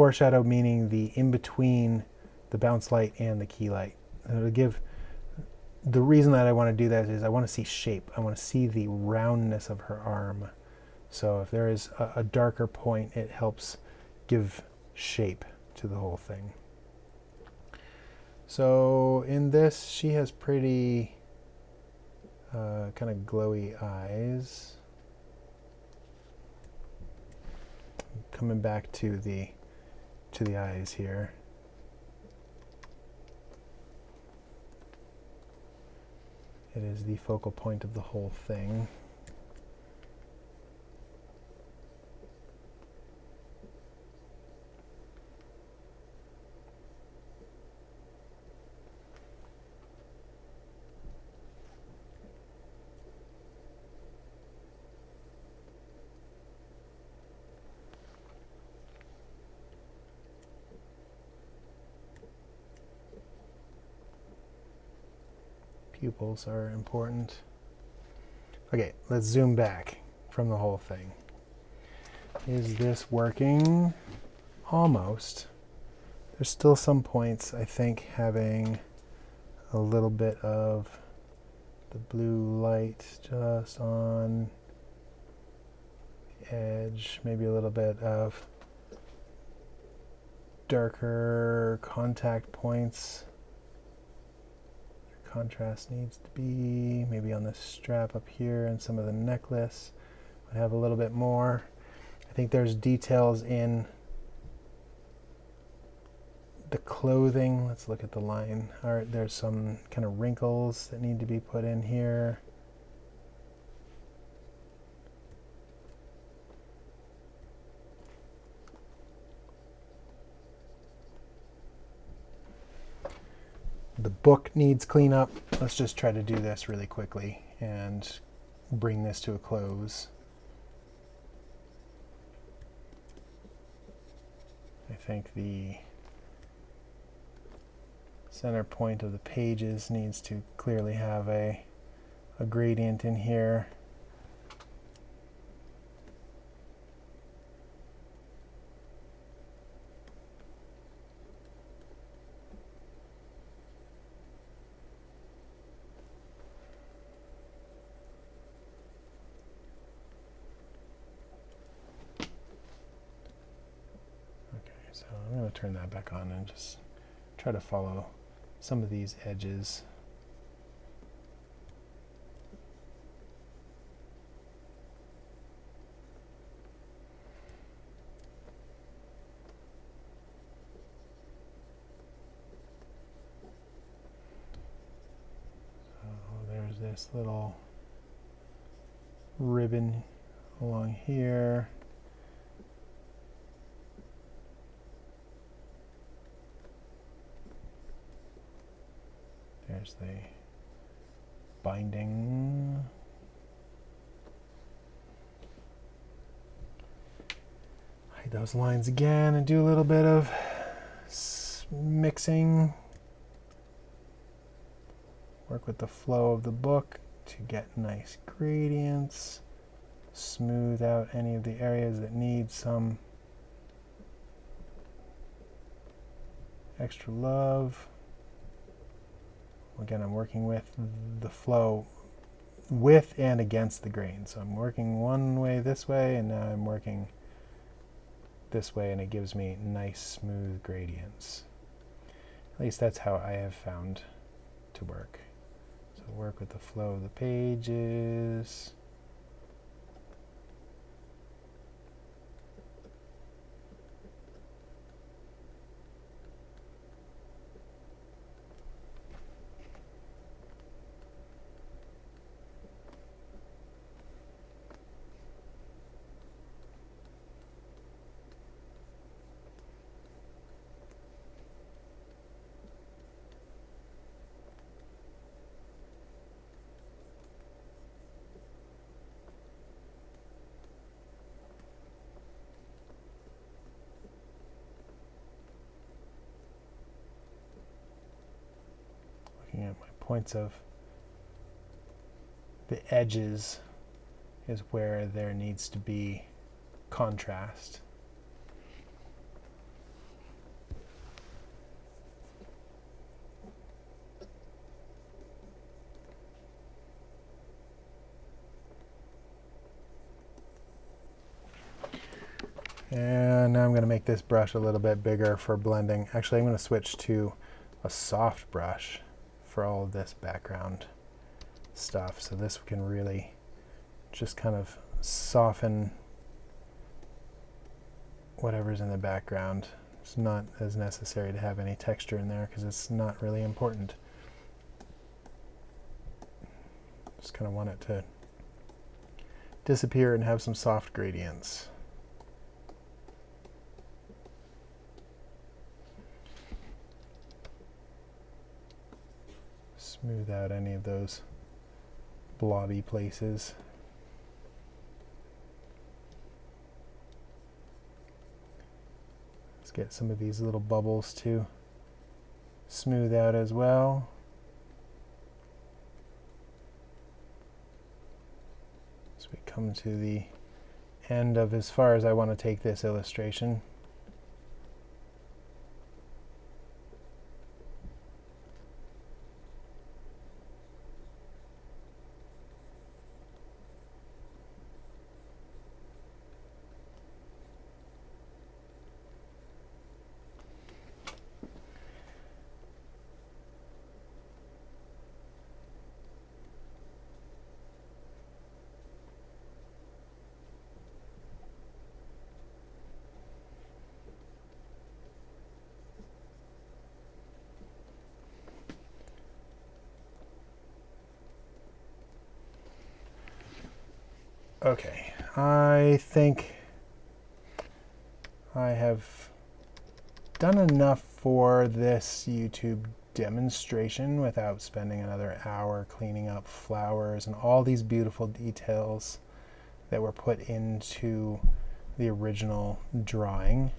core shadow meaning the in-between the bounce light and the key light. It'll give, the reason that I want to do that is I want to see shape. I want to see the roundness of her arm. So if there is a darker point, it helps give shape to the whole thing. So in this, she has pretty kind of glowy eyes. Coming back to the eyes here. It is the focal point of the whole thing. Pupils are important. Okay, let's zoom back from the whole thing. Is this working? Almost. There's still some points, I think, having a little bit of the blue light just on the edge, maybe a little bit of darker contact points. Contrast needs to be maybe on the strap up here and some of the necklace would have a little bit more. I think there's details in the clothing. Let's look at the line art. There's some kind of wrinkles that need to be put in here. The book needs cleanup. Let's just try to do this really quickly and bring this to a close. I think the center point of the pages needs to clearly have a gradient in here. So I'm going to turn that back on and just try to follow some of these edges. So there's this little ribbon along here. There's the binding. Hide those lines again and do a little bit of mixing. Work with the flow of the book to get nice gradients. Smooth out any of the areas that need some extra love. Again, I'm working with the flow with and against the grain. So I'm working one way this way, and now I'm working this way, and it gives me nice smooth gradients. At least that's how I have found to work. So work with the flow of the pages. Looking at my points of the edges is where there needs to be contrast. And now I'm going to make this brush a little bit bigger for blending. Actually, I'm going to switch to a soft brush for all of this background stuff. So this can really just kind of soften whatever's in the background. It's not as necessary to have any texture in there because it's not really important. Just kind of want it to disappear and have some soft gradients. Smooth out any of those blobby places. Let's get some of these little bubbles to smooth out as well. As we come to the end of as far as I want to take this illustration. Okay, I think I have done enough for this YouTube demonstration without spending another hour cleaning up flowers and all these beautiful details that were put into the original drawing.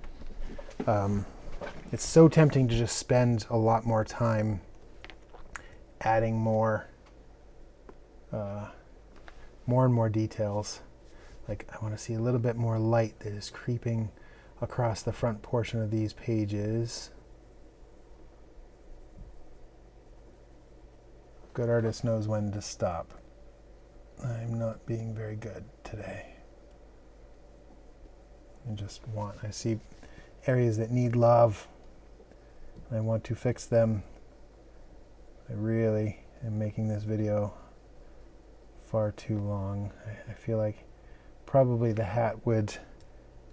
It's so tempting to just spend a lot more time adding more and more details. Like I want to see a little bit more light that is creeping across the front portion of these pages. A good artist knows when to stop. I'm not being very good today. I see areas that need love. I want to fix them. I really am making this video far too long. I feel like probably the hat would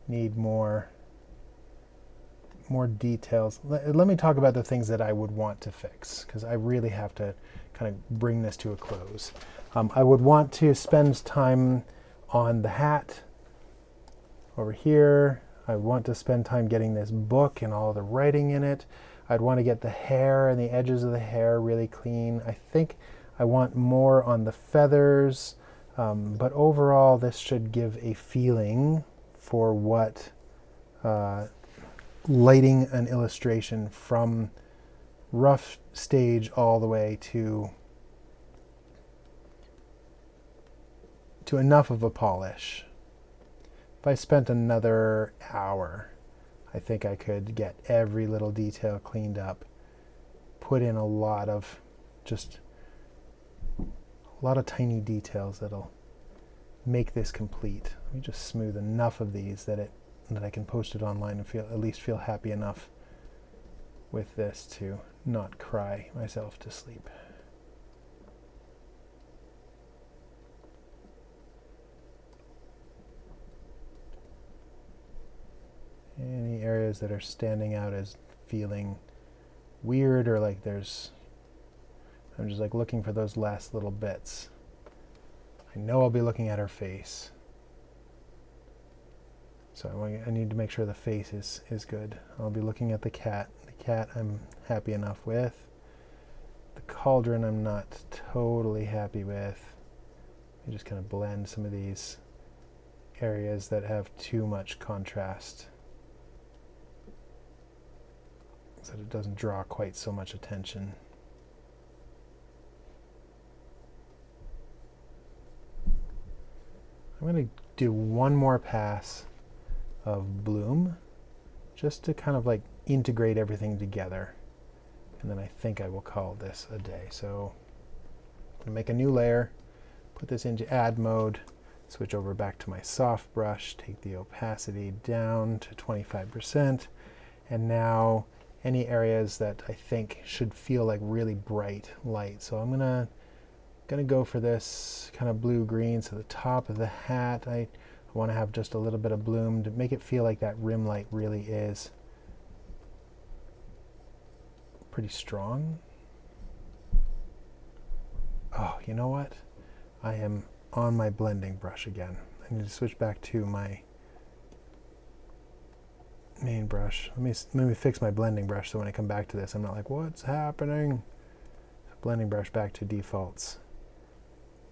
need more details. Let me talk about the things that I would want to fix, because I really have to kind of bring this to a close. I would want to spend time on the hat over here. I want to spend time getting this book and all the writing in it. I'd want to get the hair and the edges of the hair really clean. I think I want more on the feathers, but overall this should give a feeling for what lighting an illustration from rough stage all the way to enough of a polish. If I spent another hour, I think I could get every little detail cleaned up, put in a lot of tiny details that'll make this complete. Let me just smooth enough of these that I can post it online and at least feel happy enough with this to not cry myself to sleep. Any areas that are standing out as feeling weird or like I'm just like looking for those last little bits. I know I'll be looking at her face. So I need to make sure the face is good. I'll be looking at the cat. The cat I'm happy enough with. The cauldron I'm not totally happy with. I just kind of blend some of these areas that have too much contrast, so that it doesn't draw quite so much attention. I'm going to do one more pass of bloom just to kind of like integrate everything together, and then I think I will call this a day. So I'm going to make a new layer, put this into add mode, Switch over back to my soft brush, take the opacity down to 25%, and now any areas that I think should feel like really bright light. So I'm gonna go for this kind of blue-green. So the top of the hat, I want to have just a little bit of bloom to make it feel like that rim light really is pretty strong. Oh, you know what? I am on my blending brush again. I need to switch back to my main brush. Let me fix my blending brush so when I come back to this, I'm not like, what's happening? Blending brush back to defaults.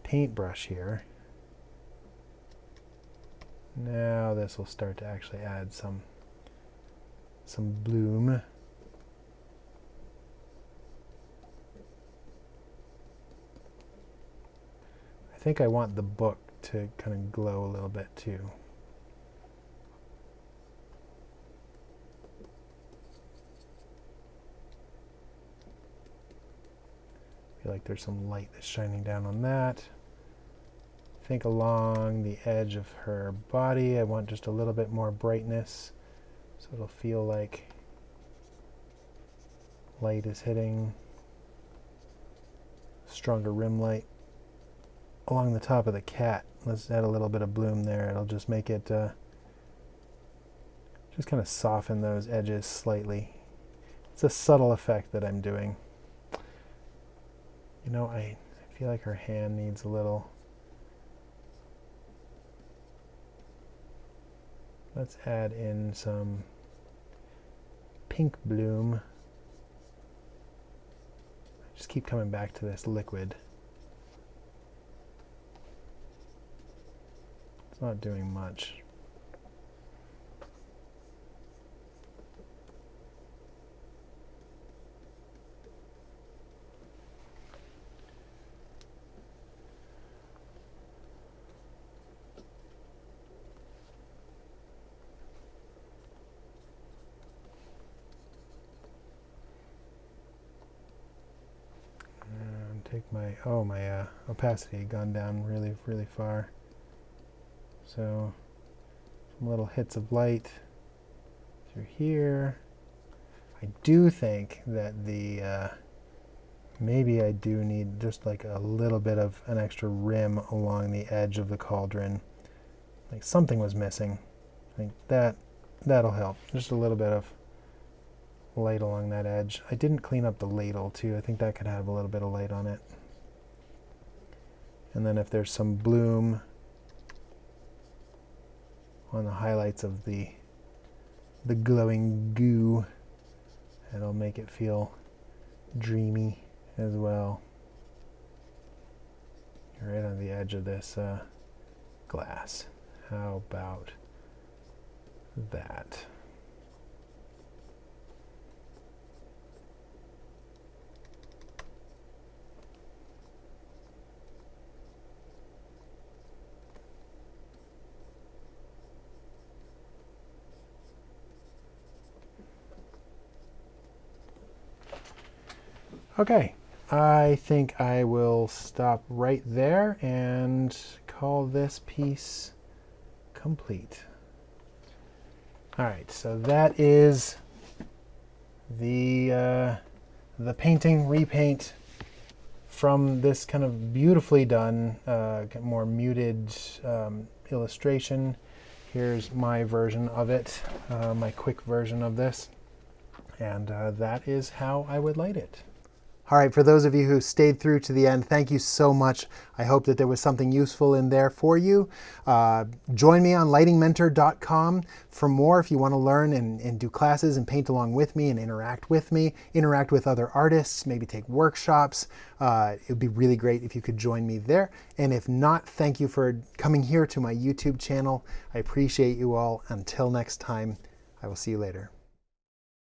Paintbrush here. Now this will start to actually add some bloom. I think I want the book to kind of glow a little bit too. I feel like there's some light that's shining down on that. I think along the edge of her body, I want just a little bit more brightness, so it'll feel like light is hitting. Stronger rim light. Along the top of the cat, let's add a little bit of bloom there. It'll just make it, just kind of soften those edges slightly. It's a subtle effect that I'm doing. You know, I feel like her hand needs a little. Let's add in some pink bloom. I just keep coming back to this liquid. It's not doing much. And take my, my opacity had gone down really, really far. So some little hits of light through here. I do think that the maybe I do need just like a little bit of an extra rim along the edge of the cauldron. Like something was missing. I think that'll help. Just a little bit of light along that edge. I didn't clean up the ladle too. I think that could have a little bit of light on it. And then if there's some bloom on the highlights of the glowing goo, it'll make it feel dreamy as well. Right on the edge of this glass. How about that? Okay, I think I will stop right there and call this piece complete. All right, so that is the painting, repaint from this kind of beautifully done, more muted illustration. Here's my version of it, my quick version of this, and that is how I would light it. All right, for those of you who stayed through to the end, thank you so much. I hope that there was something useful in there for you. Join me on lightingmentor.com for more if you want to learn and do classes and paint along with me and interact with me, interact with other artists, maybe take workshops. It would be really great if you could join me there. And if not, thank you for coming here to my YouTube channel. I appreciate you all. Until next time, I will see you later.